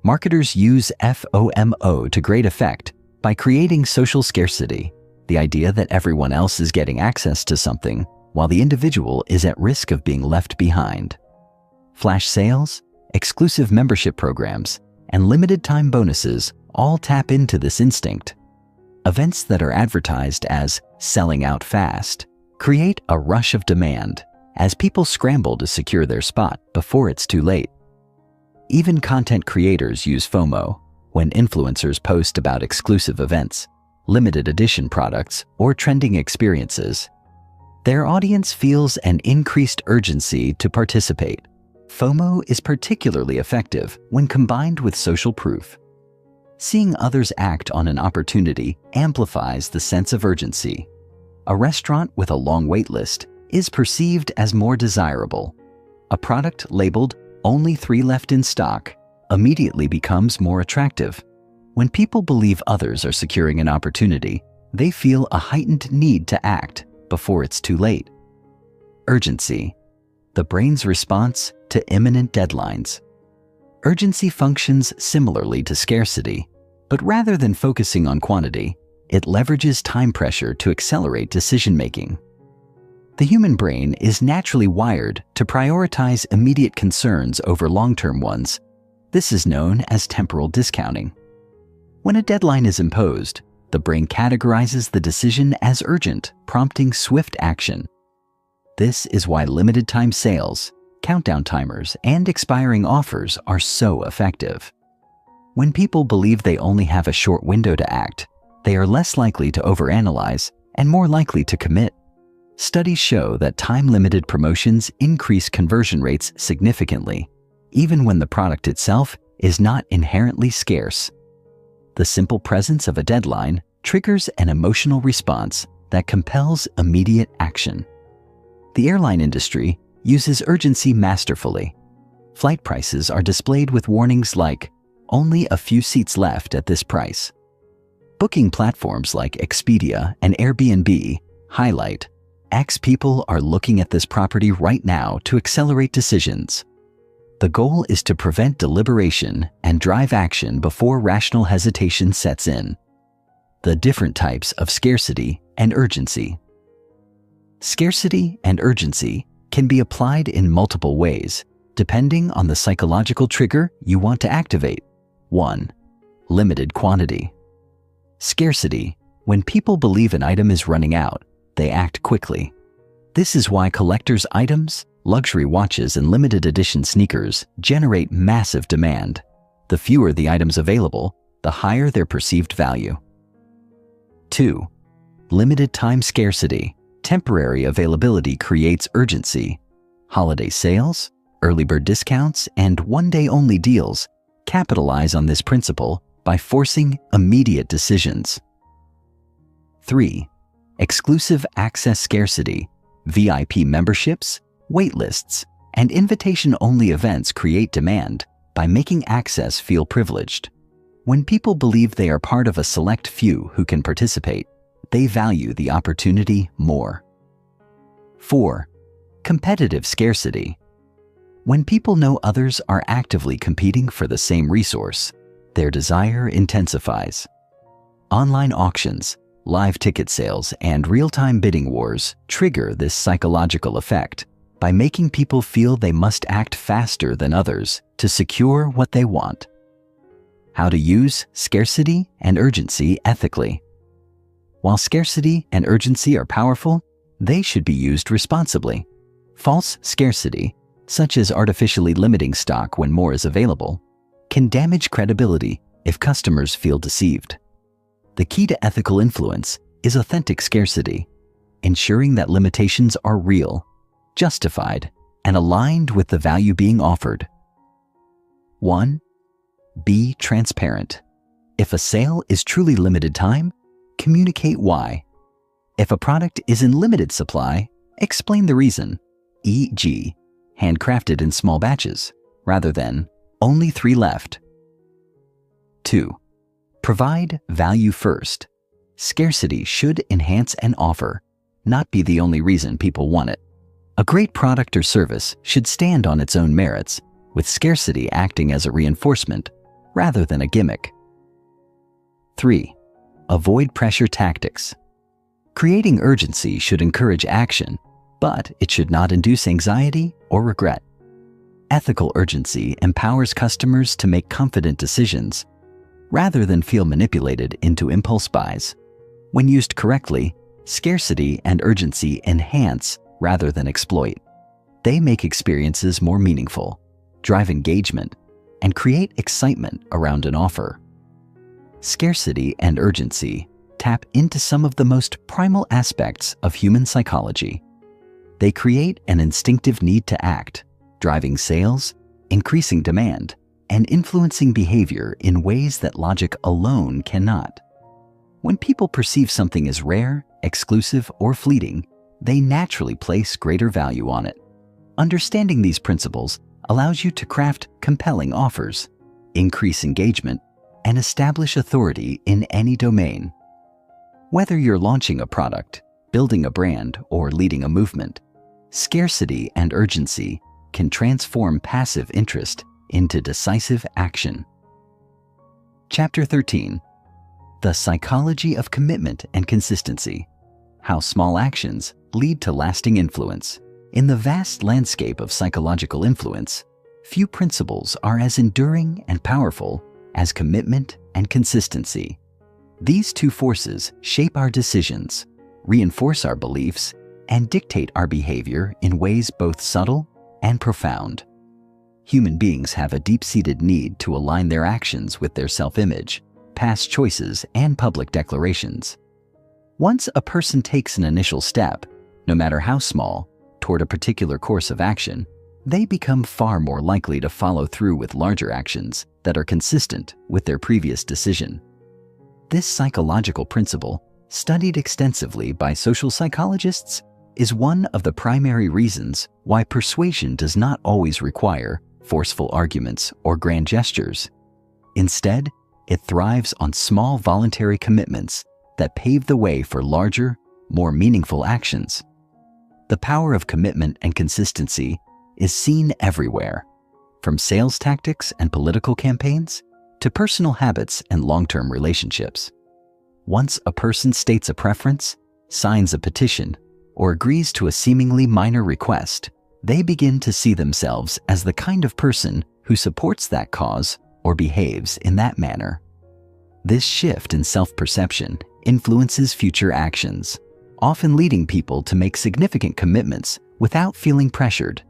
Marketers use FOMO to great effect by creating social scarcity, the idea that everyone else is getting access to something while the individual is at risk of being left behind. Flash sales, exclusive membership programs, and limited-time bonuses all tap into this instinct. Events that are advertised as selling out fast create a rush of demand as people scramble to secure their spot before it's too late. Even content creators use FOMO when influencers post about exclusive events, limited edition products, or trending experiences. Their audience feels an increased urgency to participate. FOMO is particularly effective when combined with social proof. Seeing others act on an opportunity amplifies the sense of urgency. A restaurant with a long wait list is perceived as more desirable. A product labeled "only 3 left in stock" immediately becomes more attractive. When people believe others are securing an opportunity, they feel a heightened need to act before it's too late. Urgency, the brain's response to imminent deadlines. Urgency functions similarly to scarcity, but rather than focusing on quantity, it leverages time pressure to accelerate decision-making. The human brain is naturally wired to prioritize immediate concerns over long-term ones. This is known as temporal discounting. When a deadline is imposed, the brain categorizes the decision as urgent, prompting swift action. This is why limited-time sales, countdown timers, and expiring offers are so effective. When people believe they only have a short window to act, they are less likely to overanalyze and more likely to commit. Studies show that time-limited promotions increase conversion rates significantly, even when the product itself is not inherently scarce. The simple presence of a deadline triggers an emotional response that compels immediate action. The airline industry uses urgency masterfully. Flight prices are displayed with warnings like, "Only a few seats left at this price." Booking platforms like Expedia and Airbnb highlight, "X people are looking at this property right now," to accelerate decisions. The goal is to prevent deliberation and drive action before rational hesitation sets in. The different types of scarcity and urgency. Scarcity and urgency can be applied in multiple ways, depending on the psychological trigger you want to activate. 1. Limited quantity. Scarcity. When people believe an item is running out, they act quickly. This is why collector's items, luxury watches, and limited edition sneakers generate massive demand. The fewer the items available, the higher their perceived value. 2. Limited time scarcity. Temporary availability creates urgency. Holiday sales, early bird discounts, and one-day-only deals capitalize on this principle by forcing immediate decisions. 3. Exclusive access scarcity. VIP memberships, waitlists, and invitation-only events create demand by making access feel privileged. When people believe they are part of a select few who can participate, they value the opportunity more. 4. Competitive scarcity. When people know others are actively competing for the same resource, their desire intensifies. Online auctions, live ticket sales, and real-time bidding wars trigger this psychological effect by making people feel they must act faster than others to secure what they want. How to use scarcity and urgency ethically. While scarcity and urgency are powerful, they should be used responsibly. False scarcity, such as artificially limiting stock when more is available, can damage credibility if customers feel deceived. The key to ethical influence is authentic scarcity, ensuring that limitations are real, justified, and aligned with the value being offered. 1. Be transparent. If a sale is truly limited time, communicate why. If a product is in limited supply, explain the reason, e.g., handcrafted in small batches, rather than only 3 left. 2. Provide value first. Scarcity should enhance an offer, not be the only reason people want it. A great product or service should stand on its own merits, with scarcity acting as a reinforcement rather than a gimmick. 3. Avoid pressure tactics. Creating urgency should encourage action, but it should not induce anxiety or regret. Ethical urgency empowers customers to make confident decisions, rather than feel manipulated into impulse buys. When used correctly, scarcity and urgency enhance rather than exploit. They make experiences more meaningful, drive engagement, and create excitement around an offer. Scarcity and urgency tap into some of the most primal aspects of human psychology. They create an instinctive need to act, driving sales, increasing demand, and influencing behavior in ways that logic alone cannot. When people perceive something as rare, exclusive, or fleeting, they naturally place greater value on it. Understanding these principles allows you to craft compelling offers, increase engagement, and establish authority in any domain. Whether you're launching a product, building a brand, or leading a movement, scarcity and urgency can transform passive interest into decisive action. Chapter 13. The Psychology of Commitment and Consistency. How small actions lead to lasting influence. In the vast landscape of psychological influence, few principles are as enduring and powerful as commitment and consistency. These two forces shape our decisions, reinforce our beliefs, and dictate our behavior in ways both subtle and profound. Human beings have a deep-seated need to align their actions with their self-image, past choices, and public declarations. Once a person takes an initial step, no matter how small, toward a particular course of action, they become far more likely to follow through with larger actions that are consistent with their previous decision. This psychological principle, studied extensively by social psychologists, is one of the primary reasons why persuasion does not always require forceful arguments or grand gestures. Instead, it thrives on small voluntary commitments that pave the way for larger, more meaningful actions. The power of commitment and consistency is seen everywhere, from sales tactics and political campaigns to personal habits and long-term relationships. Once a person states a preference, signs a petition, or agrees to a seemingly minor request, they begin to see themselves as the kind of person who supports that cause or behaves in that manner. This shift in self-perception influences future actions, often leading people to make significant commitments without feeling pressured.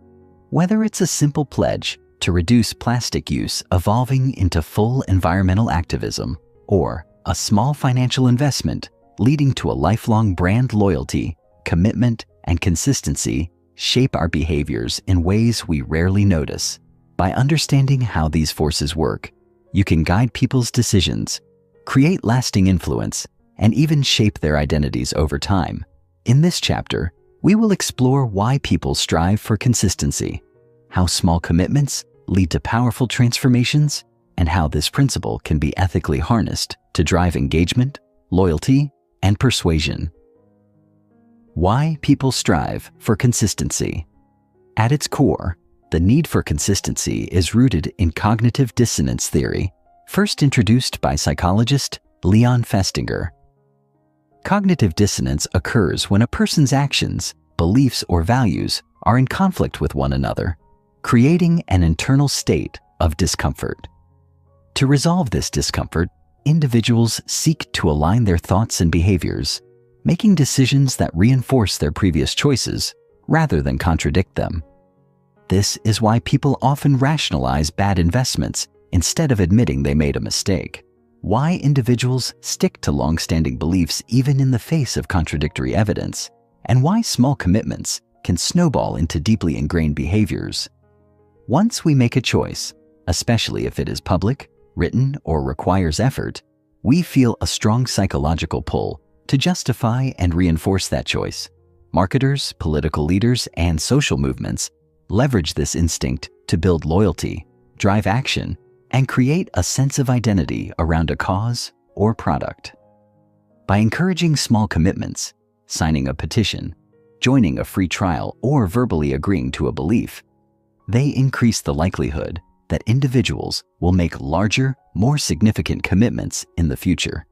Whether it's a simple pledge to reduce plastic use evolving into full environmental activism, or a small financial investment leading to a lifelong brand loyalty, commitment and consistency shape our behaviors in ways we rarely notice. By understanding how these forces work, you can guide people's decisions, create lasting influence, and even shape their identities over time. In this chapter, we will explore why people strive for consistency, how small commitments lead to powerful transformations, and how this principle can be ethically harnessed to drive engagement, loyalty, and persuasion. Why people strive for consistency. At its core, the need for consistency is rooted in cognitive dissonance theory, first introduced by psychologist Leon Festinger. Cognitive dissonance occurs when a person's actions, beliefs, or values are in conflict with one another, creating an internal state of discomfort. To resolve this discomfort, individuals seek to align their thoughts and behaviors, making decisions that reinforce their previous choices rather than contradict them. This is why people often rationalize bad investments instead of admitting they made a mistake. Why individuals stick to long-standing beliefs even in the face of contradictory evidence, and why small commitments can snowball into deeply ingrained behaviors. Once we make a choice, especially if it is public, written, or requires effort, we feel a strong psychological pull to justify and reinforce that choice. Marketers, political leaders, and social movements leverage this instinct to build loyalty, drive action, and create a sense of identity around a cause or product. By encouraging small commitments, signing a petition, joining a free trial, or verbally agreeing to a belief, they increase the likelihood that individuals will make larger, more significant commitments in the future.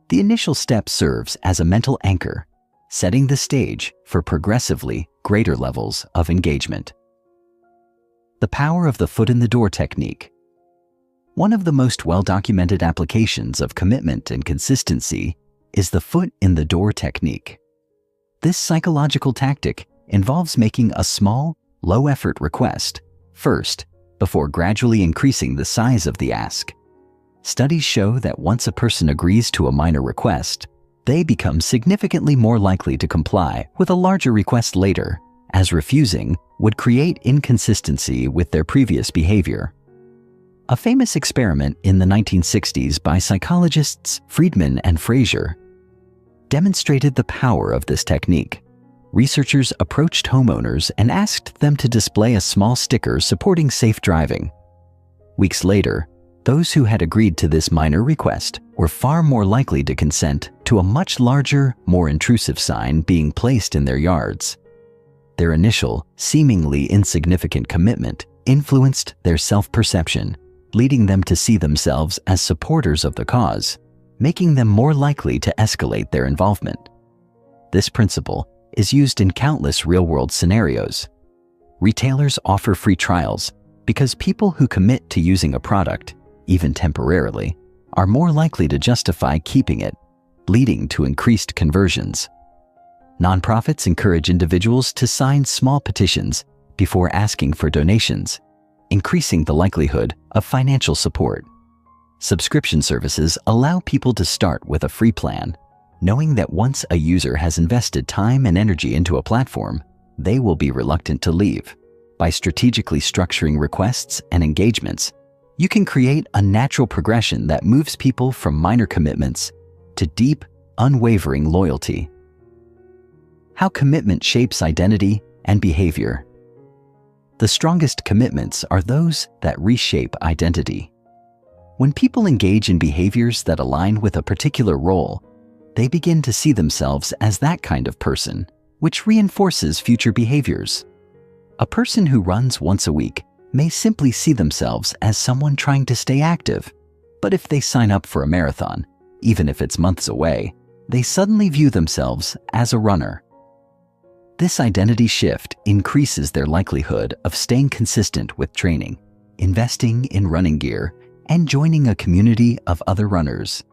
The initial step serves as a mental anchor, setting the stage for progressively greater levels of engagement. The power of the foot in the door technique. One of the most well-documented applications of commitment and consistency is the foot in the door technique. This psychological tactic involves making a small, low-effort request first, before gradually increasing the size of the ask. Studies show that once a person agrees to a minor request, they become significantly more likely to comply with a larger request later, as refusing would create inconsistency with their previous behavior. A famous experiment in the 1960s by psychologists Friedman and Fraser demonstrated the power of this technique. Researchers approached homeowners and asked them to display a small sticker supporting safe driving. Weeks later, those who had agreed to this minor request were far more likely to consent to a much larger, more intrusive sign being placed in their yards. Their initial, seemingly insignificant commitment influenced their self-perception, leading them to see themselves as supporters of the cause, making them more likely to escalate their involvement. This principle is used in countless real-world scenarios. Retailers offer free trials because people who commit to using a product, even temporarily, are more likely to justify keeping it, leading to increased conversions. Nonprofits encourage individuals to sign small petitions before asking for donations, increasing the likelihood of financial support. Subscription services allow people to start with a free plan, knowing that once a user has invested time and energy into a platform, they will be reluctant to leave. By strategically structuring requests and engagements, you can create a natural progression that moves people from minor commitments to deep, unwavering loyalty. How commitment shapes identity and behavior. The strongest commitments are those that reshape identity. When people engage in behaviors that align with a particular role, they begin to see themselves as that kind of person, which reinforces future behaviors. A person who runs once a week may simply see themselves as someone trying to stay active, but if they sign up for a marathon, even if it's months away, they suddenly view themselves as a runner. This identity shift increases their likelihood of staying consistent with training, investing in running gear, and joining a community of other runners.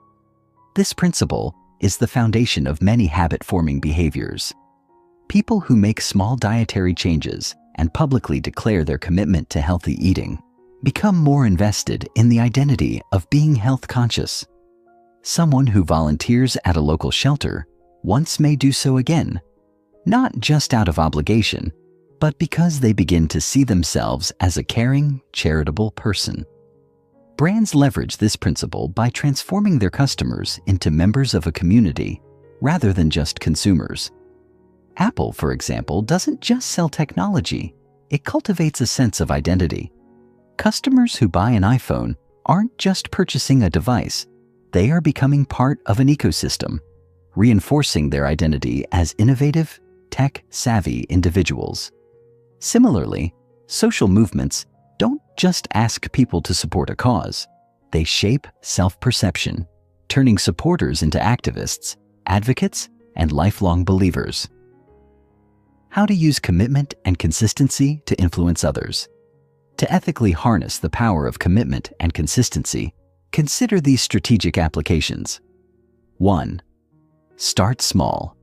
This principle is the foundation of many habit-forming behaviors. People who make small dietary changes and publicly declare their commitment to healthy eating become more invested in the identity of being health-conscious. Someone who volunteers at a local shelter once may do so again, not just out of obligation, but because they begin to see themselves as a caring, charitable person. Brands leverage this principle by transforming their customers into members of a community rather than just consumers. Apple, for example, doesn't just sell technology, it cultivates a sense of identity. Customers who buy an iPhone aren't just purchasing a device, they are becoming part of an ecosystem, reinforcing their identity as innovative, tech-savvy individuals. Similarly, social movements don't just ask people to support a cause, they shape self-perception, turning supporters into activists, advocates, and lifelong believers. How to use commitment and consistency to influence others. To ethically harness the power of commitment and consistency, consider these strategic applications. 1. Start small.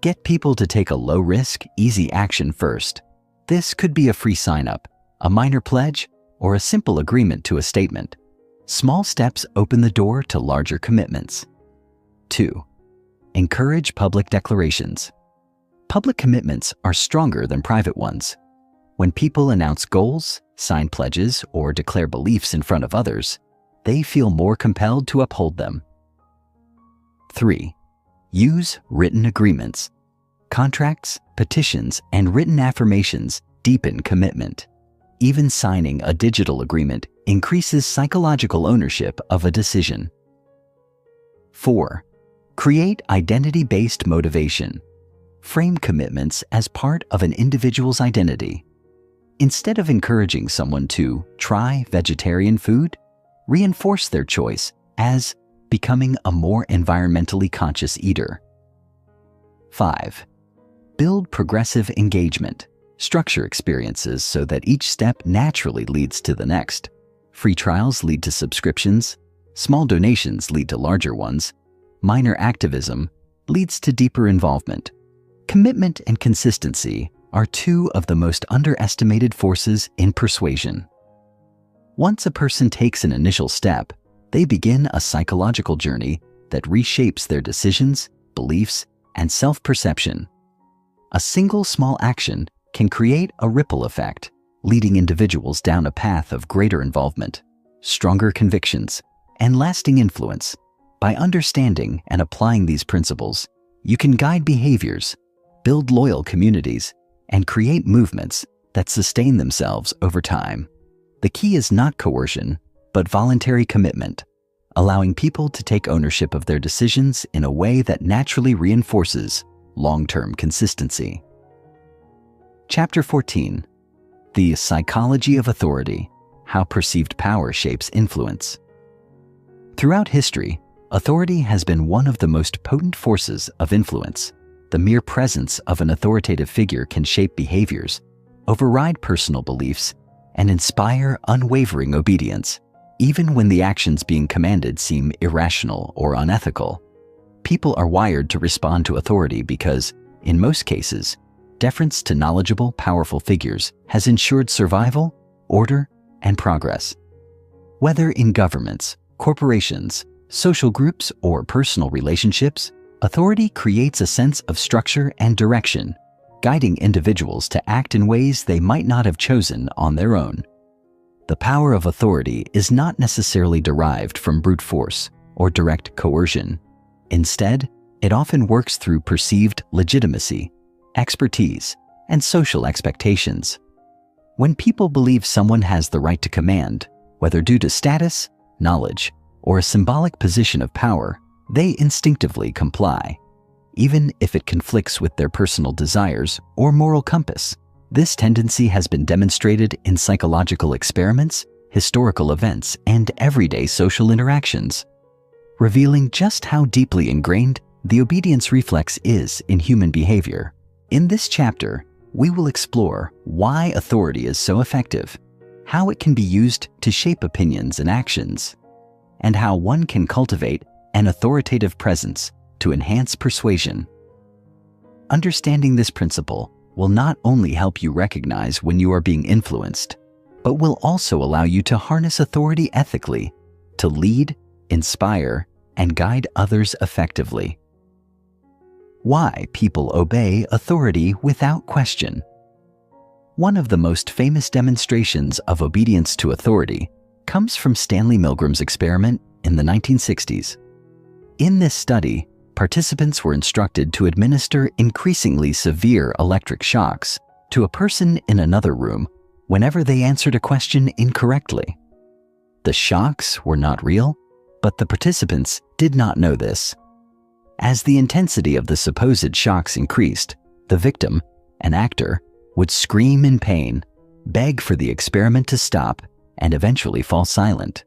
Get people to take a low-risk, easy action first. This could be a free sign-up, a minor pledge, or a simple agreement to a statement. Small steps open the door to larger commitments. 2. Encourage public declarations. Public commitments are stronger than private ones. When people announce goals, sign pledges, or declare beliefs in front of others, they feel more compelled to uphold them. 3. Use written agreements. Contracts, petitions, and written affirmations deepen commitment. Even signing a digital agreement increases psychological ownership of a decision. 4. Create identity-based motivation. Frame commitments as part of an individual's identity. Instead of encouraging someone to try vegetarian food, reinforce their choice as becoming a more environmentally conscious eater. 5. Build progressive engagement. Structure experiences so that each step naturally leads to the next. Free trials lead to subscriptions, small donations lead to larger ones, minor activism leads to deeper involvement. Commitment and consistency are two of the most underestimated forces in persuasion. Once a person takes an initial step, they begin a psychological journey that reshapes their decisions, beliefs, and self-perception. A single small action can create a ripple effect, leading individuals down a path of greater involvement, stronger convictions, and lasting influence. By understanding and applying these principles, you can guide behaviors, build loyal communities, and create movements that sustain themselves over time. The key is not coercion, but voluntary commitment, allowing people to take ownership of their decisions in a way that naturally reinforces long-term consistency. Chapter 14. The Psychology of Authority: How Perceived Power Shapes Influence. Throughout history, authority has been one of the most potent forces of influence. The mere presence of an authoritative figure can shape behaviors, override personal beliefs, and inspire unwavering obedience, even when the actions being commanded seem irrational or unethical. People are wired to respond to authority because, in most cases, deference to knowledgeable, powerful figures has ensured survival, order, and progress. Whether in governments, corporations, social groups, or personal relationships, authority creates a sense of structure and direction, guiding individuals to act in ways they might not have chosen on their own. The power of authority is not necessarily derived from brute force or direct coercion. Instead, it often works through perceived legitimacy, expertise, and social expectations. When people believe someone has the right to command, whether due to status, knowledge, or a symbolic position of power, they instinctively comply, even if it conflicts with their personal desires or moral compass. This tendency has been demonstrated in psychological experiments, historical events, and everyday social interactions, revealing just how deeply ingrained the obedience reflex is in human behavior. In this chapter, we will explore why authority is so effective, how it can be used to shape opinions and actions, and how one can cultivate an authoritative presence to enhance persuasion. Understanding this principle will not only help you recognize when you are being influenced, but will also allow you to harness authority ethically, to lead, inspire, and guide others effectively. Why people obey authority without question. One of the most famous demonstrations of obedience to authority comes from Stanley Milgram's experiment in the 1960s. In this study, participants were instructed to administer increasingly severe electric shocks to a person in another room whenever they answered a question incorrectly. The shocks were not real, but the participants did not know this. As the intensity of the supposed shocks increased, the victim, an actor, would scream in pain, beg for the experiment to stop, and eventually fall silent.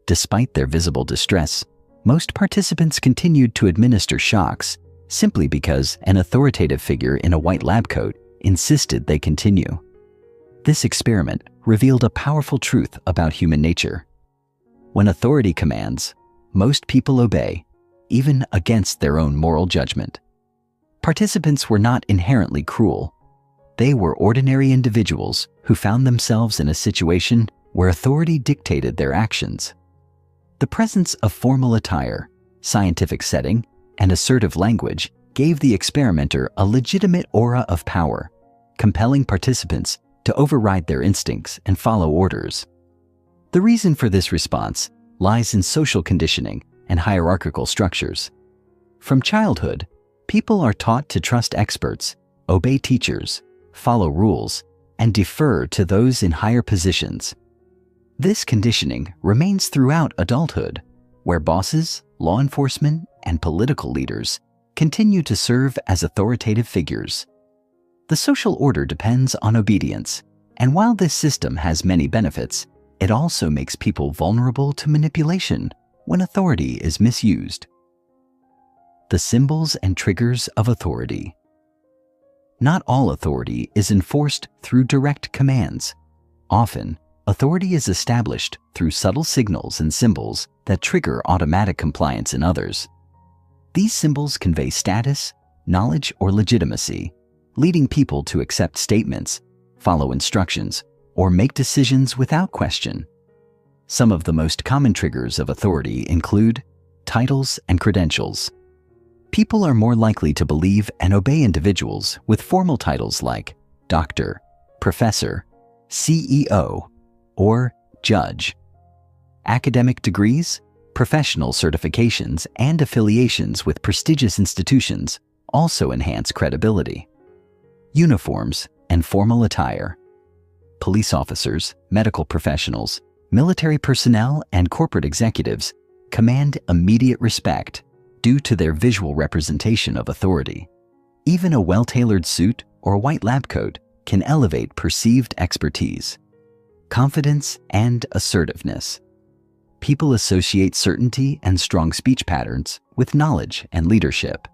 Despite their visible distress, most participants continued to administer shocks simply because an authoritative figure in a white lab coat insisted they continue. This experiment revealed a powerful truth about human nature. When authority commands, most people obey, even against their own moral judgment. Participants were not inherently cruel. They were ordinary individuals who found themselves in a situation where authority dictated their actions. The presence of formal attire, scientific setting, and assertive language gave the experimenter a legitimate aura of power, compelling participants to override their instincts and follow orders. The reason for this response lies in social conditioning and hierarchical structures. From childhood, people are taught to trust experts, obey teachers, follow rules, and defer to those in higher positions. This conditioning remains throughout adulthood, where bosses, law enforcement, and political leaders continue to serve as authoritative figures. The social order depends on obedience, and while this system has many benefits, it also makes people vulnerable to manipulation when authority is misused. The symbols and triggers of authority. Not all authority is enforced through direct commands. Often, authority is established through subtle signals and symbols that trigger automatic compliance in others. These symbols convey status, knowledge, or legitimacy, leading people to accept statements, follow instructions, or make decisions without question. Some of the most common triggers of authority include titles and credentials. People are more likely to believe and obey individuals with formal titles like doctor, professor, CEO, or judge. Academic degrees, professional certifications, and affiliations with prestigious institutions also enhance credibility. Uniforms and formal attire. Police officers, medical professionals, military personnel, and corporate executives command immediate respect due to their visual representation of authority. Even a well-tailored suit or white lab coat can elevate perceived expertise. Confidence and assertiveness. People associate certainty and strong speech patterns with knowledge and leadership.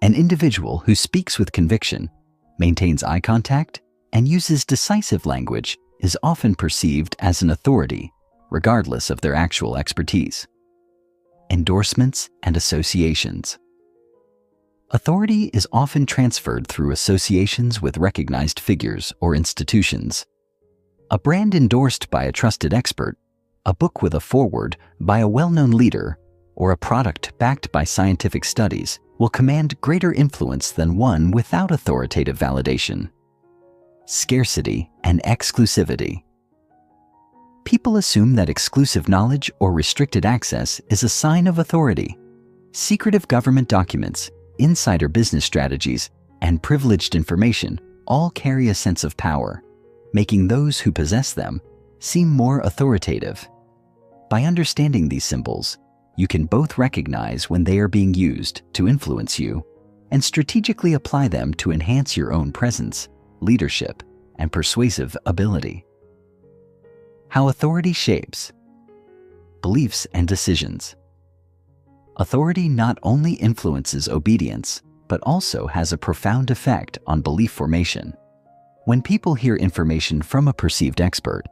An individual who speaks with conviction, maintains eye contact, and uses decisive language is often perceived as an authority, regardless of their actual expertise. Endorsements and associations. Authority is often transferred through associations with recognized figures or institutions. A brand endorsed by a trusted expert, a book with a foreword by a well-known leader, or a product backed by scientific studies will command greater influence than one without authoritative validation. Scarcity and exclusivity. People assume that exclusive knowledge or restricted access is a sign of authority. Secretive government documents, insider business strategies, and privileged information all carry a sense of power, making those who possess them seem more authoritative. By understanding these symbols, you can both recognize when they are being used to influence you and strategically apply them to enhance your own presence, leadership, and persuasive ability. How authority shapes beliefs and decisions. Authority not only influences obedience, but also has a profound effect on belief formation. When people hear information from a perceived expert,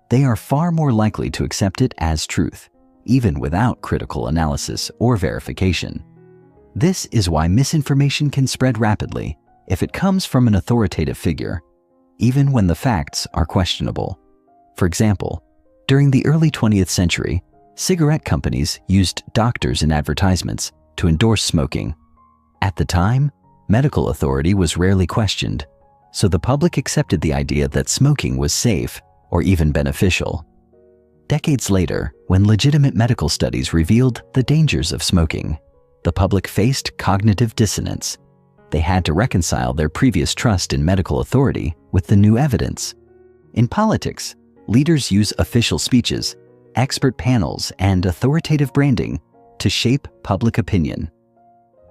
they are far more likely to accept it as truth, even without critical analysis or verification. This is why misinformation can spread rapidly if it comes from an authoritative figure, even when the facts are questionable. For example, during the early 20th century, cigarette companies used doctors in advertisements to endorse smoking. At the time, medical authority was rarely questioned, so the public accepted the idea that smoking was safe or even beneficial. Decades later, when legitimate medical studies revealed the dangers of smoking, the public faced cognitive dissonance. They had to reconcile their previous trust in medical authority with the new evidence. In politics, leaders use official speeches, expert panels, and authoritative branding to shape public opinion.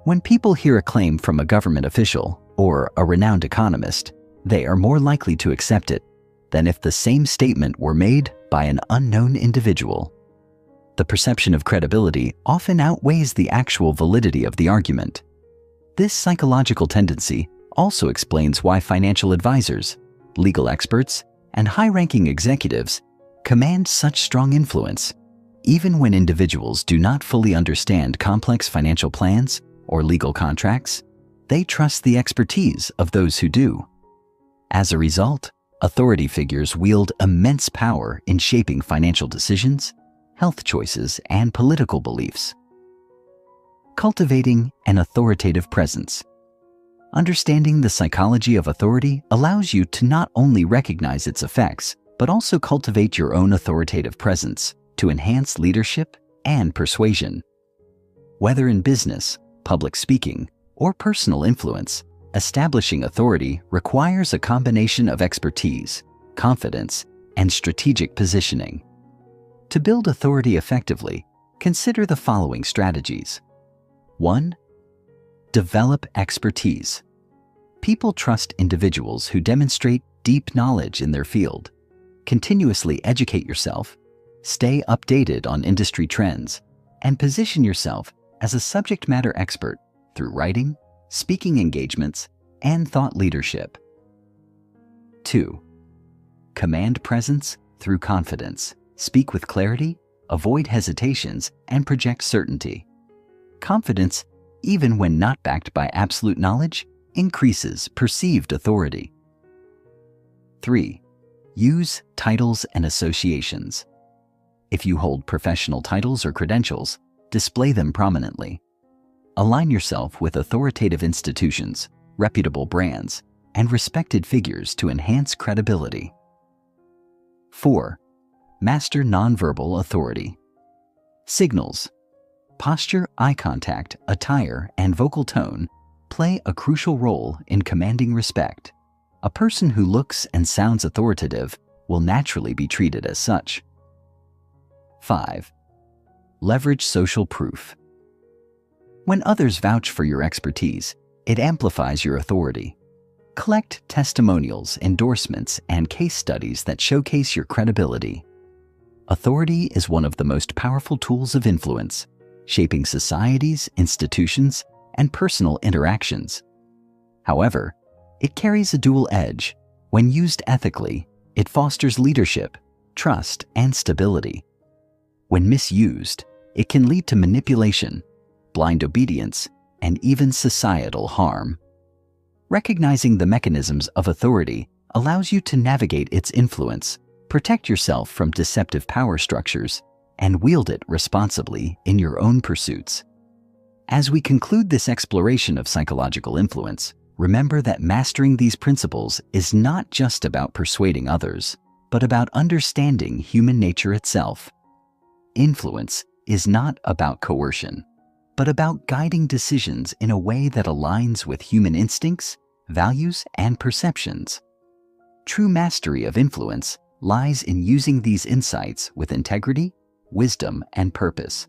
When people hear a claim from a government official or a renowned economist, they are more likely to accept it than if the same statement were made by an unknown individual. The perception of credibility often outweighs the actual validity of the argument. This psychological tendency also explains why financial advisors, legal experts, and high-ranking executives command such strong influence, even when individuals do not fully understand complex financial plans or legal contracts. They trust the expertise of those who do. As a result, authority figures wield immense power in shaping financial decisions, health choices, and political beliefs. Cultivating an authoritative presence. Understanding the psychology of authority allows you to not only recognize its effects, but also cultivate your own authoritative presence to enhance leadership and persuasion. Whether in business, public speaking, or personal influence, establishing authority requires a combination of expertise, confidence, and strategic positioning. To build authority effectively, consider the following strategies. 1. Develop expertise. People trust individuals who demonstrate deep knowledge in their field. Continuously educate yourself, stay updated on industry trends, and position yourself as a subject matter expert through writing, speaking engagements, and thought leadership. 2. Command presence through confidence. Speak with clarity, avoid hesitations, and project certainty. Confidence, even when not backed by absolute knowledge, increases perceived authority. 3. Use titles and associations. If you hold professional titles or credentials, display them prominently. Align yourself with authoritative institutions, reputable brands, and respected figures to enhance credibility. 4. Master nonverbal authority. Signals, posture, eye contact, attire, and vocal tone play a crucial role in commanding respect. A person who looks and sounds authoritative will naturally be treated as such. 5. Leverage social proof. When others vouch for your expertise, it amplifies your authority. Collect testimonials, endorsements, and case studies that showcase your credibility. Authority is one of the most powerful tools of influence, shaping societies, institutions, and personal interactions. However, it carries a dual edge. When used ethically, it fosters leadership, trust, and stability. When misused, it can lead to manipulation, blind obedience, and even societal harm. Recognizing the mechanisms of authority allows you to navigate its influence, protect yourself from deceptive power structures, and wield it responsibly in your own pursuits. As we conclude this exploration of psychological influence, remember that mastering these principles is not just about persuading others, but about understanding human nature itself. Influence is not about coercion, but about guiding decisions in a way that aligns with human instincts, values, and perceptions. True mastery of influence lies in using these insights with integrity, wisdom, and purpose.